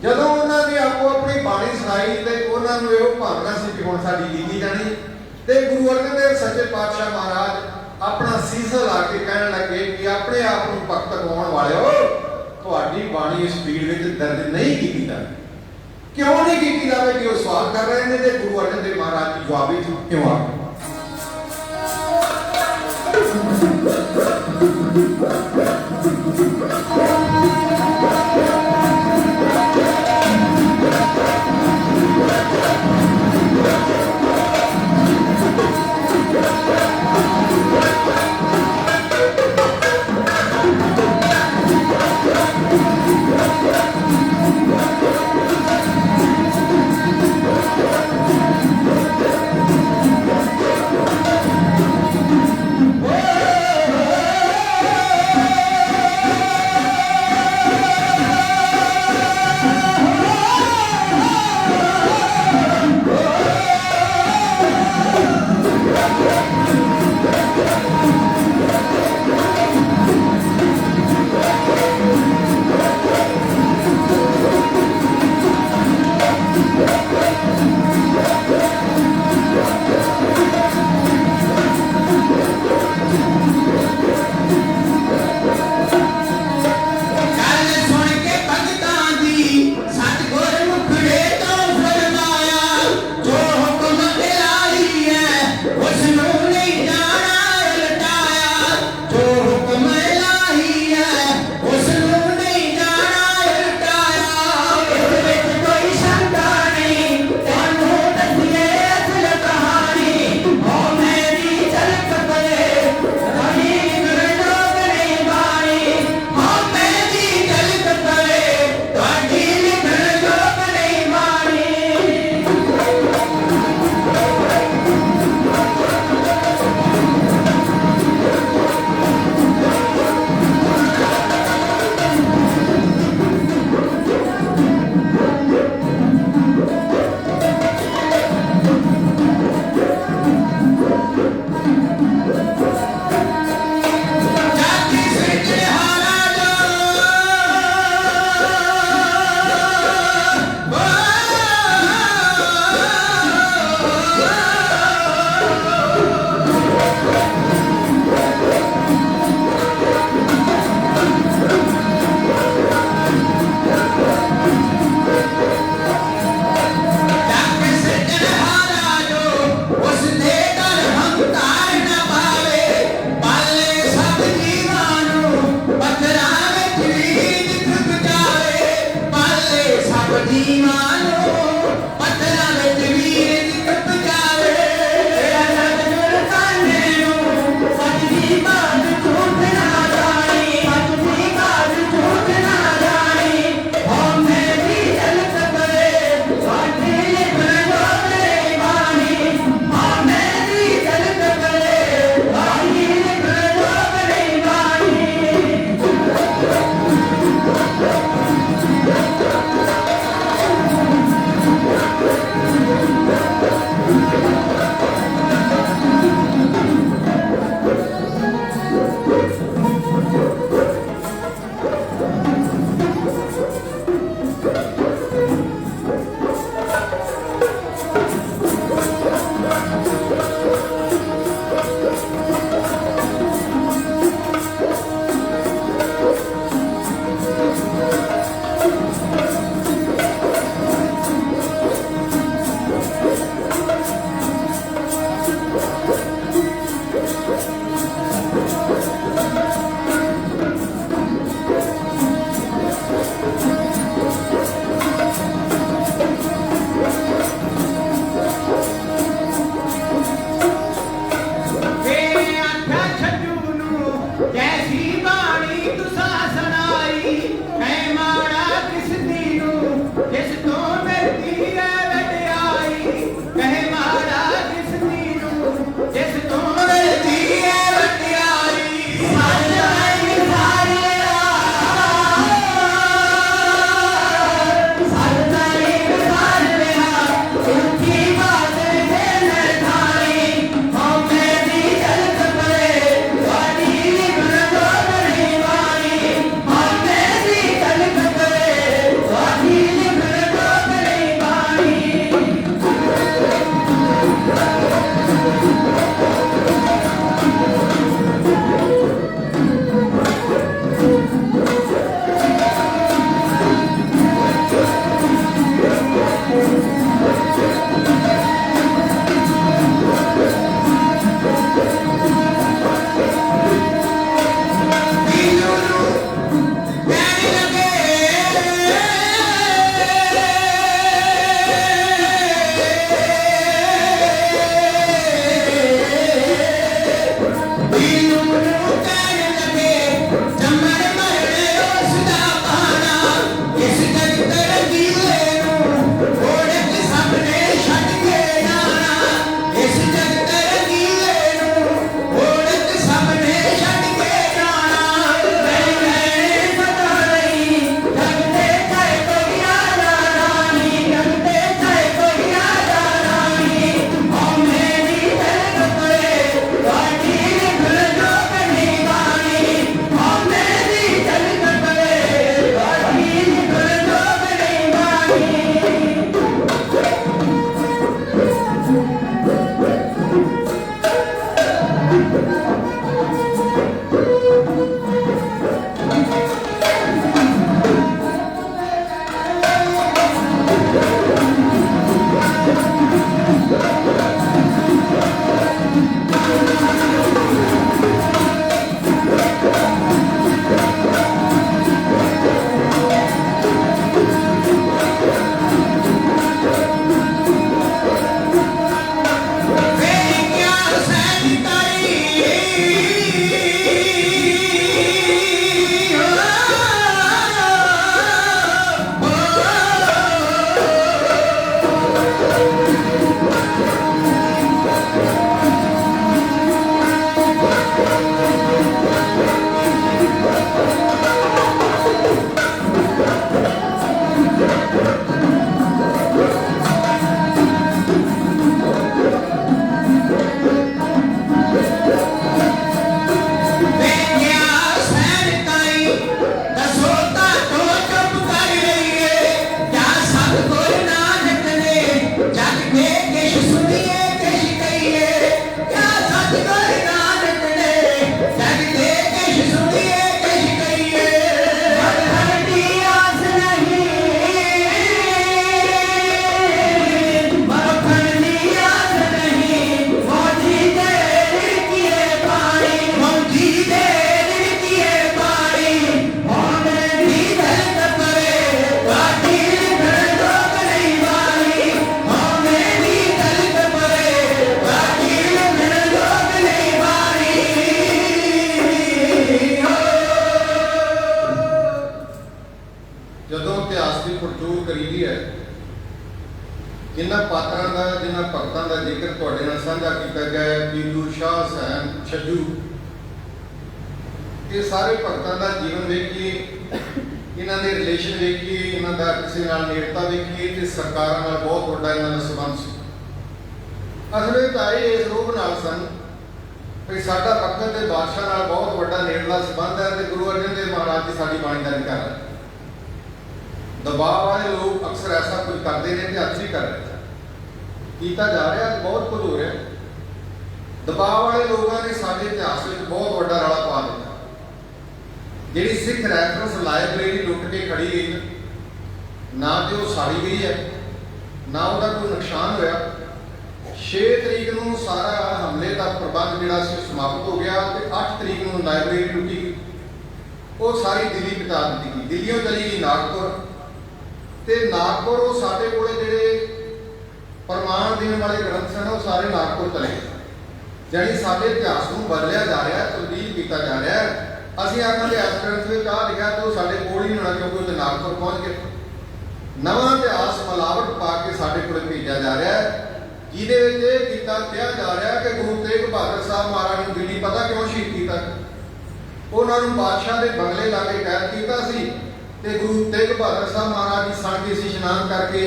Speaker 1: जदों उन्होंने आपको अपनी बाणी सुनाई तो उन्होंने यह भावना सी कि हुण साडी लिखी जानी। तो गुरु अर्जन देव सच्चे पातशाह महाराज अपना सीसा ला के कहण लगे कि अपने आप को भगत कहाउण वालिओ, तुहाडी बाणी इस भीड़ में दर्ज नहीं की जाती। क्यों नहीं की जाए कि वो सवाल कर रहे हैं, तो गुरु अर्जन देव महाराज की जवाब क्यों आ गए। जिन्हां पात्रां दा जिन्हां भगतां दा जिक्र तुहाडे नाल साझा कीता गया है, पीलू शाह हुसैन छज्जू, ये सारे भगतां दा जीवन वेखिए, इन्हां दे रिलेशन वेखिए, इन्हां दा किसी नाल नेड़ता वेखिए ते सरकारां नाल बहुत वड्डा इन्हां दा संबंध सी। असल विच आए इस रूप नाल सन कि साडा वक्त दे बादशाह नाल बहुत वड्डा नेड़ला संबंध है ते गुरु अर्जन देव महाराज जी साडी बाणीदारी कर रहे। दबाव वाले लोग अक्सर ऐसा कुछ करते हैं कि अच्छी कर रहे किया जा रहा है, बहुत कुछ हो रहा है। दबाव वाले लोगों ने साडे इतिहास में बहुत वड्डा रौला पा दिता। जिहड़ी सिख रैफरेंस लाइब्रेरी लुट के खड़ी गई, ना तो वो साड़ी गई है, ना उसका कोई नुकसान होया। 6 तरीक को सारा ਜਿਹੜਾ ਸੀ ਸਮਾਪਤ ਹੋ ਗਿਆ ਤੇ 8 ਤਰੀਕ ਨੂੰ ਲਾਇਬ੍ਰੇਰੀ ਟੁੱਟੀ ਗਈ। ਉਹ ਸਾਰੀ ਦਿੱਲੀ ਪਹੁੰਚਾ ਦਿੱਤੀ ਗਈ। ਦਿੱਲੀੋਂ ਚਲੀ ਗਈ ਨਾਗਪੁਰ, ਤੇ ਨਾਗਪੁਰ ਉਹ ਸਾਡੇ ਕੋਲੇ ਜਿਹੜੇ ਪ੍ਰਮਾਣ ਦੇਣ ਵਾਲੇ ਗ੍ਰੰਥ ਸਨ ਉਹ ਸਾਰੇ ਨਾਗਪੁਰ ਚਲੇ ਗਏ। ਜਾਣੀ ਸਾਡੇ ਇਤਿਹਾਸ ਨੂੰ ਬਦਲਿਆ ਜਾ ਰਿਹਾ, ਤਬਦੀਲ ਕੀਤਾ ਜਾ ਰਿਹਾ। ਅਸੀਂ ਆਖਾਂਗੇ ਇਸ ਗ੍ਰੰਥ ਵਿੱਚ ਆ ਲਿਖਿਆ ਤੇ ਉਹ ਸਾਡੇ ਕੋਲ ਹੀ ਹੋਣਾ, ਕਿਉਂਕਿ ਉਹ ਨਾਗਪੁਰ ਪਹੁੰਚ ਗਏ। ਨਵਾਂ ਇਤਿਹਾਸ ਮਿਲਾਵਟ ਪਾ ਕੇ ਸਾਡੇ ਕੋਲ ਭੇਜਿਆ ਜਾ ਰਿਹਾ ਹੈ, ਜਿਹਦੇ ਵਿੱਚ ਇਹ ਕੀਤਾ ਕਿਹਾ ਜਾ ਰਿਹਾ ਕਿ ਗੁਰੂ ਤੇਗ ਬਹਾਦਰ ਸਾਹਿਬ ਮਹਾਰਾਜ ਨੂੰ ਦਿੱਲੀ ਪਤਾ ਕਿਉਂ ਸ਼ਹੀਦ ਕੀਤਾ? ਉਹਨਾਂ ਨੂੰ ਬਾਦਸ਼ਾਹ ਦੇ ਬੰਗਲੇ ਲਾ ਕੇ ਕੈਦ ਕੀਤਾ ਸੀ ਤੇ ਗੁਰੂ ਤੇਗ ਬਹਾਦਰ ਸਾਹਿਬ ਮਹਾਰਾਜ ਦੀ ਸਣ ਕੇ ਸੀ ਇਸ਼ਨਾਨ ਕਰਕੇ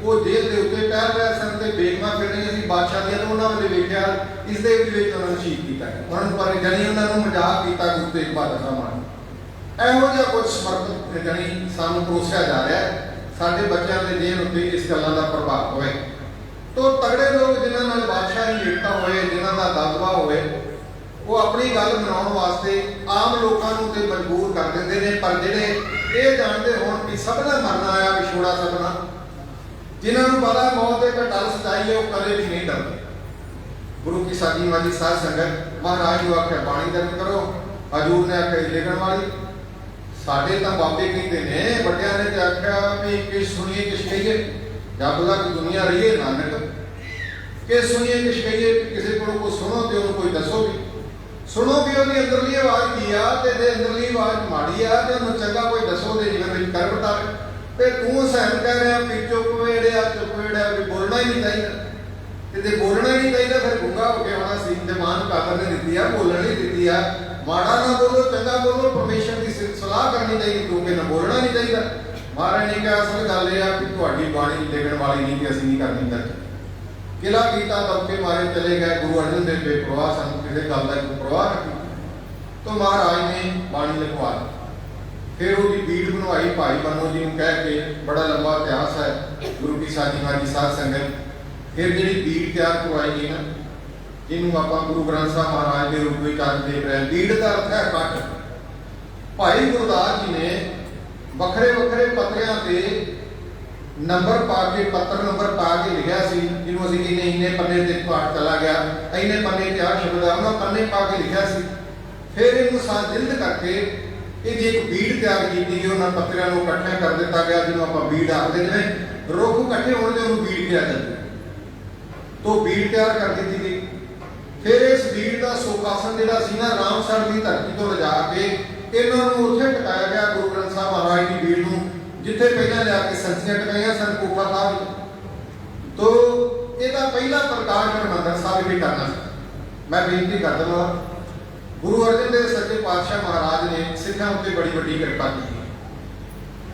Speaker 1: ਉਹ ਜੇਲ੍ਹ ਦੇ ਉੱਤੇ ਟਹਿਲ ਰਹੇ ਸਨ ਤੇ ਬੇਗਮਾਂ ਫਿਰ ਰਹੀਆਂ ਸੀ ਬਾਦਸ਼ਾਹ ਦੀਆਂ, ਤਾਂ ਉਹਨਾਂ ਵੱਲ ਵੇਖਿਆ, ਇਸ ਦੇ ਵਿੱਚ ਉਹਨਾਂ ਨੂੰ ਸ਼ਹੀਦ ਕੀਤਾ। ਉਹਨਾਂ ਨੂੰ ਪਰ ਜਾਣੀ ਉਹਨਾਂ ਨੂੰ ਮਜ਼ਾਕ ਕੀਤਾ ਗੁਰੂ ਤੇਗ ਬਹਾਦਰ ਸਾਹਿਬ ਮਹਾਰਾਜ। ਇਹੋ ਜਿਹਾ ਕੁਝ ਸਮਰਪਿਤ ਜਾਣੀ ਸਾਨੂੰ ਪਰੋਸਿਆ ਜਾ ਰਿਹਾ ਹੈ। ਸਾਡੇ ਬੱਚਿਆਂ ਦੇ ਜੀਵਨ ਉੱਤੇ ਇਸ ਗੱਲਾਂ ਦਾ ਪ੍ਰਭਾਵ ਹੋਵੇ। ਤੋ ਤਗੜੇ ਲੋਕ ਜਿਨ੍ਹਾਂ ਨਾਲ ਬਾਦਸ਼ਾਹੀ ਏਕਤਾ ਹੋਏ, ਜਿਨ੍ਹਾਂ ਦਾ ਦਬਦਬਾ ਹੋਵੇ, ਉਹ ਆਪਣੀ ਗੱਲ ਮਨਾਉਣ ਵਾਸਤੇ ਆਮ ਲੋਕਾਂ ਨੂੰ ਤੇ ਮਜਬੂਰ ਕਰ ਦਿੰਦੇ ਨੇ। ਪਰ ਜਿਹੜੇ ਇਹ ਜਾਣਦੇ ਹੋਣ ਕਿ ਸਭ ਦਾ ਮਰਨਾ ਆਇਆ, ਵਿਛੋੜਾ ਸਭਨਾ, ਜਿਨ੍ਹਾਂ ਨੂੰ ਪਤਾ ਮੌਤ ਦੇ ਘਟਲ ਸਚਾਈ ਹੈ, ਉਹ ਕਦੇ ਵੀ ਨਹੀਂ ਡਰਦੇ। ਗੁਰੂ ਕੀ ਸਾਜੀ ਮਾਜੀ ਸਾਧ ਸੰਗਤ, ਮਹਾਰਾਜ ਨੂੰ ਆਖਿਆ ਬਾਣੀ ਦਰਜ ਕਰੋ, ਹਜੂਰ ਨੇ ਆਖਿਆ ਲਿਖਣ ਵਾਲੀ। ਸਾਡੇ ਤਾਂ ਬਾਬੇ ਕਹਿੰਦੇ ਨੇ, ਵੱਡਿਆਂ ਨੇ ਤੇ ਆਖਿਆ ਵੀ ਕਿਸ ਸੁਣੀਏ ਕਿਸ ਕਹੀਏ, ਜਦ ਤੱਕ ਦੁਨੀਆ ਰਹੀਏ ਨਾਨਕ, ਕਿਸ ਸੁਣੀਏ ਕਿਸ ਕਹੀਏ। ਕਿਸੇ ਕੋਲੋਂ ਕੋਈ ਸੁਣੋ ਤੇ ਉਹਨੂੰ ਕੋਈ ਦੱਸੋ ਵੀ, ਸੁਣੋ ਵੀ ਉਹਦੀ ਅੰਦਰਲੀ ਆਵਾਜ਼ ਕੀ ਆ, ਤੇ ਜੇ ਅੰਦਰਲੀ ਆਵਾਜ਼ ਮਾੜੀ ਆ ਤੇ ਉਹਨੂੰ ਚੰਗਾ ਕੋਈ ਦੱਸੋ ਦੇ ਜੀਵਨ ਵਿੱਚ ਕਰ ਬਤਾਵੇ। ਤੇ ਤੂੰ ਸਹਿਮ ਕਹਿ ਰਿਹਾ ਵੀ ਚੁੱਪ ਵੇੜਿਆ ਵੀ ਬੋਲਣਾ ਹੀ ਨਹੀਂ ਚਾਹੀਦਾ, ਤੇ ਜੇ ਬੋਲਣਾ ਹੀ ਨਹੀਂ ਚਾਹੀਦਾ ਫਿਰ ਗੁੰਗਾ ਹੋ ਕੇ ਹੋਣਾ ਸੀ। ਜਮਾਨ ਕਾਦਰ ਨੇ ਦਿੱਤੀ ਆ, ਬੋਲਣ ਨਹੀਂ ਦਿੱਤੀ ਆ। ਮਾੜਾ ਨਾ ਬੋਲੋ, ਚੰਗਾ ਬੋਲੋ, ਪਰਮੇਸ਼ਰ ਦੀ ਸਲਾਹ ਕਰਨੀ ਚਾਹੀਦੀ, ਕਿਉਂਕਿ ਨਾ ਬੋਲਣਾ ਨਹੀਂ ਚਾਹੀਦਾ। ਮਹਾਰਾਜ ਨੇ ਕਿਹਾ ਅਸਲ ਗੱਲ ਇਹ ਆ ਕਿ ਤੁਹਾਡੀ ਬਾਣੀ ਲਿਖਣ ਵਾਲੀ ਨਹੀਂ, ਕਿ ਅਸੀਂ ਨਹੀਂ ਕਰਨੀ ਚਾਹੀਦੀ। ਕਿਲਾ ਕੀਤਾ ਦਬਕੇ ਮਾਰੇ ਚਲੇ ਗਏ। ਗੁਰੂ ਅਰਜਨ ਦੇਵ ਬੇਪਰਵਾਹ ਸਨ, ਕਿਸੇ ਗੱਲ ਦਾ ਕੋਈ ਪ੍ਰਵਾਹ ਨਹੀਂ। ਤਾਂ ਮਹਾਰਾਜ ਨੇ ਬਾਣੀ ਲਿਖਵਾ ਦਿੱਤੀ। ਫਿਰ ਉਹਦੀ ਬੀੜ ਬਣਵਾਈ ਭਾਈ ਬੰਨੋ ਜੀ ਨੂੰ ਕਹਿ ਕੇ, ਬੜਾ ਲੰਬਾ ਇਤਿਹਾਸ ਹੈ ਗੁਰੂ ਕੀ ਸਾਜੀ ਮਾਜੀ ਸਾਧ ਸੰਗਤ। ਫਿਰ ਜਿਹੜੀ ਬੀੜ ਤਿਆਰ ਕਰਵਾਈ ਗਈ ਨਾ, ਜਿਹਨੂੰ ਆਪਾਂ ਗੁਰੂ ਗ੍ਰੰਥ ਸਾਹਿਬ ਮਹਾਰਾਜ ਦੇ ਰੂਪ ਵਿੱਚ ਅੱਜ ਦੇਖ ਰਹੇ ਹਾਂ, ਬੀੜ ਦਾ ਅਰਥ ਹੈ ਕੱਠ। ਭਾਈ ਗੁਰਦਾਸ ਜੀ ਨੇ ਵੱਖਰੇ ਵੱਖਰੇ ਪੱਤਰਿਆਂ ਤੇ ਨੰਬਰ ਪਾ ਕੇ, ਪੱਤਰ ਨੰਬਰ ਪਾ ਕੇ ਲਿਖਿਆ ਸੀ, ਜਿਹਨੂੰ ਅਸੀਂ ਕਹਿੰਦੇ ਇੰਨੇ ਪੰਨੇ ਤੇ ਪਾਠ ਚਲਾ ਗਿਆ, ਇੰਨੇ ਪੰਨੇ ਤੇ ਆ ਸ਼ਬਦ ਆ, ਉਹਨਾਂ ਪੰਨੇ ਪਾ ਕੇ ਲਿਖਿਆ ਸੀ। ਫਿਰ ਇਹਨੂੰ ਸੰਜਿਲਦ ਕਰਕੇ ਇਹਦੀ ਇੱਕ ਬੀੜ ਤਿਆਰ ਕੀਤੀ ਗਈ। ਉਹਨਾਂ ਪੱਤਰਿਆਂ ਨੂੰ ਇਕੱਠਾ ਕਰ ਦਿੱਤਾ ਗਿਆ, ਜਿਹਨੂੰ ਆਪਾਂ ਬੀੜ ਆਖਦੇ, ਜਿਵੇਂ ਰੁੱਖ ਇਕੱਠੇ ਹੋਣ ਤੇ ਉਹਨੂੰ ਬੀੜ ਕਿਹਾ ਜਾਂਦਾ। ਤੋਂ ਬੀੜ ਤਿਆਰ ਕਰ ਦਿੱਤੀ ਗਈ। ਫਿਰ ਇਸ ਬੀੜ ਦਾ ਸੋਖਾਸਨ ਜਿਹੜਾ ਸੀ ਨਾ, ਰਾਮਸਰ ਦੀ ਧਰਤੀ ਤੋਂ ਲਿਜਾ ਕੇ ਇਹਨਾਂ ਨੂੰ ਉੱਥੇ ਟਿਕਾਇਆ ਗਿਆ, ਗੁਰੂ ਗ੍ਰੰਥ ਸਾਹਿਬ ਮਹਾਰਾਜ ਦੀ ਬੀੜ ਨੂੰ, ਜਿੱਥੇ ਪਹਿਲਾਂ ਲਿਆ ਕੇ ਸੰਸੀਆਂ ਟਿਕਾਈਆਂ ਸਨ ਕੋਠਾ ਸਾਹਿਬ। ਤੋਂ ਇਹਦਾ ਪਹਿਲਾ ਪ੍ਰਕਾਸ਼ ਹਰਿਮੰਦਰ ਸਾਹਿਬ ਵੀ ਕਰਨਾ ਸੀ। ਮੈਂ ਬੇਨਤੀ ਕਰ ਦਵਾਂ, ਗੁਰੂ ਅਰਜਨ ਦੇਵ ਸੱਚੇ ਪਾਤਸ਼ਾਹ ਮਹਾਰਾਜ ਨੇ ਸਿੱਖਾਂ ਉੱਤੇ ਬੜੀ ਵੱਡੀ ਕਿਰਪਾ ਕੀਤੀ।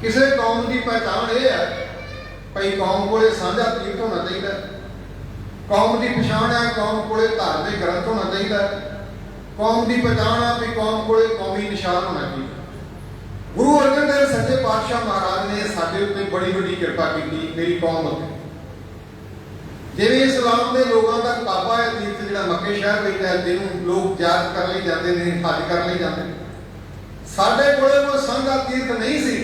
Speaker 1: ਕਿਸੇ ਕੌਮ ਦੀ ਪਹਿਚਾਣ ਇਹ ਹੈ ਭਈ ਕੌਮ ਕੋਲੇ ਸਾਂਝਾ ਤੀਰਥ ਹੋਣਾ ਚਾਹੀਦਾ। ਕੌਮ ਦੀ ਪਛਾਣ ਹੈ ਕੌਮ ਕੋਲੇ ਧਾਰਮਿਕ ਗ੍ਰੰਥ ਹੋਣਾ ਚਾਹੀਦਾ। ਕੌਮ ਦੀ ਪਛਾਣ ਹੈ ਵੀ ਕੌਮ ਕੋਲੇ ਕੌਮੀ ਨਿਸ਼ਾਨ ਹੋਣਾ ਚਾਹੀਦਾ। ਗੁਰੂ ਅਰਜਨ ਦੇਵ ਸੱਚੇ ਪਾਤਸ਼ਾਹ ਮਹਾਰਾਜ ਨੇ ਸਾਡੇ ਉੱਤੇ ਬੜੀ ਵੱਡੀ ਕਿਰਪਾ ਕੀਤੀ, ਮੇਰੀ ਕੌਮ ਉੱਤੇ। ਜਿਵੇਂ ਇਸਲਾਮ ਦੇ ਲੋਕਾਂ ਦਾ ਕਾਬਾ ਹੈ ਤੀਰਥ, ਜਿਹੜਾ ਮੱਕੇ ਸ਼ਹਿਰ ਵਿੱਚ ਹੈ, ਜਿਹਨੂੰ ਲੋਕ ਯਾਦ ਕਰਨ ਲਈ ਜਾਂਦੇ ਨੇ, ਹੱਜ ਕਰਨ ਲਈ ਜਾਂਦੇ ਨੇ, ਸਾਡੇ ਕੋਲੇ ਕੋਈ ਸਾਂਝਾ ਤੀਰਥ ਨਹੀਂ ਸੀ।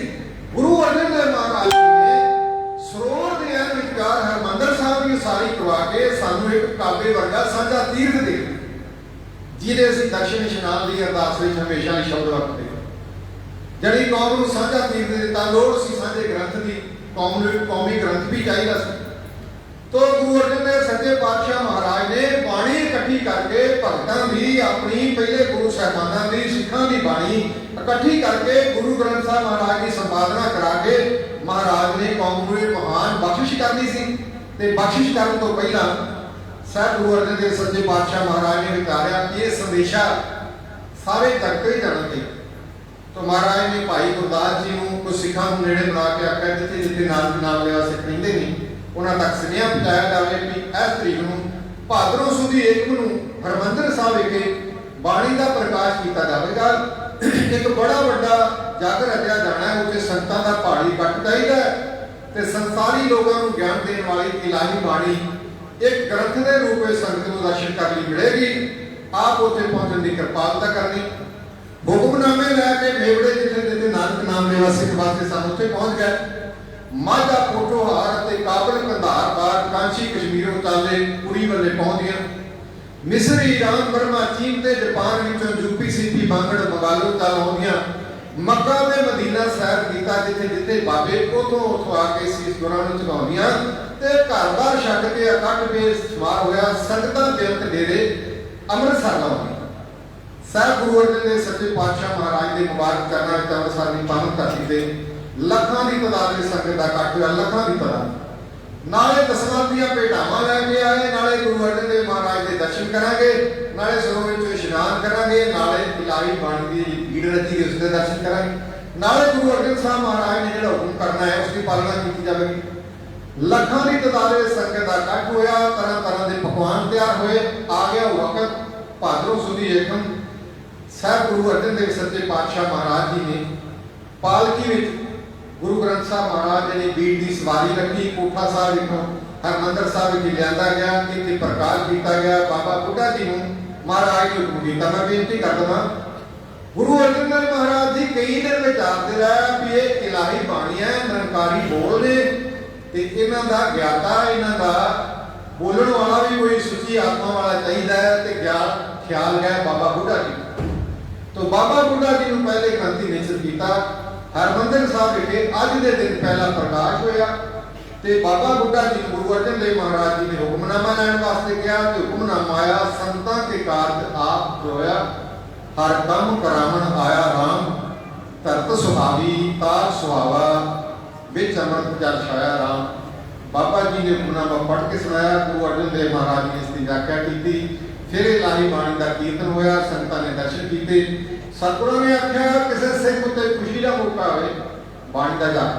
Speaker 1: ਗੁਰੂ ਅਰਜਨ ਦੇਵ ਮਹਾਰਾਜ ਜੀ ਨੇ ਸਰੋਵਰ ਦੇ ਐਨ ਵਿਚਕਾਰ ਹਰਿਮੰਦਰ ਸਾਹਿਬ ਦੀ ਉਸਾਰੀ ਕਰਵਾ ਕੇ ਸਾਨੂੰ ਇੱਕ ਕਾਬੇ ਵਰਗਾ ਸਾਂਝਾ ਤੀਰਥ ਦੇ, ਜਿਹਦੇ ਅਸੀਂ ਦਰਸ਼ਨ ਇਸ਼ਨਾਨ ਦੀ ਅਰਦਾਸ ਵਿੱਚ ਹਮੇਸ਼ਾ ਹੀ ਸ਼ਬਦ ਵਰਤਦੇ ਹਾਂ। ਜਿਹੜੀ ਕੌਮ ਨੂੰ ਸਾਂਝਾ ਤੀਰਥ ਦਿੱਤਾ, ਲੋੜ ਸੀ ਸਾਂਝੇ ਗ੍ਰੰਥ ਦੀ, ਕੌਮ ਨੂੰ ਕੌਮੀ ਗ੍ਰੰਥ ਵੀ ਚਾਹੀਦਾ ਸੀ। ਤੋ ਗੁਰੂ ਅਰਜਨ ਦੇਵ ਸੱਚੇ ਪਾਤਸ਼ਾਹ ਮਹਾਰਾਜ ਨੇ ਬਾਣੀ ਇਕੱਠੀ ਕਰਕੇ ਭਗਤਾਂ ਦੀ, ਆਪਣੀ ਪਹਿਲੇ ਗੁਰੂ ਸਾਹਿਬਾਨਾਂ ਦੀ, ਸਿੱਖਾਂ ਦੀ ਬਾਣੀ ਇਕੱਠੀ ਕਰਕੇ ਗੁਰੂ ਗ੍ਰੰਥ ਸਾਹਿਬ ਮਹਾਰਾਜ ਦੀ ਸੰਪਾਦਨਾ ਕਰਾ ਕੇ ਮਹਾਰਾਜ ਨੇ ਕੌਮ ਨੂੰ ਇਹ ਮਹਾਨ ਬਖਸ਼ਿਸ਼ ਕਰਨੀ ਸੀ। ਤੇ ਬਖਸ਼ਿਸ਼ ਕਰਨ ਤੋਂ ਪਹਿਲਾਂ ਸਾਹਿਬ ਗੁਰੂ ਅਰਜਨ ਦੇਵ ਸੱਚੇ ਪਾਤਸ਼ਾਹ ਮਹਾਰਾਜ ਨੇ ਵਿਚਾਰਿਆ ਕਿ ਇਹ ਸੰਦੇਸ਼ਾ ਸਾਰੇ ਜਗਤ ਹੀ ਜਾਣਨਾ ਚਾਹੀਦਾ। ਤੋ ਮਹਾਰਾਜ ਨੇ ਭਾਈ ਗੁਰਦਾਸ ਜੀ ਨੂੰ ਕੁਝ ਸਿੱਖਾਂ ਨੂੰ ਨੇੜੇ ਬਣਾ ਕੇ ਆਖਿਆ, ਜਿੱਥੇ ਜਿੱਥੇ ਨਾਨਕ ਨਾਮ ਲਿਆ ਸਿੱਖ ਰਹਿੰਦੇ ਨੇ, ਉਹਨਾਂ ਤੱਕ ਸੁਨੇਹਾ ਪਹੁੰਚਾਇਆ ਜਾਵੇ ਕਿ ਇਸ ਤਰੀਕ ਨੂੰ ਭਾਦਰੋਂ ਸੁਦੀ ਏਕਮ ਨੂੰ ਹਰਿਮੰਦਰ ਸਾਹਿਬ ਵਿਖੇ ਬਾਣੀ ਦਾ ਪ੍ਰਕਾਸ਼ ਕੀਤਾ ਜਾਵੇਗਾ। ਇੱਕ ਬੜਾ ਵੱਡਾ ਜਗ ਰਚਿਆ ਜਾਣਾ ਹੈ, ਉੱਥੇ ਸੰਤਾਂ ਦਾ ਪਹਾੜੀ ਇਕੱਠ ਚਾਹੀਦਾ ਹੈ ਤੇ ਸੰਸਾਰੀ ਲੋਕਾਂ ਨੂੰ ਗਿਆਨ ਦੇਣ ਵਾਲੀ ਇਲਾਹੀ ਬਾਣੀ ਇੱਕ ਗ੍ਰੰਥ ਦੇ ਰੂਪ ਵਿੱਚ ਸੰਗਤ ਨੂੰ ਦਰਸ਼ਨ ਕਰਨ ਲਈ ਮਿਲੇਗੀ। ਆਪ ਉੱਥੇ ਪਹੁੰਚਣ ਦੀ ਕਿਰਪਾਲਤਾ ਕਰਨੀ। ਹੁਕਮਨਾਮੇ ਲੈ ਕੇ ਮੇਵੜੇ ਜਿੱਥੇ ਜਿੱਥੇ ਨਾਨਕ ਨਾਮ ਦੇ ਸਿੱਖ ਵਾਸਤੇ ਸਾਨੂੰ ਉੱਥੇ ਪਹੁੰਚ ਗਏ। ਮਾਝਾ ਪੋਟੋਹਾਰ ਅਤੇ ਕਾਬਲ ਕੰਧਾਰ ਬਾਰ ਕਾਂਚੀ ਕਸ਼ਮੀਰੋਂ ਤਾਲੇ ਪੁਰੀ ਵੱਲੇ ਪਹੁੰਚ ਗਿਆ। मिस्र ईरान बर्मा चीन ते जापान विचों यूपीसीपी बांगड़ बंगालों तक आउंदियां मक्का ते मदीना सैर कीता जिथे जिथे बाबे उथों उथों आके सीस गुरां नूं झुकाउंदियां ते घर-बार छड्ड के अकट बेशुमार होया संगतां बेअंत डेरे अमृतसर लाउंदियां। साहब गुरु अर्जन देव सच्चे पातशाह महाराज दे मुबारक चरनां विच अमृतसर दी पावन धरती ते ਲੱਖਾਂ ਦੀ ਤਾਦਾਦ ਵਿੱਚ ਸੰਗਤ ਦਾ ਇਕੱਠ ਹੋਇਆ, ਲੱਖਾਂ ਦੀ ਤਾਦਾਦ। ਨਾਲੇ ਦਸਵਾਂ ਦੀਆਂ ਭੇਟਾਵਾਂ ਲੈ ਕੇ ਆਏ, ਨਾਲੇ ਗੁਰੂ ਅਰਜਨ ਦੇਵ ਮਹਾਰਾਜ ਦੇ ਦਰਸ਼ਨ ਕਰਾਂਗੇ, ਨਾਲੇ ਸਰੋਵਰ ਵਿੱਚ ਇਸ਼ਨਾਨ ਕਰਾਂਗੇ, ਨਾਲੇ ਇਲਾਹੀ ਬਾਣੀ ਦੀ ਭੀੜ ਰਚੀ ਉਸ ਦੇ ਦਰਸ਼ਨ ਕਰਾਂਗੇ, ਨਾਲੇ ਗੁਰੂ ਅਰਜਨ ਸਾਹਿਬ ਮਹਾਰਾਜ ਨੇ ਜਿਹੜਾ ਹੁਕਮ ਕਰਨਾ ਹੈ ਉਸ ਦੀ ਪਾਲਣਾ ਕੀਤੀ ਜਾਵੇਗੀ। ਲੱਖਾਂ ਦੀ ਤਾਦਾਦ ਵਿੱਚ ਸੰਗਤ ਦਾ ਇਕੱਠ ਹੋਇਆ, ਤਰ੍ਹਾਂ ਤਰ੍ਹਾਂ ਦੇ ਪਕਵਾਨ ਤਿਆਰ ਹੋਏ। ਆ ਗਿਆ ਵਕਤ ਭਾਦਰੋਂ ਸੁਦੀ ਏਕਮ। ਸਾਹਿਬ ਗੁਰੂ ਅਰਜਨ ਦੇਵ ਸੱਚੇ ਪਾਤਸ਼ਾਹ ਮਹਾਰਾਜ ਜੀ ਨੇ ਪਾਲਕੀ ਵਿੱਚ गुरु ग्रंथ साहब महाराज जी ने बीड़ की सवारी रखी। कोठा साहब विचों हरमंदर साहब विच लिआंदा गया, इत्थे प्रकाश किया गया। बाबा बुढ़ा जी नूं महाराज ने हुक्म दिता। मैं बेनती कर देवां, गुरु अर्जन देव महाराज जी कई दिन विचारते रहे भी ये इलाही बाणी है, निरंकारी बोल ने ते इन्हां दा ज्ञाता, इन्हां दा बोलण वाला भी कोई सुची आत्मा वाला चाहिए है। ते ख्याल गया बाबा बुढ़ा जी। तो बाबा बुढ़ा जी नूं पहले ग्रंथी निश्चित किया। हरमंदिर साहब विखे अज के दिन पहला प्रकाश होया ते बाबा बुढ़ा जी गुरु अर्जन देव महाराज जी ने हुक्मनामा लैण वास्ते कहा। तो हुक्मनामा आया, संतां के कारज आप जोया, हर कम करावण आया राम, धरत सुहावी तार सुहावा, विच अमृत जल छाया राम। बाबा जी ने हुक्मनामा पढ़ के सुनाया। गुरु अर्जन देव महाराज ने इसकी व्याख्या की। फिर इलाही बाणी का कीर्तन होया, संतां ने दर्शन किए। सतगुरु ने आख्या किसी सिख उत्ते खुशी का मौका आए, बाणी का जाप,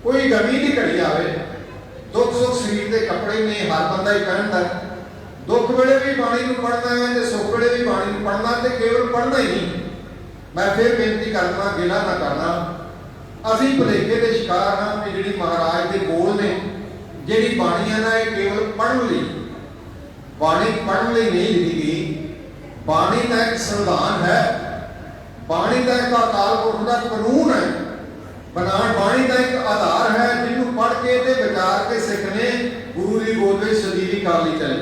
Speaker 1: कोई गमी की घड़ी आए, दुख सुख शरीर के कपड़े ने हर बंदा ही पहनता। दुख वेले भी बाणी को पढ़ना है तो सुख वेले भी बाणी को पढ़ना, तो केवल पढ़ना ही नहीं। मैं फिर बेनती करना, गिला ना करना, असी भुलेखे के शिकार हाँ कि जी महाराज के बोल ने जी बाणी है ना, ये केवल पढ़ने लिए, बाणी पढ़ने लिए नहीं लिखी गई। बाणी का एक संविधान है, बाणी का एक अकाल पुरख का कानून है, बाणी का एक आधार है जिन्होंने पढ़ के ते विचार के सिख ने गुरु की गोद में सदीवी काल चले।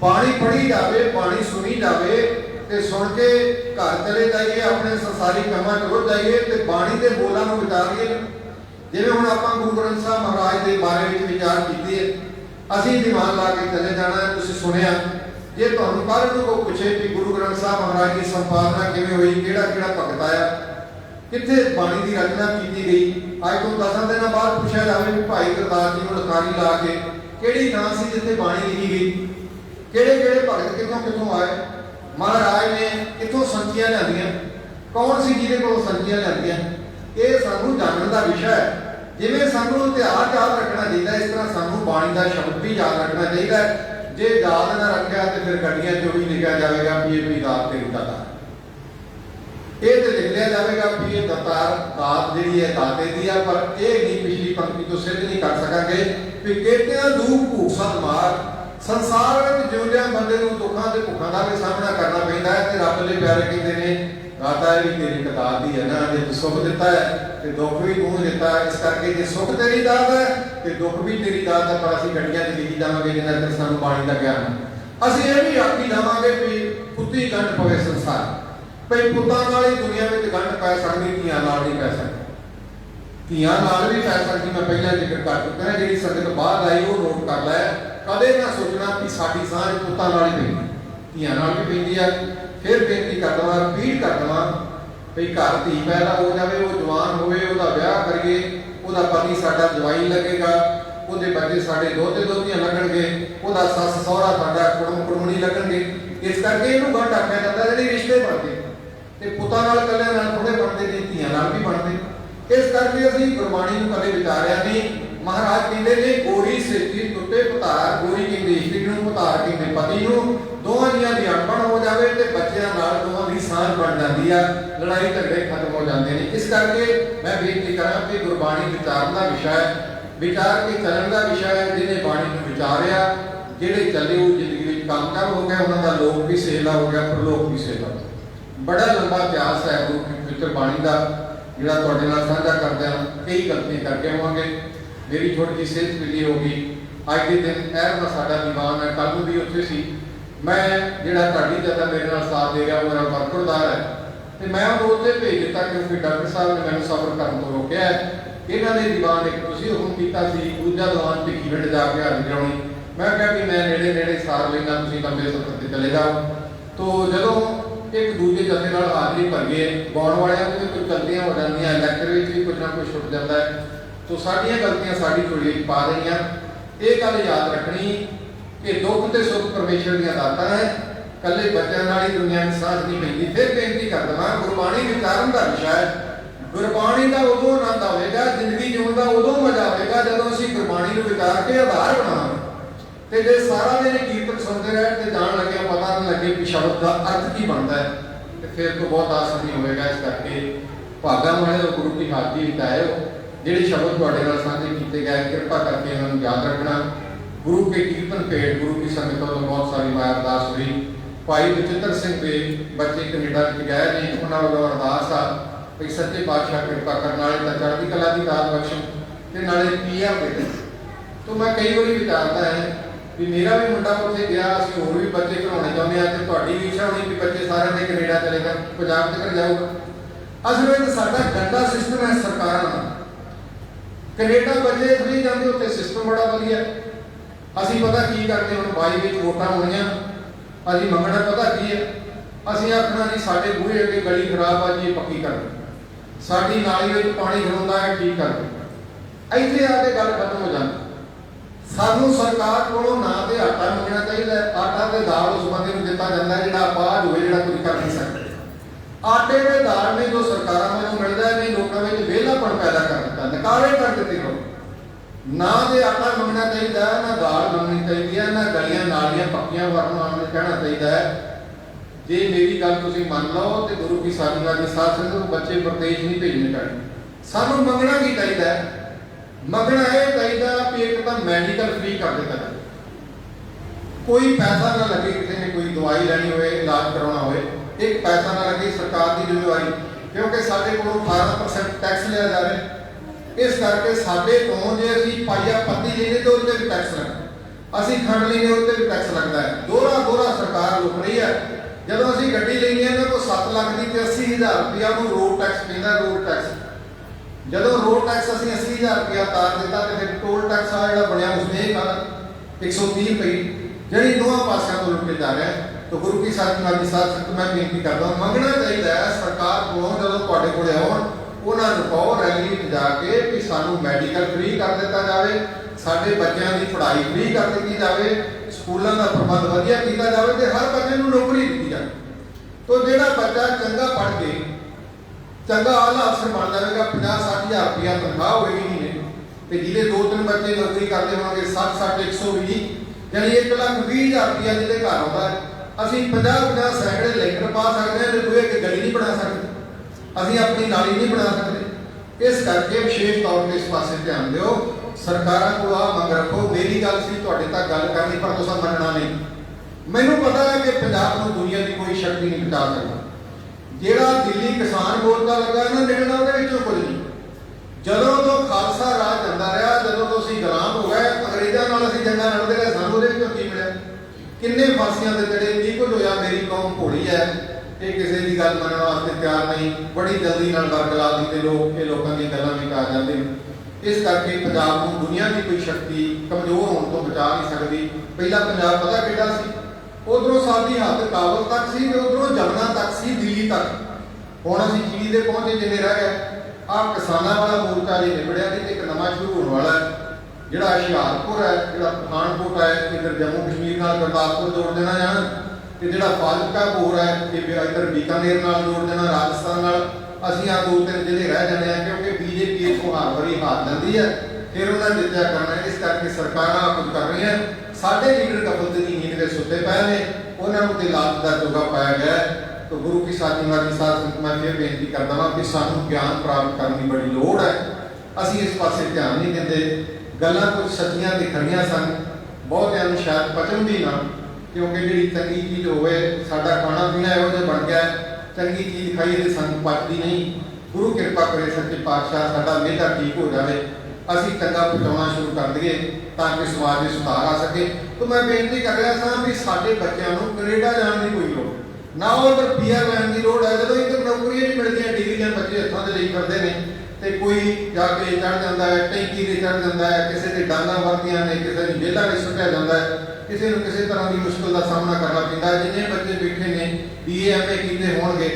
Speaker 1: बाणी पढ़ी जाए, बाणी सुनी जाए ते सुन के घर चले जाइए, अपने संसारी कामां च रुझ जाइए ते बाणी के बोलों को विचारिए। जिवें हुण आपां गुरु ग्रंथ साहब महाराज के बारे में विचार कीते, असीं दिमाग ला के चले जाना है। तुसीं सुनिया, जे तुहानूं कल नूं कोई पुछे कि गुरु ग्रंथ साहब महाराज की संपादना किवें होई, किहड़ा भगत आया, कित्थे बाणी की रचना की गई, अज तो 10 दिन बाद पूछा जाए कि भाई गुरदास जी को लखारी ला के किहड़ी थां सी जिथे बाणी लिखी गई, किहड़े भगत कित्थों कित्थों आए, महाराज ने कित्थों संचियां लिआंदियां, कौन सी जिहदे कोल संचियां लिआंदियां। ये सानूं जानन दा विषय है। जिवें सानूं इतिहास याद रखना चाहिए, इस तरह सानूं बाणी का शब्द भी याद रखना चाहिए। जे याद ना रखा तो फिर गड्डियां जो भी लिखा जाएगा भी ये कोई दात तेरी दाता, ये तो लिख लिया जाएगा भी ये दतार दात जी है दाते दी है, पर यह नहीं पिछली पंक्ति तो सिद्ध नहीं कर सकेंगे भी कहते दुख भूख सत मार। संसार में जिउंदियां बंदे नूं दुखां ते भुखां दा भी सामना करना पैंदा है। ते रब दे प्यारे कहते ने दाता भी तेरी दात दी है ना, जे सुख दिता है तो दुख भी तूं दिता है। इस करके जे सुख तेरी दात है तो दुख भी तेरी दात है, पर असीं गड्डियां च लिखी जावांगे जिन्ना चਿਰ सानूं बाणी दा ज्ञान। असीं ये भी आखी जावांगे भी पुत्ती गंढ पवे संसार, भई पुत्तां नाल ही दुनिया में गंढ पै सकदी, धीआं नाल नहीं पै सकदी। धीआं नाल भी पै सकदी। मैं पहला जिक्र कर चुका, जिहड़ी संगत बाहर आई वो नोट कर लै, कदे ना सोचना कि साडी सांझ पुत्तां नाल ही पैंदी, धीआं नाल भी पैंदी है। फिर बेनती कर देवां, अपील कर देवां भई घर धी पैदा हो जाए, वो जवान होवे, उहदा विआह करिए, उहदा पति साडा जवाई लगेगा, उहदे बच्चे साडे दोते दोतियां लगणगे, उहदा सस सहुरा साडा कुड़म कुड़मणी लगणगे। इस करके इहनूं गंढ आखिया जांदा। जिहड़े रिश्ते बनदे ते पुत्तां नाल कल्लिआं नाल थोड़े बनदे ने, धीआं नाल भी बनदे। इस करके असीं गुरबाणी नूं कदे विचारिया नहीं। महाराज कहते ने गोरी सेठी टुੱਟੇ भतार, गोरी कहते इस्त्री नूं, भतार कहते पति नूं, दोवां जियां दी अणबण हो जाए तो बच्चों नाल दोवां दी सांझ बन जाती है, लड़ाई झगड़े खत्म हो जाते हैं। इस करके मैं बेनती करा कि गुरबाणी विचार का विषय, विचार के चलन का विषय है। जिन्हें बाणी को विचारिया, जिहड़े चले वो जिंदगी में कामयाब हो गए, उन्होंने लोक भी सहेला हो गया, परलोक भी सहेला। बड़ा लंबा इतिहास है गुरु की पवित्र बाणी का, जिहड़ा तुहाडे नाल साझा करदे हां। कई गलतियां करके आवांगे, मेरी थोड़ी जी सेहत ढिली हो गई। अज के दिन ऐर का साडा दीवान है, कल भी उत्थे सी मैं ਜਿਹੜਾ ਤੁਹਾਡੀ ਜਿਆਦਾ ਮੇਰੇ ਨਾਲ ਸਾਥ ਦੇ ਰਿਹਾ ਮੇਰਾ ਵਰਕਰਦਾਰ ਹੈ ਤੇ ਮੈਂ ਉਹਨੂੰ ਉੱਥੇ ਭੇਜ ਦਿੱਤਾ ਕਿਉਂਕਿ ਡਾਕਟਰ ਸਾਹਿਬ ਨੇ ਮੈਨੂੰ ਸਫ਼ਰ ਕਰਨ ਤੋਂ ਰੋਕਿਆ ਹੈ। ਇਹਨਾਂ ਨੇ ਦੀਵਾਨ ਇੱਕ ਤੁਸੀਂ ਹੁਕਮ ਕੀਤਾ ਸੀ, ਦੂਜਾ ਦੀਵਾਨ ਤੇ ਕੀਵਿੰਡ ਜਾ ਕੇ ਹਾਜ਼ਰੀ ਕਰਾਉਣੀ। ਮੈਂ ਕਿਹਾ ਵੀ ਮੈਂ ਨੇੜੇ ਨੇੜੇ ਸਾਰ ਲੈਣਾ, ਤੁਸੀਂ ਲੰਬੇ ਸਫ਼ਰ ਤੇ ਚਲੇ ਜਾਓ। ਤੋ ਜਦੋਂ ਇੱਕ ਦੂਜੇ ਜਥੇ ਨਾਲ ਹਾਜ਼ਰੀ ਭਰ ਗਏ, ਗਾਉਣ ਵਾਲਿਆਂ ਤੋਂ ਵੀ ਕੁਝ ਗਲਤੀਆਂ ਹੋ ਜਾਂਦੀਆਂ, ਲੈਕਚਰ ਵਿੱਚ ਵੀ ਕੁਝ ਨਾ ਕੁਝ ਛੁੱਟ ਜਾਂਦਾ ਹੈ। ਤੋ ਸਾਡੀਆਂ ਗਲਤੀਆਂ ਸਾਡੀ ਝੋਲੀ ਵਿੱਚ ਪਾ ਰਹੀਆਂ। ਇਹ ਗੱਲ ਯਾਦ ਰੱਖਣੀ ਕਿ ਦੁੱਖ ਤੇ ਸੁੱਖ ਪਰਮੇਸ਼ਰ ਦੀਆਂ ਦਾਤਾਂ ਹੈ, ਕੱਲੇ ਬੱਚਿਆਂ ਨਾਲ ਹੀ ਦੁਨੀਆ ਵਿੱਚ ਸਾਂਝ ਨਹੀਂ ਪੈਂਦੀ। ਫਿਰ ਬੇਨਤੀ ਕਰ ਦਵਾਂ, ਗੁਰਬਾਣੀ ਵਿਚਾਰਨ ਦਾ ਵਿਸ਼ਾ ਹੈ। ਗੁਰਬਾਣੀ ਦਾ ਉਦੋਂ ਆਨੰਦ ਆਵੇਗਾ, ਜ਼ਿੰਦਗੀ ਜਿਉਣ ਦਾ ਉਦੋਂ ਮਜ਼ਾ ਆਵੇਗਾ ਜਦੋਂ ਅਸੀਂ ਗੁਰਬਾਣੀ ਨੂੰ ਵਿਚਾਰ ਕੇ ਆਧਾਰ ਬਣਾਵਾਂਗੇ। ਤੇ ਜੇ ਸਾਰਾ ਦਿਨ ਕੀਰਤਨ ਸੁਣਦੇ ਰਹੇ ਤੇ ਜਾਣ ਲੱਗਿਆ ਪਤਾ ਨਹੀਂ ਲੱਗੇ ਕਿ ਸ਼ਬਦ ਦਾ ਅਰਥ ਕੀ ਬਣਦਾ ਹੈ, ਤੇ ਫਿਰ ਤੋਂ ਬਹੁਤ ਆਸਰ ਨਹੀਂ ਹੋਵੇਗਾ। ਇਸ ਕਰਕੇ ਭਾਗਾਂ ਵਾਲੇ ਗੁਰੂ ਦੀ ਹਾਜ਼ਰੀ ਵਿੱਚ ਆਏ ਹੋ, ਜਿਹੜੇ ਸ਼ਬਦ ਤੁਹਾਡੇ ਨਾਲ ਸਾਂਝੇ ਕੀਤੇ ਗਏ, ਕਿਰਪਾ ਕਰਕੇ ਇਹਨਾਂ ਨੂੰ ਯਾਦ ਰੱਖਣਾ। गुरु के कीर्तन भेंट गुरु की संगतों तो बहुत सारी माया अरदास हुई। भाई बचिंदर सिंह के बच्चे कनेडा गए ने, उन्होंने वालों अरदास आ भी सच्चे पातशाह कृपा करने वाले तो चढ़ती कला की दात बख्शण ते नाले पीआर दे। तो मैं कई बार विचारता है भी मेरा भी मुंडा उत्थे गया, असीं होर भी बच्चे घलाउणे चाहुंदे आ ते तुहाडी भी इच्छा होनी भी बच्चे सारे ने कनेडा चले गए, पंजाब तक जाऊगा। असल में साडा गंदा सिस्टम है सरकारां दा। कनेडा बच्चे फ्री जांदे, उत्थे सिस्टम बड़ा वधिया। ਅਸੀਂ पता की करते ਹੁਣ 22 ਵਿੱਚ ਵੋਟਾਂ ਹੋਣੀਆਂ, ਅਸੀਂ ਮੰਗਣਾ पता की है, ਅਸੀਂ ਆਖਣਾ ਜੀ ਸਾਡੇ ਬੂਹੇ ਅੱਗੇ ਗਲੀ ਖਰਾਬ ਆ ਜੀ, ਇਹ ਪੱਕੀ ਕਰ ਦਿਓ, ਸਾਡੀ ਨਾਲੀ ਵਿੱਚ ਪਾਣੀ ਖਲੋਂਦਾ ਹੈ ਠੀਕ ਕਰ ਦਿਓ। ਇੱਥੇ ਆ ਕੇ ਗੱਲ ਖਤਮ ਹੋ ਜਾਂਦੀ। ਸਾਨੂੰ ਸਰਕਾਰ ਕੋਲੋਂ ਨਾ ਤੇ ਆਟਾ ਮੰਗਣਾ ਚਾਹੀਦਾ, ਆਟਾ ਤੇ ਦਾਲ ਉਸ ਬੰਦੇ ਨੂੰ ਦਿੱਤਾ ਜਾਂਦਾ ਜਿਹੜਾ ਆਬਾਦ ਹੋਵੇ, ਜਿਹੜਾ ਕੁਝ ਕਰ ਨਹੀਂ ਸਕਦਾ। ਆਟੇ ਤੇ ਦਾਲ ਨੇ ਜੋ ਸਰਕਾਰਾਂ ਵੱਲੋਂ ਮਿਲਦਾ ਹੈ, ਲੋਕਾਂ ਵਿੱਚ ਵਿਹਲਾਪਣ ਪੈਦਾ ਕਰ ਦਿੱਤਾ, ਨਕਾਰੇ ਕਰ ਦਿੱਤੇ ਲੋਕ। ना तो आटा मंगना चाहिए, ना दाल मंगनी चाहिए, ना गलियां नालियां पक्कियां वरन कहना चाहिए। जे मेरी गल तुसीं मन लो तो गुरु की साधना के साथ संगत बच्चे परदेश नहीं भेजने चाहिए। सानू मंगना की चाहिए, मंगना यह चाहिए कि एक तो मैडिकल फ्री कर देता जाए, कोई पैसा ना लगे, किसी ने कोई दवाई लैनी हो, इलाज करवाना हो, एक पैसा ना लगे, सरकार की जिम्मेवारी, क्योंकि साढ़े को 18% टैक्स लिया जा रहा है। इस करके साडे तो जे असीं पाइया पत्ती लेने तो उसते भी टैक्स लगदा, असीं खंड लेने उसते भी टैक्स लगता है। दोहरा दोहरा सरकार लुट रही है। जब असीं गड्डी लेनी है तो 7 लाख की तो 80,000 रुपया को रोड टैक्स पैंदा, रोड टैक्स। जब रोड टैक्स असीं 80,000 रुपया तार दिता तो फिर टोल टैक्स आ जिहड़ा बनया उसने 130 रुपये जिहड़ी दोवां पासियां तो लुटे जा रहा है। तो गुरु की साधना के साथ मैं बेनती करदा, मंगना चाहिए सरकार को जदों तुहाडे कोल आउण उन्होंने कहो रैली जाके भी सानू मैडिकल फ्री कर दिता जाए, साडे बच्चों की पढ़ाई फ्री कर दी जाए, स्कूलों का प्रबंध वधिया किया जाए तो हर बच्चे को नौकरी दी जाए। तो जोड़ा बच्चा चंगा पढ़ के चंगा आला अफसर बन जाएगा, 50-60 हज़ार रुपया तनख्वाह होगी महीने, तो जिले 2-3 बच्चे नौकरी करते होंगे 60-120 यानी 1,20,000 रुपया जिले घर आता है। असीं 50-50 सैकड़े लैंटर पा सकते हैं, दूए की गली नहीं बना सकते, असीं अपनी नाली नहीं बना सकते। इस करके विशेष तौर पर इस पासे ध्यान दिओ, सरकारां को आ मंग रखो। मेरी गल सी तुहाडे तक गल करनी पर तुसां मनना नहीं। मैनूं पता है कि पंजाब नूं दुनिया की कोई शक्ति नहीं बचा सकती। जिहड़ा दिल्ली किसान मोर्चा लगा ना निकलना उहदे विचों कुछ नहीं। जदों तो खालसा राज चलदा रहा, जदों तो असीं गुलाम हो गए, अंग्रेज़ां नाल असीं जंगां लड़दे रहे, सानूं उहदे विचों की मिलिया? किन्ने फांसियां ते चढ़े, की कुछ होया? मेरी कौम भोली है, ये किसी की गल मनने वास्ते तैयार नहीं, बड़ी जल्दी नाल बरगला दी लोग ये लोगों की गल्लां भी आ जाते हैं। इस करके पंजाब को दुनिया की कोई शक्ति कमजोर होने तो बचा नहीं सकती। पहला पंजाब पता किहड़ा सी, उधरों साडी हद काबल तक सी, उधरों जमना तक सी, दिल्ली तक। हुण असीं चीनी दे पहुंचे जिन्ने रह गए। आ किसानां वाला मोर्चा जी निबड़िया सी, एक नवां शुरू होने वाला है, जिहड़ा हुशियारपुर है, जिहड़ा पठानकोट है, इधर जम्मू कश्मीर नाल गुरदासपुर जोड़ देना जाना, कि जिहड़ा फाजिलका बोर है कि इधर बीकानेर नाल जोड़ देना, राजस्थान नाल। असीं आ 2-3 जिले रह जाने हैं, क्योंकि बीजेपी इत्थों हर वारी हार जाती है, फिर उन्हें जिद्दा करना है। इस करके सरकारां कुछ कर रही हैं। साडे लीडर गफलत की नींद में सुते पे ने, उन्होंने तो लालच का चोगा पाया गया है। तो गुरु की साधना के साथ मैं फिर बेनती करता हाँ कि सानू ज्ञान प्राप्त करने की बड़ी लोड़ है। असीं इस पासे ध्यान नहीं देंदे। गल्लां कुछ सच्चियां दिखणियां सन, बहुतिआं नूं शायद पचण भी ना, क्योंकि जी चंगी चीज़ होवे, साडा खाना पीना इहो जिहा बन गया, चंगी चीज़ खाइए तो सानू पचदी नहीं। गुरु कृपा करे सच्चे पातशाह साडा मेधा ठीक हो जाए। ਅਸੀਂ ਚੰਗਾ ਪਹੁੰਚਾਉਣਾ ਸ਼ੁਰੂ ਕਰ ਦਈਏ ਤਾਂ ਕਿ ਸਮਾਜ ਵਿੱਚ ਸੁਧਾਰ ਆ ਸਕੇ। ਤਾਂ ਮੈਂ ਬੇਨਤੀ ਕਰ ਰਿਹਾ ਸਾਂ ਵੀ ਸਾਡੇ ਬੱਚਿਆਂ ਨੂੰ ਕੈਨੇਡਾ ਜਾਣ ਦੀ ਕੋਈ ਲੋੜ ਨਾ, ਉਧਰ ਪੀਆਰ ਲੈਣ ਦੀ ਲੋੜ ਹੈ। ਜਦੋਂ ਇੱਧਰ ਨੌਕਰੀਆਂ ਨਹੀਂ ਮਿਲਦੀਆਂ, ਡਿਗਰੀਆਂ ਬੱਚੇ ਹੱਥਾਂ ਦੇ ਲਈ ਕਰਦੇ ਨੇ ਤੇ ਕੋਈ ਜਾ ਕੇ ਚੜ ਜਾਂਦਾ ਹੈ, ਟੈਂਕੀ ਤੇ ਚੜ ਜਾਂਦਾ ਹੈ, ਕਿਸੇ ਦੇ ਡਾਂਗਾਂ ਵਰਦੀਆਂ ਨੇ, ਕਿਸੇ ਨੂੰ ਜੇਲ੍ਹਾਂ ਵਿੱਚ ਸੁੱਟਿਆ ਜਾਂਦਾ ਹੈ, ਕਿਸੇ ਨੂੰ ਕਿਸੇ ਤਰ੍ਹਾਂ ਦੀ ਮੁਸ਼ਕਲ ਦਾ ਸਾਹਮਣਾ ਕਰਨਾ ਪੈਂਦਾ। ਜਿੰਨੇ ਬੱਚੇ ਬੈਠੇ ਨੇ BA MA ਕੀਤੇ ਹੋਣਗੇ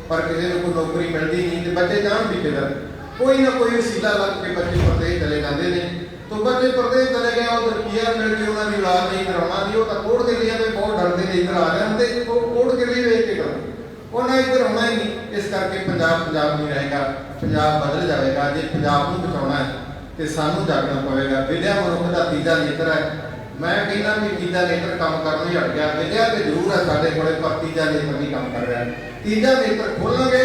Speaker 1: ਪਰ ਕਿਸੇ ਨੂੰ ਕੋਈ ਨੌਕਰੀ ਮਿਲਦੀ ਨਹੀਂ ਤੇ ਬੱਚੇ ਜਾਣ ਵੀ ਕਿਧਰ, ਕੋਈ ਨਾ ਕੋਈ ਵਸੀਲਾ ਲੱਗ ਕੇ ਬੱਚੇ ਪਰਦੇਸ ਚਲੇ ਜਾਂਦੇ ਨੇ। ਤਾਂ ਬੱਚੇ ਪਰਦੇਸ ਚਲੇ ਗਏ, ਉਧਰ ਪੀਆਰ ਮਿਲ ਗਈ, ਉਹਨਾਂ ਦੀ ਔਲਾਦ ਨਹੀਂ ਕਰਾਉਣਾ ਦੀ, ਉਹ ਤਾਂ ਕੋਰਟ ਦੇ ਲਈ ਤੇ ਬਹੁਤ ਡਰਦੇ ਨੇ ਇੱਧਰ ਆ ਜਾਣ ਤੇ ਉਹ ਕੋਰਟ ਦੇ ਲਈ ਵੇਖ ਕੇ ਕਰਦੇ, ਉਹਨਾਂ ਇੱਧਰ ਆਉਣਾ ਹੀ ਨਹੀਂ। ਇਸ ਕਰਕੇ ਪੰਜਾਬ ਨਹੀਂ ਰਹੇਗਾ, ਪੰਜਾਬ ਬਦਲ ਜਾਵੇਗਾ। ਜੇ ਪੰਜਾਬ ਨੂੰ ਬਚਾਉਣਾ ਹੈ ਤੇ ਸਾਨੂੰ ਜਾਗਣਾ ਪਵੇਗਾ। ਵਿਦਿਆ ਮਨੁੱਖ ਦਾ ਤੀਜਾ ਨੇਤਰ ਹੈ। ਮੈਂ ਕਹਿੰਦਾ ਵੀ ਤੀਜਾ ਨੇਤਰ ਕੰਮ ਕਰਨ ਹੀ ਹਟ ਗਿਆ। ਵਿਦਿਆ ਤੇ ਜ਼ਰੂਰ ਹੈ ਸਾਡੇ ਕੋਲੇ, ਪਰ ਤੀਜਾ ਨੇਤਰ ਨਹੀਂ ਕੰਮ ਕਰ ਰਿਹਾ। ਤੀਜਾ ਨੇਤਰ ਖੋਲਾਂਗੇ,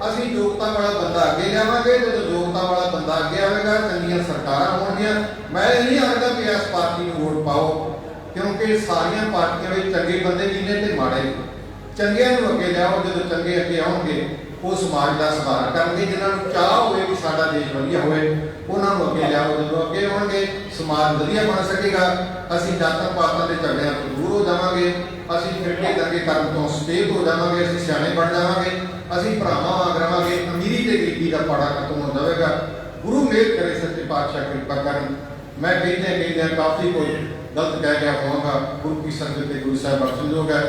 Speaker 1: ਅਸੀਂ ਯੋਗਤਾ ਵਾਲਾ ਬੰਦਾ ਅੱਗੇ ਲਿਆਵਾਂਗੇ। ਜਦੋਂ ਯੋਗਤਾ ਵਾਲਾ ਬੰਦਾ ਅੱਗੇ ਆਵੇਗਾ, ਚੰਗੀਆਂ ਸਰਕਾਰਾਂ ਹੋਣਗੀਆਂ। ਮੈਂ ਇਹ ਨਹੀਂ ਆਖਦਾ ਵੀ ਇਸ ਪਾਰਟੀ ਨੂੰ ਵੋਟ ਪਾਓ, ਕਿਉਂਕਿ ਸਾਰੀਆਂ ਪਾਰਟੀਆਂ ਵਿੱਚ ਚੰਗੇ ਬੰਦੇ ਵੀ ਨੇ ਤੇ ਮਾੜੇ। ਚੰਗਿਆਂ ਨੂੰ ਅੱਗੇ ਲਿਆਓ, ਜਦੋਂ ਚੰਗੇ ਅੱਗੇ ਆਉਣਗੇ ਉਹ ਸਮਾਜ ਦਾ ਸੁਧਾਰ ਕਰਨਗੇ। ਜਿਨ੍ਹਾਂ ਨੂੰ ਚਾਹ ਹੋਵੇ ਕਿ ਸਾਡਾ ਦੇਸ਼ ਵਧੀਆ ਹੋਵੇ, ਉਹਨਾਂ ਨੂੰ ਅੱਗੇ ਲਿਆਓ। ਜਦੋਂ ਅੱਗੇ ਆਉਣਗੇ ਸਮਾਜ ਵਧੀਆ ਬਣ ਸਕੇਗਾ। ਅਸੀਂ ਜਾਤਾਂ ਪਾਤਾਂ ਦੇ ਝਗੜਿਆਂ ਤੋਂ ਦੂਰ ਹੋ ਜਾਵਾਂਗੇ, ਅਸੀਂ ਫਿਰਕੇ ਦੰਗੇ ਕਰਨ ਤੋਂ ਸਟੇਟ ਹੋ ਜਾਵਾਂਗੇ, ਅਸੀਂ ਸਿਆਣੇ ਬਣ ਜਾਵਾਂਗੇ, ਅਸੀਂ ਭਰਾਵਾਂ ਵਾਂਗ ਰਵਾਂਗੇ। ਅਮੀਰੀ ਤੇ ਗਰੀਬੀ ਦਾ ਪਾੜਾ ਖਤਮ ਹੋ ਜਾਵੇਗਾ। ਗੁਰੂ ਮਿਹਰ ਕਰੇ, ਸੱਚੇ ਪਾਤਸ਼ਾਹ ਕਿਰਪਾ ਕਰਨ। ਮੈਂ ਕਹਿੰਦਿਆਂ ਕਾਫੀ ਕੁਝ ਗਲਤ ਕਹਿ ਗਿਆ ਹੋਵਾਂਗਾ। ਗੁਰੂ ਕੀ ਸੰਗਤ ਤੇ ਗੁਰੂ ਸਾਹਿਬ ਬਖਸ਼ਣਯੋਗ ਹੈ।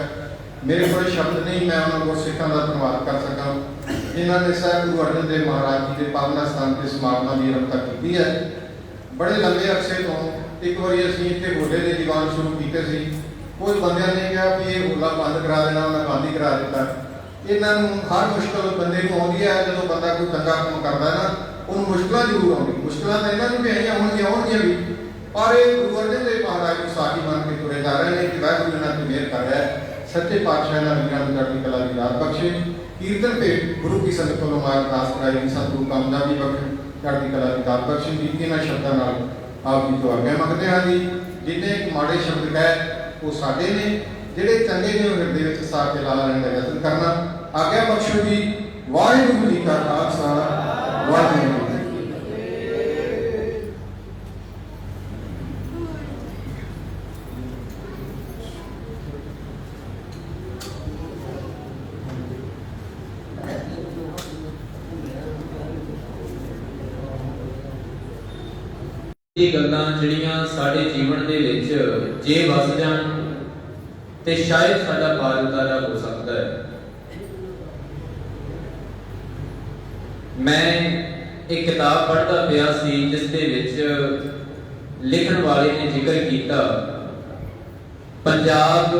Speaker 1: ਮੇਰੇ ਕੋਲ ਸ਼ਬਦ ਨਹੀਂ, ਮੈਂ ਉਹਨਾਂ ਗੁਰਸਿੱਖਾਂ ਦਾ ਧੰਨਵਾਦ ਕਰ ਸਕਾਂ ਜਿਨ੍ਹਾਂ ਨੇ ਸਾਹਿਬ ਗੁਰੂ ਅਰਜਨ ਦੇਵ ਮਹਾਰਾਜ ਜੀ ਦੇ ਪਾਵਨ ਸਥਾਨ ਤੇ ਸਮਾਗਮਾਂ ਦੀ ਆਰੰਭਤਾ ਕੀਤੀ ਹੈ। ਬੜੇ ਲੰਬੇ ਅਰਸੇ ਤੋਂ ਇੱਕ ਵਾਰੀ ਅਸੀਂ ਇੱਥੇ ਹੋਲੇ ਦੇ ਦੀਵਾਨ ਸ਼ੁਰੂ ਕੀਤੇ ਸੀ। ਕੁਝ ਬੰਦਿਆਂ ਨੇ ਕਿਹਾ ਵੀ ਇਹ ਹੋਲਾ ਬੰਦ ਕਰਾ ਦੇਣਾ, ਉਹਨਾਂ ਬੰਦ ਹੀ ਕਰਾ ਦਿੱਤਾ। ਇਹਨਾਂ ਨੂੰ ਹਰ ਮੁਸ਼ਕਲ ਬੰਦੇ ਨੂੰ ਆਉਂਦੀ ਹੈ। ਜਦੋਂ ਬੰਦਾ ਕੋਈ ਚੰਗਾ ਕੰਮ ਕਰਦਾ ਹੈ ਨਾ, ਉਹਨੂੰ ਮੁਸ਼ਕਲਾਂ ਜ਼ਰੂਰ ਆਉਂਦੀਆਂ। ਮੁਸ਼ਕਲਾਂ ਤਾਂ ਇਹਨਾਂ ਨੂੰ ਵੀ ਆਈਆਂ ਹੋਣਗੀਆਂ ਵੀ, ਪਰ ਇਹ ਗੁਰੂ ਅਰਜਨ ਦੇਵ ਮਹਾਰਾਜ ਨੂੰ ਸਾਥੀ ਮੰਨ ਕੇ ਤੁਰੇ ਜਾ ਰਹੇ ਨੇ ਕਿ ਵਾਹਿਗੁਰੂ ਇਹਨਾਂ ਦੀ ਮਿਹਰ ਕਰ ਰਿਹਾ ਹੈ। ਸੱਚੇ ਪਾਤਸ਼ਾਹ ਇਹਨਾਂ ਵੀਰਾਂ ਨੂੰ ਚੜ੍ਹਦੀ ਕਲਾ ਦੀ ਦਾਤ ਬਖਸ਼ੇ। ਕੀਰਤਨ ਭੇਟ ਗੁਰੂ ਕੀ ਸੰਗਤ ਵੱਲੋਂ ਮਾਰ ਅਰਦਾਸ ਕਰਾਈ, ਸਤਿਗੁਰੂ ਕਾਮਯਾਬੀ ਬਖਸ਼ੇ, ਚੜ੍ਹਦੀ ਕਲਾ ਦੀ ਦਾਤ ਬਖਸ਼ੇ। ਬੀਬੀ ਇਹਨਾਂ ਸ਼ਬਦਾਂ ਨਾਲ ਆਪ ਜੀ ਤੋਂ ਆਗਿਆ ਮੰਗਦੇ ਹਾਂ ਜੀ। ਜਿੰਨੇ ਮਾੜੇ ਸ਼ਬਦ ਕਹੇ ਉਹ ਸਾਡੇ ਨੇ, ਜਿਹੜੇ ਚੰਗੇ ਨੇ ਉਹ ਹਿਰਦੇ ਵਿੱਚ ਸਾਹ ਕੇ ਲਾ ਲੈਣ ਦਾ ਯਤਨ ਕਰਨਾ। ਆਗਿਆ ਬਖਸ਼ੋ ਜੀ। ਵਾਹਿਗੁਰੂ ਜੀ ਕਾ ਖਾਲਸਾ, ਵਾਹਿਗੁਰੂ ਜੀ ਕੀ ਫਤਿਹ।
Speaker 2: ਇਹ ਗੱਲਾਂ ਜਿਹੜੀਆਂ ਸਾਡੇ ਜੀਵਨ ਦੇ ਵਿੱਚ ਜੇ ਵਸ ਜਾਣ ਤੇ ਸ਼ਾਇਦ ਸਾਡਾ ਪਾਰ ਉਤਾਰਾ ਹੋ ਸਕਦਾ ਹੈ। ਮੈਂ ਇੱਕ ਕਿਤਾਬ ਪੜ੍ਹਦਾ ਪਿਆ ਸੀ ਜਿਸ ਦੇ ਵਿੱਚ ਲਿਖਣ ਵਾਲੇ ਨੇ ਜ਼ਿਕਰ ਕੀਤਾ ਪੰਜਾਬ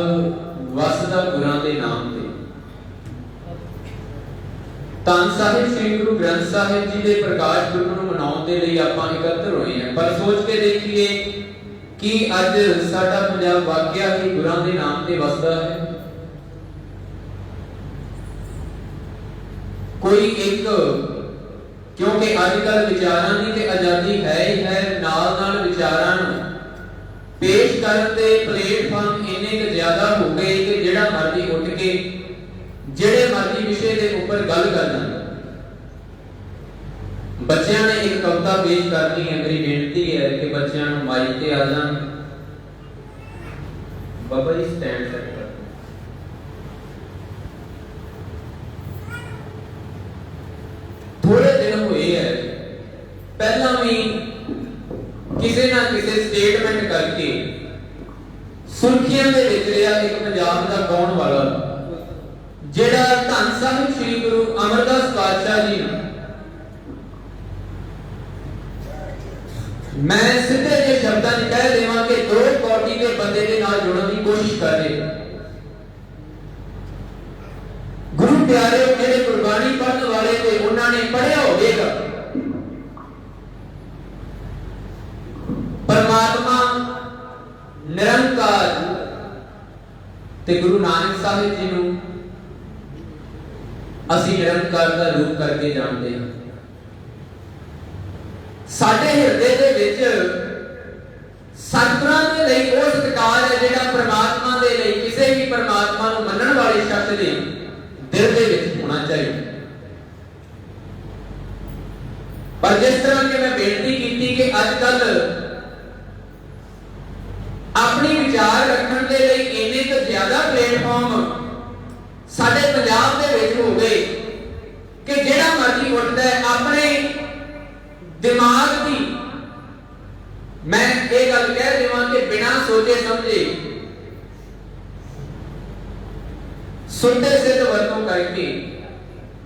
Speaker 2: ਵਸਦਾ ਗੁਰਾਂ ਦੇ ਨਾਮ ਤੇ। ਧੰਨ ਸਾਹਿਬ ਸ੍ਰੀ ਗੁਰੂ ਗ੍ਰੰਥ ਸਾਹਿਬ ਜੀ ਦੇ ਪ੍ਰਕਾਸ਼ ਪੁਰਬ ਨੂੰ ਮਨਾਉਣ ਦੇ ਲਈ ਆਪਾਂ ਇਕੱਤਰ ਹੋਏ ਹਾਂ। ਪਰ ਸੋਚ ਕੇ ਦੇਖੀਏ ਕਿ ਅੱਜ ਸਾਡਾ ਪੰਜਾਬ ਵਾਕਿਆ ਹੀ ਗੁਰਾਂ ਦੇ ਨਾਮ ਤੇ ਵਸਦਾ ਹੈ। ਕੋਈ ਇੱਕ, ਕਿਉਂਕਿ ਅੱਜ ਕੱਲ ਵਿਚਾਰਾਂ ਦੀ ਤੇ ਆਜ਼ਾਦੀ ਹੈ ਹੀ ਹੈ, ਨਾਲ ਨਾਲ ਵਿਚਾਰਾਂ ਨੂੰ ਪੇਸ਼ ਕਰਨ ਦੇ ਪਲੇਟਫਾਰਮ ਇੰਨੇ ਕੁ ਜ਼ਿਆਦਾ ਹੋ ਗਏ ਕਿ ਜਿਹੜਾ ਮਰਜ਼ੀ ਉੱਠ ਕੇ ਜਿਹੜੇ ਮਰਜ਼ੀ ਵਿਸ਼ੇ ਦੇ ਉੱਪਰ ਗੱਲ ਕਰ ਜਾਂਦਾ। ਬੱਚਿਆਂ ਨੇ ਇੱਕ ਕਵਿਤਾ ਪੇਸ਼ ਕਰਨੀ ਹੈ। ਮੇਰੀ ਬੇਨਤੀ ਹੈ ਕਿ ਬੱਚਿਆਂ ਨੂੰ ਮਾਈਕ ਤੇ ਆ ਜਾਣ। ਬਾਬਾ ਜੀ ਸਟੈਂਡ ਸੈੱਟ ਕਰ। ਥੋੜੇ ਦਿਨ ਹੋਏ ਹੈ, ਪਹਿਲਾਂ ਵੀ ਕਿਸੇ ਨਾ ਕਿਸੇ ਸਟੇਟਮੈਂਟ ਕਰਕੇ ਸੁਰਖੀਆਂ ਦੇ ਵਿੱਚ ਰਿਹਾ ਇੱਕ ਪੰਜਾਬ ਦਾ ਗਾਉਣ ਵਾਲਾ, ਜਿਹੜਾ ਧੰਨ ਸਾਹਿਬ ਸ੍ਰੀ ਗੁਰੂ ਅਮਰਦਾਸ ਪਾਤਸ਼ਾਹ ਜੀ ਨੂੰ ਮੈਂ ਸਿੱਧੇ ਜਿਹੇ ਸ਼ਬਦਾਂ 'ਚ ਕਹਿ ਦੇਵਾਂ ਕਿ ਦੋ ਕੋਟੀ ਦੇ ਬੰਦੇ ਦੇ ਨਾਲ ਜੁੜਨ ਦੀ ਕੋਸ਼ਿਸ਼ ਕਰ ਰਹੇ। ਗੁਰੂ ਪਿਆਰੇ ਜਿਹੜੇ ਕੁਰਬਾਨੀ ਪੜਨ ਵਾਲੇ ਤੇ ਉਹਨਾਂ ਨੇ ਪੜਿਆ ਹੋਵੇਗਾ ਪਰਮਾਤਮਾ ਨਿਰੰਕਾਰ ਤੇ ਗੁਰੂ ਨਾਨਕ ਸਾਹਿਬ ਜੀ ਨੂੰ ਅਸੀਂ ਨਿਰੰਕਾਰ ਦਾ ਰੂਪ ਕਰਕੇ ਜਾਣਦੇ ਹਾਂ। ਸਾਡੇ ਹਿਰਦੇ ਦੇ ਵਿੱਚ ਸਤਿਗੁਰਾਂ ਦੇ ਲਈ ਉਹ ਸਤਿਕਾਰ ਹੈ ਜਿਹੜਾ ਪ੍ਰਮਾਤਮਾ ਦੇ ਲਈ, ਕਿਸੇ ਵੀ ਪ੍ਰਮਾਤਮਾ ਨੂੰ ਮੰਨਣ ਵਾਲੇ ਸ਼ਖਸ ਦੇ ਦਿਲ ਦੇ ਵਿੱਚ ਹੋਣਾ ਚਾਹੀਦਾ। ਪਰ ਜਿਸ ਤਰ੍ਹਾਂ ਕਿ ਮੈਂ ਬੇਨਤੀ ਕੀਤੀ ਕਿ अजकल अपनी विचार रखने के लिए इन्ने तो ज्यादा प्लेटफॉर्म साडे पंजाब दे विच हो गए कि जिहड़ा मर्जी उठदा है अपने दिमाग की, मैं ये गल कह देवां कि बिना सोचे समझे सुनते सिद्ध वरतों करके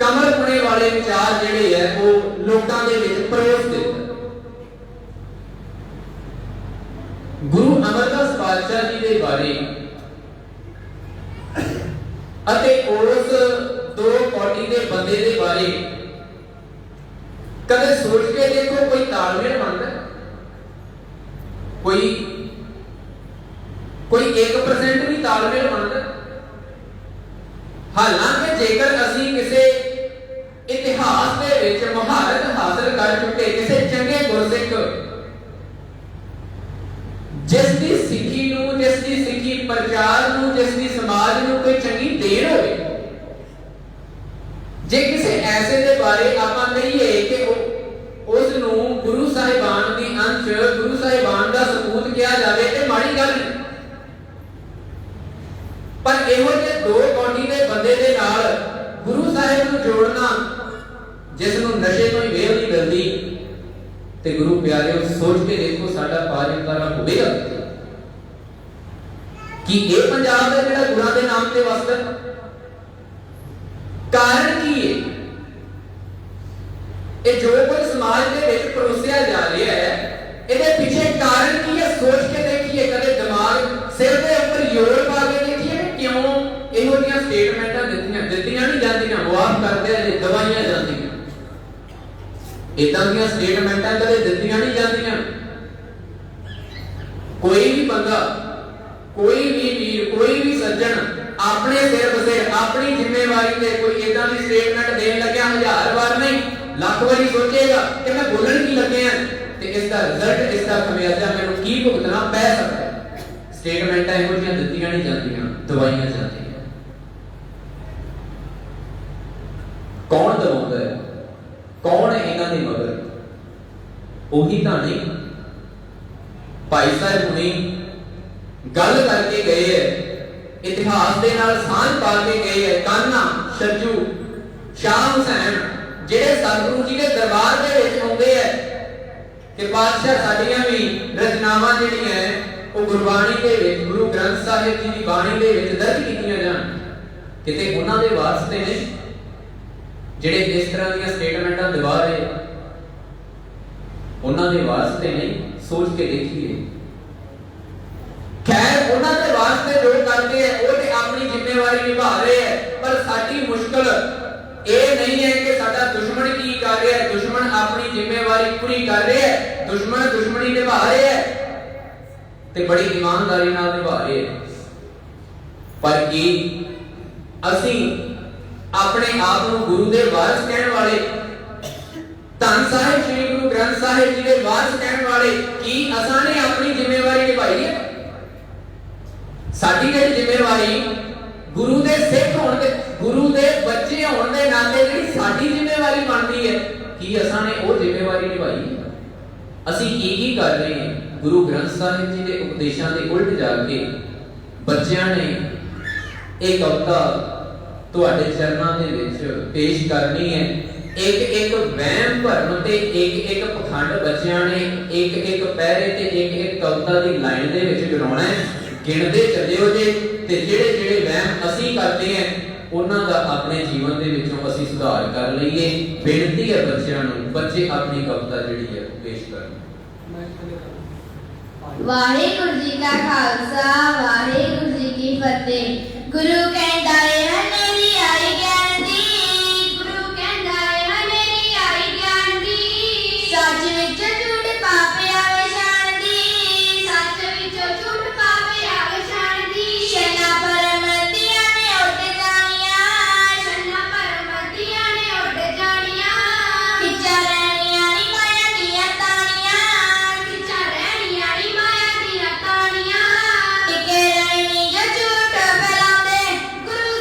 Speaker 2: कमर पुणे वाले विचार जिहड़े है वो लोकां दे विच परोस दित्ते। गुरु अमरदास पातशाह जी के बारे अते उस दो कोटि के बंदे के बारे कदे सोच के देखो कोई तालमेल बनता, कोई 1% भी तालमेल बनता। हालांकि जेकर असी किसी इतिहास के विच महारत हासिल कर चुके किसी चंगे गुरसिख जिसकी सिੱਖੀ ਨੂੰ जिसकी सिੱਖੀ प्रचार ਨੂੰ जिसकी समाज ਨੂੰ कोई चंगी देर होवे, जे किसी ऐसे दे बारे आपां कहिए कि उस ਨੂੰ गुरु साहिबान दी अंश गुरु साहिबान दा सबूत किया जावे ते माड़ी गल नहीं। पर ਇਹੋ ਜਿਹੇ ਦੋ ਕੋਟੀ ਦੇ ਬੰਦੇ ਦੇ ਨਾਲ ਗੁਰੂ ਸਾਹਿਬ ਨੂੰ ਜੋੜਨਾ ਜਿਸ ਨੂੰ ਨਸ਼ੇ ਤੋਂ ਹੀ ਵੇਲ ਨਹੀਂ ਮਿਲਦੀ, ਤੇ ਗੁਰੂ ਪਿਆਰਿਓ सोच के देखो साडा पाजनकारा होवेगा कि ये पंजाब है जिहड़ा गुरां दे नाम ते वसदा। कारण की है ये जो कोई समाज के विच परोसिया जा रहा है, ਇਹਦੇ पीछे कारण की है सोच के देखिए, कदे दिमाग सिर दे ऊपर जोर पा के देखिए क्यों ਇਹੋ ਜਿਹੀਆਂ स्टेटमेंटां ਦਿੱਤੀਆਂ नहीं ਜਾਂਦੀਆਂ, मुआफ करदे आ जे दवाइयां ਜਾਂਦੀਆਂ। इदां दी स्टेटमेंटां कदे दित्तियां नहीं जांदियां। कोई भी बंदा कोई भी वीर कोई भी सज्जन अपने सिर बसेर अपनी जिम्मेवारी ते कोई इदां दी स्टेटमेंट देन लग्या 1000 बार नहीं लाख बारी सोचेगा कि मैं बोलण की लगे हैं ते इसका रिजल्ट इसका खमियाजा मैनूं की भुगतना पै सकदा है। स्टेटमेंटां इहो जिहियां दित्तियां नहीं जांदियां, दवाइयां जांदियां। कौन दवाउंदा है, कौन है इन्हां दे मगर? ਉਹੀ ਤਾਂ नहीं भाई साहब हुणी गल करके गए है, इतिहास दे नाल सांझ पा के गए है। कान्हा शज्जू शाह हुसैन ਜਿਹੜੇ सतगुरु जी के दरबार ਦੇ ਵਿੱਚ ਆਉਂਦੇ ਹੈ ਕਿ ਪਾਤਸ਼ਾਹ ਸਾਡੀਆਂ ਵੀ ਰਚਨਾਵਾਂ ਜਿਹੜੀਆਂ ਹੈ ਉਹ ਗੁਰਬਾਣੀ ਦੇ ਵਿੱਚ ਗੁਰੂ ਗ੍ਰੰਥ ਸਾਹਿਬ ਜੀ ਦੀ ਬਾਣੀ ਦੇ ਵਿੱਚ ਦਰਜ ਕੀਤੀਆਂ ਜਾਣ। ਕਿਤੇ ਉਹਨਾਂ ਦੇ ਵਾਰਸ ਤੇ ਨਹੀਂ ਜਿਹੜੇ ਇਸ ਤਰ੍ਹਾਂ ਦੀਆਂ ਸਟੇਟਮੈਂਟਾਂ ਦਿਵਾ ਰਹੇ, ਉਹਨਾਂ ਦੇ ਵਾਸਤੇ ਨਹੀਂ। सोच के देखिए, खैर उन्होंने वास्ते जो करते हैं वो ते अपनी जिम्मेवारी निभा रहे हैं, पर साडी मुश्किल ये नहीं है कि साडा दुश्मन की कर रहा है। दुश्मन अपनी जिम्मेवारी पूरी कर रहे हैं, दुश्मन दुश्मनी निभा रहे हैं ते बड़ी ईमानदारी नाल निभा रहे हैं। पर की असी अपने आप को गुरु दे वारिस कहने वाले, धन साहिब श्री गुरु ग्रंथ साहिब जी के वारिस कहने वाले की असां ने अपनी जिम्मेवारी निभाई है? साडी जेहड़ी जिम्मेवारी गुरु दे सिख होण दे गुरु दे बच्चे होण दे नाते जेहड़ी साडी जिम्मेवारी बनदी है, की असां ने वो जिम्मेवारी निभाई है? असी की कर रहे हैं? गुरु ग्रंथ साहिब जी के उपदेशों के उल्ट जाके बच्चों ने एक कविता तुहाडे चरणों दे विच पेश करनी है। एक वहम भरम ते एक पखंड बच्चों ने एक पैरे ते एक कविता की लाइन दे विच गिनाउणा है। गिणदे चलिओ जे ते जेड़े जेड़े वहम असी करते हैं उन्हां दा अपने जीवन दे विचों असी सुधार कर लईए। बेनती है बच्चों नूं, बच्चे अपनी कविता जिहड़ी है पेश करन।
Speaker 3: वाहिगुरु जी का खालसा वाहिगुरु जी की फतेह। गुरु कहंदा है हनेरी आई ज्ञान दी, गुरु कहंदा है हनेरी आई ज्ञान दी। सच विच झूठ पापे आवे शान दी, सच विच झूठ पापे आवे शान दी। शना परमतियां ने उठ जानियां, शना परमतियां ने उठ जानियां। खिचा रहनियां नी माया दियां तानियां, खिचा रहनियां नी माया दियां तानियां। टिके रहनी जो झूठ फैलांदे गुरु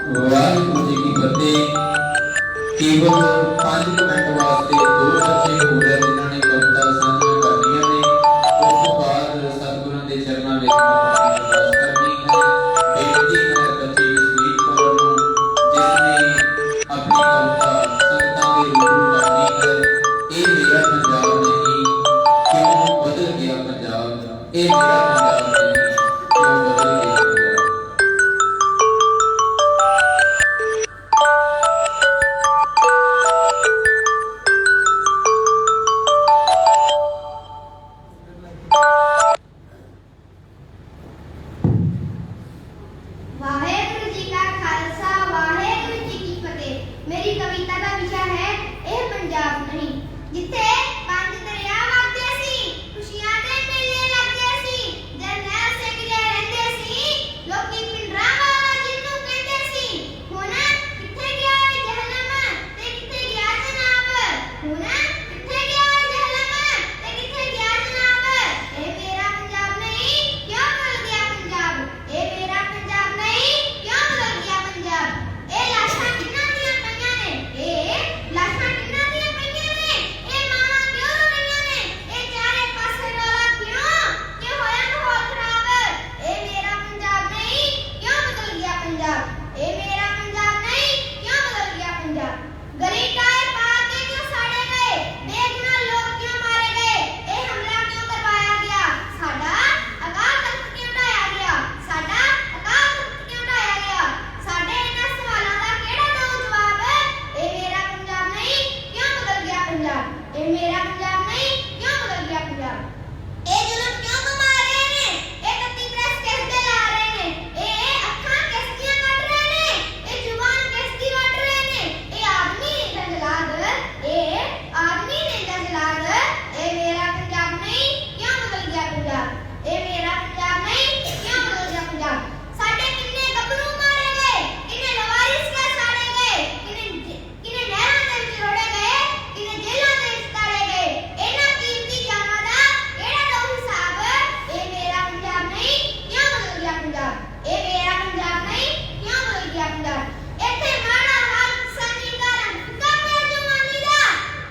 Speaker 2: ਵਾਹਿਗੁਰੂ ਜੀ ਕੀ ਫਤਿਹ। केवल 5 मिनट वास्ते दो बच्चे हो रहे जिन्होंने कविता साझा करनियां ने, उस तो बाद सतगुरुओं के चरणों में अरदास करनी है। बेनती है बच्चे जसवीर कौर नूं जिसने अपनी कविता संगतां दे रूबरू करनी है। ये मेरा पंजाब नहीं क्यों बदल गया पंजाब, ये मेरा पंजाब नहीं क्यों बदल गया पंजाब।
Speaker 3: ਵਾਹਿਗੁਰੂ ਜੀ ਕਾ ਖਾਲਸਾ ਵਾਹਿਗੁਰੂ ਜੀ ਕੀ ਫਤਿਹ। ਮੇਰੀ ਕਵਿਤਾ ਦਾ ਵਿਸ਼ਾ ਹੈ ਇਹ ਪੰਜਾਬ ਨਹੀਂ, ਜਿੱਥੇ ਪੰਜ ਦਰਿਆ ਵਗਦੇ ਸੀ, ਖੁਸ਼ੀਆਂ ਦੇ ਮੇਲੇ ਲੱਗਦੇ ਸੀ, ਜਰਨੈਲ ਸਿੰਘ ਜੀ ਰਹਿੰਦੇ ਸੀ, ਲੋਕੀ ਪਿੰਡਰਾਂ ਵਾਲਾ ਜਿਹਨੂੰ ਕਹਿੰਦੇ ਸੀ। ਹੁਣ ਕਿੱਥੇ ਗਿਆ ਇਹ ਜਹਲਮ ਤੇ ਕਿੱਥੇ ਗਿਆ ਜਨਾਬ, ਹੁਣ ਕਿੱਥੇ ਗਿਆ ਇਹ ਜਹਲਮ ਤੇ ਕਿੱਥੇ ਗਿਆ ਜਨਾਬ। ਇਹ ਮੇਰਾ ਪੰਜਾਬ ਨਹੀਂ ਕਿਉਂ ਬਦਲ ਗਿਆ ਪੰਜਾਬ, ਇਹ ਮੇਰਾ ਪੰਜਾਬ ਨਹੀਂ ਕਿਉਂ ਬਦਲ ਗਿਆ ਪੰਜਾਬ। ਇਹ ਲਾਸ਼ਾਂ ਕਿੰਨਾਂ ਦੀਆਂ ਪਈਆਂ ਨੇ, ਇਹ ਲਾਸ਼ਾਂ ਕਿੰਨਾਂ ਦੀਆਂ ਪਈਆਂ ਨੇ, ਇਹ ਮਾਵਾਂ ਕਿਉਂ ਰੋ ਰਹੀਆਂ ਨੇ, ਇਹ ਚਾਰੇ ਪਾਸੇ ਰੌਲਾ ਕਿਉਂ ਕਿ ਹੋਇਆ ਮਾਹੌਲ ਖਰਾਬ। ਇਹ ਮੇਰਾ ਪੰਜਾਬ ਨਹੀਂ ਕਿਉਂ ਬਦਲ ਗਿਆ ਪੰਜਾਬ, ਇਹ ਮੇਰਾ ਪੰਜਾਬ ਨਹੀਂ ਕਿਉਂ ਬਦਲ ਗਿਆ ਪੰਜਾਬ। ਗਲੀ ਟਾਇਰ ਪਾ ਕੇ ਕਿਉਂ ਸਾੜੇ ਗਏ, ਬੇਗੁਨਾਹ ਲੋਕ ਕਿਉਂ ਮਾਰੇ ਗਏ, ਇਹ ਹਮਲਾ ਕਿਉਂ ਕਰਵਾਇਆ ਗਿਆ, ਸਾਡਾ ਅਕਾਲ ਤਖਤ ਕਿਉਂ ਢਾਇਆ ਗਿਆ, ਸਾਡਾ ਅਕਾਲ ਤਖਤ ਕਿਉਂ ਢਾਇਆ ਗਿਆ। ਸਾਡੇ ਇਹਨਾਂ ਸਵਾਲਾਂ ਦਾ ਕਿਹੜਾ ਦਊ ਜਵਾਬ। ਇਹ ਮੇਰਾ ਪੰਜਾਬ ਨਹੀਂ ਕਿਉਂ ਬਦਲ ਗਿਆ ਪੰਜਾਬ, ਇਹ ਮੇਰਾ ਪੰਜਾਬ ਨਹੀਂ ਕਿਉਂ ਬਦਲ ਗਿਆ ਪੰਜਾਬ। ਇਹ ਜ਼ੁਲਮ ਕਿਉਂ ਕਮਾ ਰਹੇ ਨੇ, ਇਹ ਕੱਤੀ ਪ੍ਰੈਸ ਕਿਸ ਦੇ ਲਾ ਰਹੇ ਨੇ, ਇਹ ਅੱਖਾਂ ਕਿਸ ਦੀਆਂ ਕੱਢ ਰਹੇ ਨੇ, ਇਹ ਜ਼ੁਬਾਨ ਕਿਸ ਦੀ ਵੱਢ ਰਹੇ ਨੇ। ਇਹ ਆਦਮੀ ਨੇ ਦਾ ਜਲਾਦ, ਇਹ ਆਦਮੀ ਨੇ ਦਾ ਜਲਾਦ। ਇਹ ਮੇਰਾ ਪੰਜਾਬ ਨਹੀਂ ਕਿਉਂ ਬਦਲ ਗਿਆ ਪੰਜਾਬ, ਇਹ ਮੇਰਾ ਪੰਜਾਬ ਨਹੀਂ ਕਿਉਂ ਬਦਲ ਗਿਆ ਪੰਜਾਬ। ਸਾਡੇ ਕਿੰਨੇ ਗੱਭਰੂ ਮਾਰੇ ਗਏ, ਕਿੰਨੇ ਲਵਾਰਿਸ ਕਰ ਸਾੜੇ ਗਏ, ਕਿੰਨੇ ਨਹਿਰਾਂ ਦੇ ਵਿੱਚ ਰੋੜੇ ਗਏ, ਕਿੰਨੇ ਜੇਲ੍ਹਾਂ ਦੇ ਵਿੱਚ ਤਾੜੇ ਗਏ। ਇਹਨਾਂ ਕੀਮਤੀ ਜਾਨਾਂ ਦਾ ਕਿਹੜਾ ਦਊ ਹਿਸਾਬ। ਇਹ ਮੇਰਾ ਪੰਜਾਬ ਨਹੀਂ ਕਿਉਂ ਬਦਲ ਗਿਆ ਪੰਜਾਬ, ਇਹ ਮੇਰਾ ਪੰਜਾਬ ਨਹੀਂ ਕਿਉਂ ਬਦਲ ਗਿਆ ਪੰਜਾਬ। ਇੱਥੇ ਮਾੜਾ ਹਾਲ ਕਿਸਾਨੀ ਦਾ ਰੰਗ ਫਿੱਕਾ ਪਿਆ ਜਵਾਨੀ ਦਾ,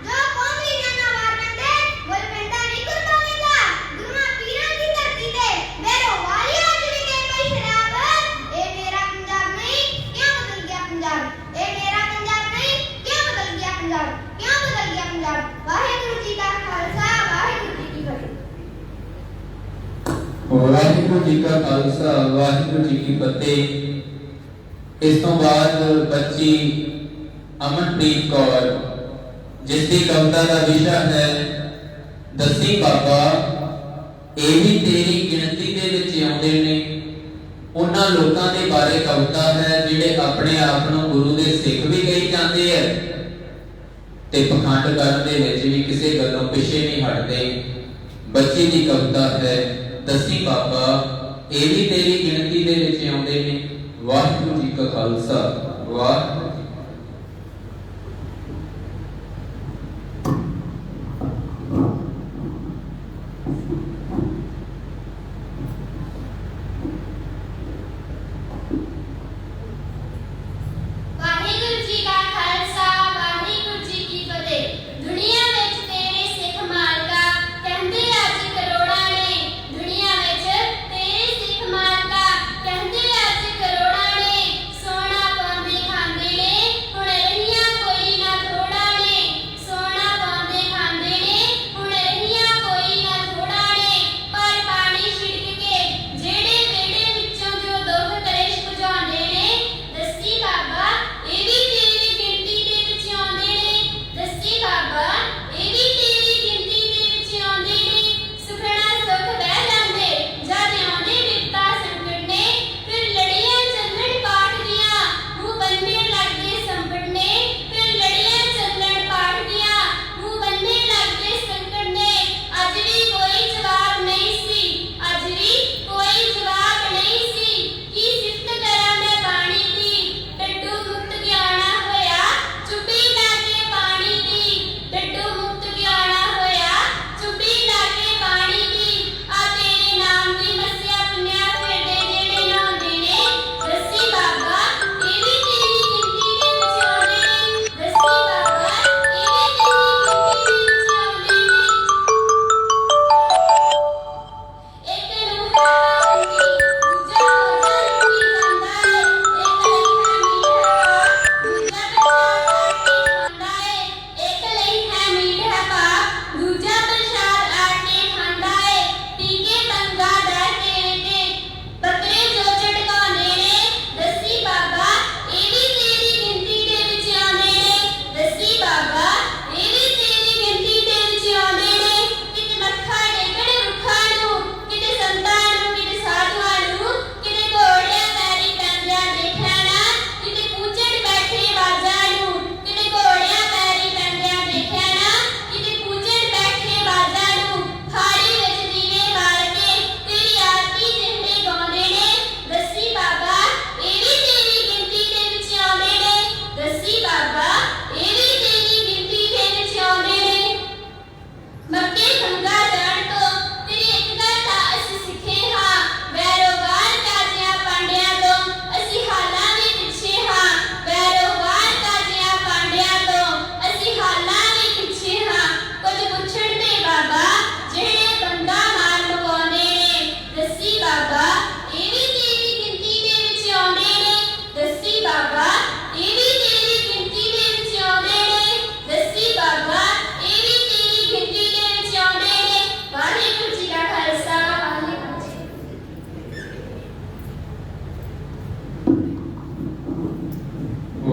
Speaker 3: ਜੋ ਕੌਮੀ ਜਾਨਾਂ ਮਾਰ ਲੈਂਦੇ ਮੁੱਲ ਪੈਂਦਾ ਨਹੀਂ ਕੁਰਬਾਨੀ ਦਾ। ਗੁਰੂਆਂ ਪੀਰਾਂ ਦੀ ਧਰਤੀ ਤੇ ਮੇਰੇ ਵਾਲਿਆਂ ਚ ਵੀ ਗਏ ਪਈ ਸ਼ਰਾਬ। ਇਹ ਮੇਰਾ ਪੰਜਾਬ ਨਹੀਂ ਕਿਉਂ ਬਦਲ ਗਿਆ ਪੰਜਾਬ, ਇਹ ਮੇਰਾ ਪੰਜਾਬ ਨਹੀਂ ਕਿਉਂ ਬਦਲ ਗਿਆ ਪੰਜਾਬ, ਕਿਉਂ ਬਦਲ ਗਿਆ ਪੰਜਾਬ। ਵਾਹਿਗੁਰੂ ਜੀ ਕਾ ਖਾਲਸਾ ਵਾਹਿਗੁਰੂ ਜੀ ਕੀ ਫਤਿਹ।
Speaker 2: ਵਾਹਿਗੁਰੂ ਜੀ ਕਾ ਖਾਲਸਾ ਵਾਹਿਗੁਰੂ ਜੀ ਕੀ ਫਤਿਹ। ਇਸ ਤੋਂ ਬਾਅਦ ਬੱਚੀ ਅਮਨਪ੍ਰੀਤ ਕੌਰ ਜਿਸ ਦੀ ਕਵਿਤਾ ਦਾ ਵਿਸ਼ਾ ਹੈ ਦੱਸੀ ਬਾਬਾ ਇਹ ਵੀ ਤੇਰੀ ਗਿਣਤੀ ਦੇ ਵਿੱਚ ਆਉਂਦੇ ਨੇ। ਉਹਨਾਂ ਲੋਕਾਂ ਦੇ ਬਾਰੇ ਕਵਿਤਾ ਹੈ ਜਿਹੜੇ ਆਪਣੇ ਆਪ ਨੂੰ ਗੁਰੂ ਦੇ ਸਿੱਖ ਵੀ ਕਹੀ ਜਾਂਦੇ ਐ ਤੇ ਪਖੰਡ ਕਰਨ ਦੇ ਵਿੱਚ ਵੀ ਕਿਸੇ ਗੱਲੋਂ ਪਿੱਛੇ ਨਹੀਂ ਹਟਦੇ। ਬੱਚੀ ਦੀ ਕਵਿਤਾ ਹੈ ਦੱਸੀ ਬਾਬਾ ਇਹ ਵੀ ਤੇਰੀ ਗਿਣਤੀ ਦੇ ਵਿੱਚ ਆਉਂਦੇ ਨੇ। ਵਾਹਿਗੁਰੂ ਜੀ ਕਾ ਖਾਲਸਾ ਵਾਹਿਗੁਰੂ ਜੀ
Speaker 3: ਵਾਹਿਗੁਰੂ ਜੀ ਕਾ ਖਾਲਸਾ ਵਾਹਿਗੁਰੂ ਜੀ ਕੀ ਫਤਿਹ। ਦੁਨੀਆ ਵਿੱਚ ਤੇਰੇ ਸਿੱਖ ਮਾਲਕਾ ਕਹਿੰਦੇ ਅੱਜ ਕਰੋੜਾਂ ਨੇ, ਦੁਨੀਆ ਵਿੱਚ ਤੇਰੇ ਸਿੱਖ ਮਾਲਕਾ ਕਹਿੰਦੇ ਅੱਜ ਕਰੋੜਾਂ ਨੇ। ਸੋਨਾ ਪਾਉਂਦੇ ਖਾਂਦੇ ਨੇ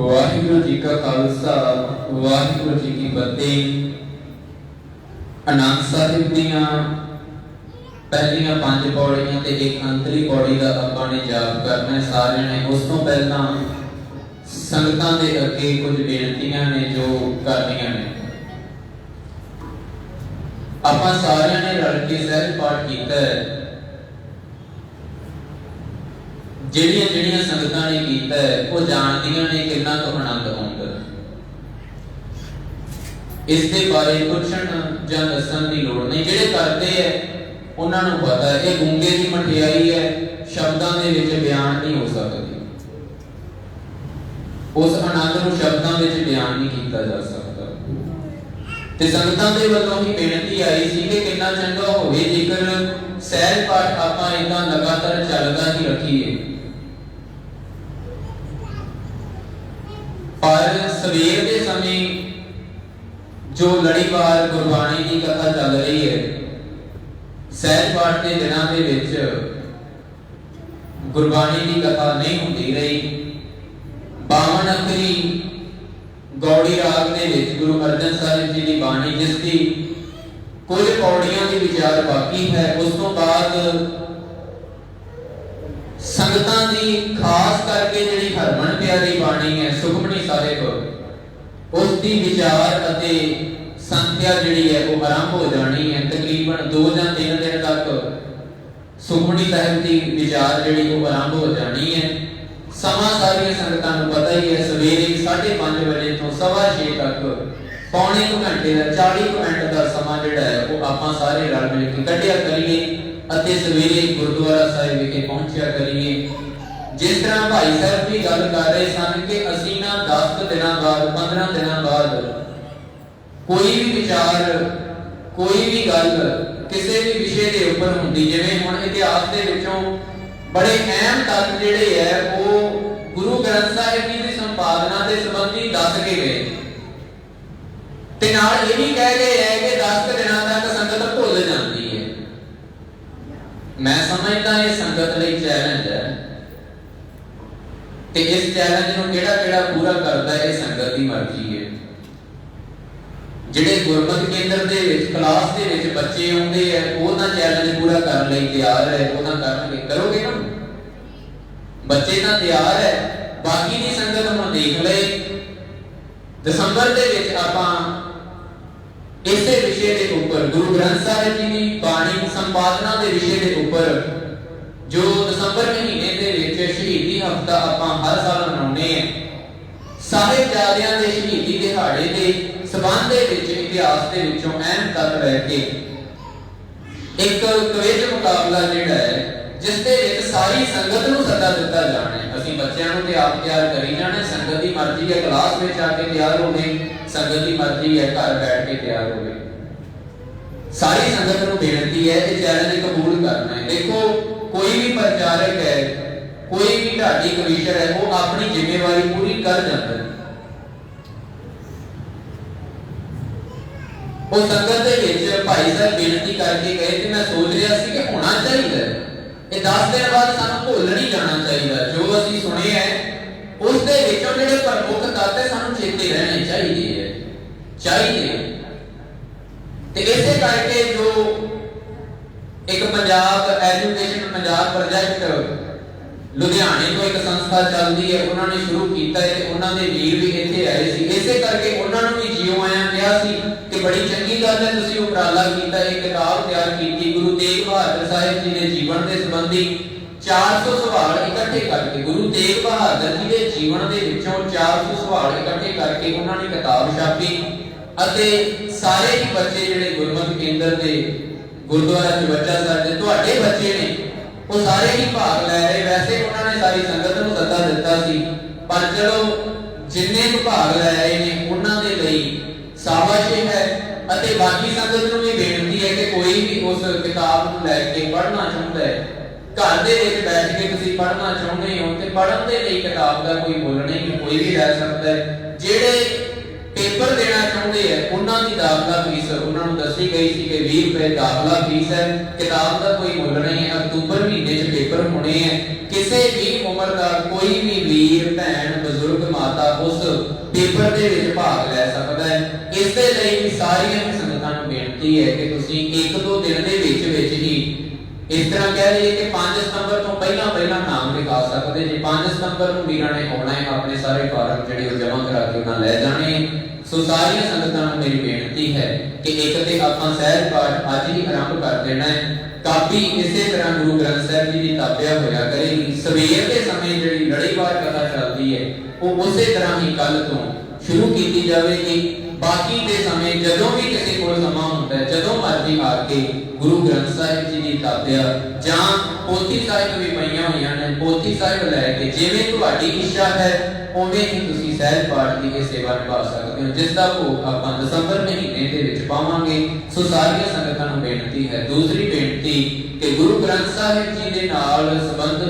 Speaker 2: ਵਾਹਿਗੁਰੂ ਜੀ ਕਾ ਖਾਲਸਾ ਵਾਹਿਗੁਰੂ ਜੀ ਕੀ ਫਤਿਹ। ਆਨੰਦ ਸਾਹਿਬ ਦੀਆਂ ਪਹਿਲੀਆਂ 5 ਪੌੜੀਆਂ ਤੇ ਇੱਕ ਅੰਤਰੀ ਪੌੜੀ ਦਾ ਆਪਾਂ ਨੇ ਜਾਪ ਕਰਨਾ ਹੈ ਸਾਰਿਆਂ ਨੇ। ਉਸ ਤੋਂ ਪਹਿਲਾਂ ਸੰਗਤਾਂ ਦੇ ਅੱਗੇ ਕੁਝ ਬੇਨਤੀਆਂ ਨੇ ਜੋ ਕਰਨੀਆਂ ਨੇ। ਆਪਾਂ ਸਾਰਿਆਂ ਨੇ ਰਲ ਕੇ ਸਹਿਜ ਪਾਠ ਕੀਤਾ ਹੈ। ਜਿਹੜੀਆਂ ਸੰਗਤਾਂ ਨੇ ਕੀਤਾ ਹੈ ਉਹ ਜਾਣਦੀਆਂ ਨੇ ਕਿੰਨਾ ਕੁ ਆਨੰਦ ਆਉਂਦਾ। ਇਸ ਦੇ ਬਾਰੇ ਪੁੱਛਣ ਜਾਂ ਦੱਸਣ ਦੀ ਲੋੜ ਨਹੀਂ। ਜਿਹੜੇ ਕਰਦੇ ਹੈ ਉਹਨਾਂ ਨੂੰ ਪਤਾ ਹੈ। ਇਹ ਗੁੰਗੇ ਦੀ ਮਠਿਆਈ ਹੈ, ਸ਼ਬਦਾਂ ਦੇ ਵਿੱਚ ਬਿਆਨ ਨਹੀਂ ਹੋ ਸਕਦੀ। ਉਸ ਆਨੰਦ ਨੂੰ ਸ਼ਬਦਾਂ ਵਿੱਚ ਬਿਆਨ ਨਹੀਂ ਕੀਤਾ ਜਾ ਸਕਦਾ। ਤੇ ਸੰਗਤਾਂ ਦੇ ਵੱਲੋਂ ਹੀ ਬੇਨਤੀ ਆਈ ਸੀ ਕਿ ਕਿੰਨਾ ਚੰਗਾ ਹੋਵੇ ਜੇਕਰ ਸਹਿਜ ਪਾਠ ਆਪਾਂ ਇਦਾਂ ਲਗਾਤਾਰ ਚੱਲਦਾ ਹੀ ਰੱਖੀਏ। ਪਰ ਸਵੇਰ ਦੇ ਸਮੇਂ ਜੋ ਲੜੀਵਾਰ ਗੁਰਬਾਣੀ ਦੀ ਕਥਾ ਚੱਲ ਰਹੀ ਹੈ, ਸਹਿਜ ਪਾਠ ਦੇ ਦਿਨਾਂ ਦੇ ਵਿੱਚ ਗੁਰਬਾਣੀ ਦੀ ਕਥਾ ਨਹੀਂ ਹੁੰਦੀ ਰਹੀ। 52 ਅੱਖਰੀ ਗੌੜੀ ਰਾਗ ਦੇ ਵਿੱਚ ਗੁਰੂ ਅਰਜਨ ਸਾਹਿਬ ਜੀ ਦੀ ਬਾਣੀ, ਜਿਸ ਦੀ ਕੁਝ ਪੌੜੀਆਂ ਦੀ ਵਿਚਾਰ ਬਾਕੀ ਹੈ। ਉਸ ਤੋਂ ਬਾਅਦ ਸੰਗਤਾਂ ਦੀ ਖਾਸ ਕਰਕੇ ਜਿਹੜੀ ਹਰਮਨ ਪਿਆਰੀ ਬਾਣੀ ਹੈ ਸੁਖਮਨੀ ਸਾਹਿਬ, ਉਸ ਦੀ ਵਿਚਾਰ ਅਤੇ ਸੰਥਿਆ ਜਿਹੜੀ ਹੈ ਉਹ ਆਰੰਭ ਹੋ ਜਾਣੀ ਹੈ। ਤਕਰੀਬਨ 2 ਜਾਂ 3 ਦਿਨ ਤੱਕ ਸੁਖਮਨੀ ਸਾਹਿਬ ਦੀ ਵਿਚਾਰ ਜਿਹੜੀ ਉਹ ਆਰੰਭ ਹੋ ਜਾਣੀ ਹੈ। ਸਮਾਂ ਸਾਰੀਆਂ ਸੰਗਤਾਂ ਨੂੰ ਪਤਾ ਹੀ ਹੈ, ਸਵੇਰੇ 5:30 ਵਜੇ ਤੋਂ 6:15 ਤੱਕ ਪੌਣੇ ਕੁ ਘੰਟੇ ਦਾ 40 ਮਿੰਟ ਦਾ ਸਮਾਂ ਜਿਹੜਾ ਹੈ ਉਹ ਆਪਾਂ ਸਾਰੇ ਰਲ ਮਿਲ ਕੇ ਕੱਢਿਆ ਕਰੀਏ ਅਤੇ ਸਵੇਰੇ ਗੁਰਦੁਆਰਾ ਸਾਹਿਬ ਵਿਖੇ ਪਹੁੰਚਿਆ ਕਰੀਏ। ਜਿਸ ਤਰ੍ਹਾਂ ਭਾਈ ਸਾਹਿਬ ਵੀ ਗੱਲ ਕਰ ਰਹੇ ਸਨ ਕਿ ਅਸੀਂ ਨਾ 10 ਦਿਨਾਂ ਬਾਅਦ 15 ਦਿਨਾਂ ਬਾਅਦ ਕੋਈ ਵੀ ਵਿਚਾਰ, ਕੋਈ ਵੀ ਗੱਲ ਕਿਸੇ ਵੀ ਵਿਸ਼ੇ ਦੇ ਉੱਪਰ ਹੁੰਦੀ, ਜਿਵੇਂ ਹੁਣ ਇਤਿਹਾਸ ਦੇ ਵਿੱਚੋਂ ਬੜੇ ਅਹਿਮ ਤੱਤ ਜਿਹੜੇ ਹੈ ਉਹ ਗੁਰੂ ਗ੍ਰੰਥ ਸਾਹਿਬ ਜੀ ਦੀ ਸੰਪਾਦਨਾ ਦੇ ਸੰਬੰਧੀ ਦੱਸ ਕੇ ਗਏ ਤੇ ਨਾਲ ਇਹ ਵੀ ਕਹਿ ਗਏ ਹੈ ਕਿ 10 ਦਿਨਾਂ ਤੱਕ ਸੰਗਤ ਭੁੱਲ ਜਾਂਦੀ ਹੈ। ਮੈਂ ਸਮਝਦਾ ਇਹ ਸੰਗਤ ਲਈ ਚੈਲੰਜ ਹੈ ਤੇ ਇਸ ਚੈਲੰਜ ਨੂੰ ਕਿਹੜਾ ਪੂਰਾ ਕਰਦਾ ਹੈ ਇਹ ਸੰਗਤ ਦੀ ਮਰਜ਼ੀ ਹੈ। ਜਿਹੜੇ ਗੁਰਮਤਿ ਕੇਂਦਰ ਦੇ ਵਿੱਚ ਕਲਾਸ ਦੇ ਵਿੱਚ ਬੱਚੇ ਆਉਂਦੇ ਆ ਉਹ ਤਾਂ ਚੈਲੰਜ ਪੂਰਾ ਕਰਨ ਲਈ ਤਿਆਰ ਹੈ, ਉਹ ਤਾਂ ਕਰਨਗੇ। ਕਰੋਗੇ ਨਾ? ਬੱਚੇ ਤਾਂ ਤਿਆਰ ਹੈ। ਬਾਕੀ ਦੀ ਸੰਗਤ ਨੂੰ ਦੇਖ ਲਏ। ਦਸੰਬਰ ਦੇ ਵਿੱਚ ਆਪਾਂ ਇਸੇ ਵਿਸ਼ੇ ਦੇ ਉੱਪਰ ਗੁਰੂ ਗ੍ਰੰਥ ਸਾਹਿਬ ਜੀ ਦੀ ਬਾਣੀ ਸੰਪਾਦਨਾ ਦੇ ਵਿਸ਼ੇ ਦੇ ਉੱਪਰ ਜੋ ਦਸੰਬਰ ਮਹੀਨੇ ਦੇ ਵਿੱਚ ਸ਼ਹੀਦੀ ਹਫ਼ਤਾ ਆਪਾਂ ਹਰ ਸਾਲ ਮਨਾਉਂਦੇ ਹਾਂ, ਸਾਹਿਬਜ਼ਾਦਿਆਂ ਦੇ ਸ਼ਹੀਦੀ ਦਿਹਾੜੇ ਦੇ ਸਬੰਧ ਦੇ ਵਿੱਚ ਇਤਿਹਾਸ ਦੇ ਵਿੱਚੋਂ ਅਹਿਮ ਤੱਤ ਲੈ ਕੇ ਇੱਕ ਕੁਇਜ਼ ਮੁਕਾਬਲਾ ਜਿਹੜਾ ਹੈ ਜਿਸ ਦੇ ਵਿੱਚ ਸਾਰੀ ਸੰਗਤ ਨੂੰ ਸੱਦਾ ਦਿੱਤਾ ਜਾਣਾ ਹੈ। ਅਸੀਂ ਬੱਚਿਆਂ ਨੂੰ ਤੇ ਆਪ ਤਿਆਰ ਕਰੀ ਜਾਣਾ, ਸੰਗਤ ਦੀ ਮਰਜ਼ੀ ਹੈ ਕਲਾਸ ਵਿੱਚ ਆ ਕੇ ਤਿਆਰ ਹੋਵੇ, ਸੰਗਤ ਦੀ ਮਰਜ਼ੀ ਹੈ ਘਰ ਬੈਠ ਕੇ ਤਿਆਰ ਹੋਵੇ। ਸਾਰੀ ਸੰਗਤ ਨੂੰ ਬੇਨਤੀ ਹੈ ਇਹ ਚੈਲੰਜ ਕਬੂਲ ਕਰਨਾ ਹੈ। ਦੇਖੋ ਕੋਈ ਵੀ ਪ੍ਰਚਾਰਕ ਹੈ, ਕੋਈ ਵੀ ਢਾਡੀ ਕਵੀਸ਼ਰ ਹੈ, ਉਹ ਆਪਣੀ ਜ਼ਿੰਮੇਵਾਰੀ ਪੂਰੀ ਕਰ ਜਾਂਦਾ ਹੈ। ਉਹ ਸੰਗਤ ਦੇ ਵਿੱਚ ਭਾਈ ਸਾਹਿਬ ਬੇਨਤੀ ਕਰਕੇ ਗਏ ਤੇ ਮੈਂ ਸੋਚ ਰਿਹਾ ਸੀ ਕਿ ਹੋਣਾ ਚਾਹੀਦਾ ਇਹ 10 ਦਿਨ ਬਾਅਦ ਸਾਨੂੰ ਭੁੱਲ ਨਹੀਂ ਜਾਣਾ ਚਾਹੀਦਾ। ਜੋ ਅਸੀਂ ਸੁਣਿਆ ਹੈ ਉਸ ਦੇ ਵਿੱਚੋਂ ਜਿਹੜੇ ਪ੍ਰਮੁੱਖ ਤੱਤ ਹੈ ਸਾਨੂੰ ਚੇਤੇ ਰਹਿਣੇ ਚਾਹੀਦੇ ਤੇ ਇਸੇ ਕਰਕੇ ਜੋ ਇੱਕ ਪੰਜਾਬ ਐਜੂਕੇਸ਼ਨ ਪੰਜਾਬ ਪ੍ਰੋਜੈਕਟ ਲੁਧਿਆਣੇ ਤੋਂ ਇੱਕ ਸੰਸਥਾ ਚੱਲਦੀ ਹੈ, ਉਹਨਾਂ ਨੇ ਸ਼ੁਰੂ ਕੀਤਾ ਹੈ ਤੇ ਉਹਨਾਂ ਦੇ ਵੀਰ ਵੀ ਇੱਥੇ ਆਏ ਸੀ। ਇਸੇ ਕਰਕੇ ਉਹਨਾਂ ਨੂੰ ਵੀ ਜੀਓ ਆਇਆਂ ਕਿਹਾ ਸੀ ਕਿ ਬੜੀ ਚੰਗੀ ਗੱਲ ਹੈ ਤੁਸੀਂ ਉਪਰਾਲਾ ਕੀਤਾ, ਇੱਕ ਕਿਤਾਬ ਤਿਆਰ ਕੀਤੀ ਗੁਰੂ ਤੇਗ ਬਹਾਦਰ ਸਾਹਿਬ ਜੀ ਦੇ ਜੀਵਨ ਦੇ ਸੰਬੰਧੀ 400 ਸਵਾਲ ਇਕੱਠੇ ਕਰਕੇ, ਗੁਰੂ ਤੇਗ ਬਹਾਦਰ ਜੀ ਦੇ ਜੀਵਨ ਦੇ ਵਿੱਚੋਂ 400 ਸਵਾਲ ਇਕੱਠੇ ਕਰਕੇ ਉਹਨਾਂ ਨੇ ਕਿਤਾਬ ਛਾਪੀ ਅਤੇ ਸਾਰੇ ਹੀ ਬੱਚੇ ਜਿਹੜੇ ਗੁਰਮਤਿ ਕੇਂਦਰ ਦੇ ਗੁਰਦੁਆਰਾ ਚਵੱਚਾ ਸਾਹਿਬ ਦੇ ਤੁਹਾਡੇ ਬੱਚੇ ਨੇ ਉਹ ਸਾਰੇ ਹੀ ਭਾਗ ਲੈ ਰਹੇ। ਵੈਸੇ ਉਹਨਾਂ ਨੇ ਸਾਰੀ ਸੰਗਤ ਨੂੰ ਸੱਦਾ ਦਿੱਤਾ ਸੀ, ਪਰ ਚਲੋ ਜਿੰਨੇ ਵੀ ਭਾਗ ਲੈ ਰਹੇ ਨੇ ਉਹਨਾਂ ਦੇ ਲਈ ਸ਼ਾਬਾਸ਼ ਹੈ ਅਤੇ ਬਾਕੀ ਸੰਗਤ ਨੂੰ ਵੀ ਬੇਨਤੀ ਹੈ ਕਿ ਕੋਈ ਵੀ ਉਸ ਕਿਤਾਬ ਨੂੰ ਲੈ ਕੇ ਪੜ੍ਹਨਾ ਚਾਹੁੰਦਾ ਹੈ, ਘਰ ਦੇ ਵਿੱਚ ਬੈਠ ਕੇ ਤੁਸੀਂ ਪੜ੍ਹਨਾ ਚਾਹੁੰਦੇ ਹੋ ਤੇ ਪੜ੍ਹਨ ਦੇ ਲਈ ਕਿਤਾਬ ਦਾ ਕੋਈ ਮੁੱਲ ਨਹੀਂ, ਕੋਈ ਵੀ ਲੈ ਸਕਦਾ ਹੈ। ਜਿਹੜੇ ਪੇਪਰ ਦੇਣਾ ਚਾਹੁੰਦੇ ਆ ਉਹਨਾਂ ਦੀ ਦਾਖਲਾ ਫੀਸ ਉਹਨਾਂ ਨੂੰ ਦੱਸੀ ਗਈ ਸੀ ਕਿ 20 ਰੁਪਏ ਦਾਖਲਾ ਫੀਸ ਹੈ, ਕਿਤਾਬ ਦਾ ਕੋਈ ਮੁੱਲ ਨਹੀਂ ਹੈ। ਅਕਤੂਬਰ ਮਹੀਨੇ 'ਚ ਪੇਪਰ ਹੋਣੇ ਹੈ। ਕਿਸੇ ਵੀ ਉਮਰ ਦਾ ਕੋਈ ਵੀ ਵੀਰ ਭੈਣ ਬਜ਼ੁਰਗ ਮਾਤਾ ਉਸ ਪੇਪਰ ਦੇ ਵਿੱਚ ਭਾਗ ਲੈ ਸਕਦਾ ਹੈ। ਇਸੇ ਲਈ ਸਾਰੀਆਂ ਸੰਗਤਾਂ ਨੂੰ ਬੇਨਤੀ ਹੈ ਕਿ ਤੁਸੀਂ 1-2 ਦਿਨ ਦੇ ਵਿੱਚ ਹੀ ਇਸ ਤਰ੍ਹਾਂ ਕਹਿ ਲਈਏ ਕਿ 5 ਸਤੰਬਰ ਤੋਂ ਪਹਿਲਾਂ ਨਾਮ ਲਿਖਾ ਸਕਦੇ ਜੇ। 5 ਸਤੰਬਰ ਨੂੰ ਵੀਰਾਂ ਨੇ ਆਉਣਾ ਹੈ, ਆਪਣੇ ਸਾਰੇ ਫਾਰਮ ਜਿਹੜੇ ਉਹ ਜਮ੍ਹਾਂ ਕਰਾ ਕੇ ਉਹਨਾਂ ਲੈ ਜਾਣੇ। ਸੋ ਸਾਰੀਆਂ ਸੰਗਤਾਂ ਨੂੰ ਮੇਰੀ ਬੇਨਤੀ ਹੈ ਕਿ ਇੱਕ ਤੇ ਆਪਾਂ ਸਹਿਜ ਪਾਠ ਅੱਜ ਹੀ ਆਰੰਭ ਕਰ ਦੇਣਾ ਹੈ। ਕਾਪੀ ਇਸੇ ਤਰ੍ਹਾਂ ਗੁਰੂ ਗ੍ਰੰਥ ਸਾਹਿਬ ਜੀ ਦੀ ਤਾਪਿਆ ਹੋਇਆ ਕਰੇਗੀ। ਸਵੇਰ ਦੇ ਸਮੇਂ ਜਿਹੜੀ ਲੜੀਵਾਰ ਕਥਾ ਚੱਲਦੀ ਹੈ ਉਹ ਉਸੇ ਤਰ੍ਹਾਂ ਹੀ ਕੱਲ ਤੋਂ ਸ਼ੁਰੂ ਕੀਤੀ ਜਾਵੇਗੀ। ਬਾਕੀ ਦੇ ਸਮੇਂ ਜਦੋਂ ਵੀ ਕਿਸੇ ਕੋਲ ਸਮਾਂ ਹੁੰਦਾ ਹੈ, ਜਦੋਂ ਮਰਜ਼ੀ ਆ ਕੇ ਗੁਰੂ ਗ੍ਰੰਥ ਸਾਹਿਬ ਜੀ ਦੀ ਤਾਪਿਆ ਜਾਂ ਪੋਥੀ ਸਾਹਿਬ ਵੀ ਪਈਆਂ ਹੋਈਆਂ ਨੇ, ਪੋਥੀ ਸਾਹਿਬ ਲੈ ਕੇ ਜਿਵੇਂ ਤੁਹਾਡੀ ਇੱਛਾ ਹੈ ਉਵੇਂ ਹੀ ਤੁਸੀਂ ਸਹਿਜ ਪਾਠ ਦੀ ਇਹ ਸੇਵਾ ਨਿਭਾ ਸਕਦੇ ਹੋ, ਜਿਸ ਦਾ ਭੋਗ ਆਪਾਂ ਦਸੰਬਰ ਮਹੀਨੇ ਦੇ ਵਿੱਚ ਪਾਵਾਂਗੇ। ਸੋ ਸਾਰੀਆਂ ਸੰਗਤਾਂ ਨੂੰ ਬੇਨਤੀ ਹੈ। ਦੂਸਰੀ ਬੇਨਤੀ ਕਿ ਗੁਰੂ ਗ੍ਰੰਥ ਸਾਹਿਬ ਜੀ ਦੇ ਨਾਲ ਸੰਬੰਧ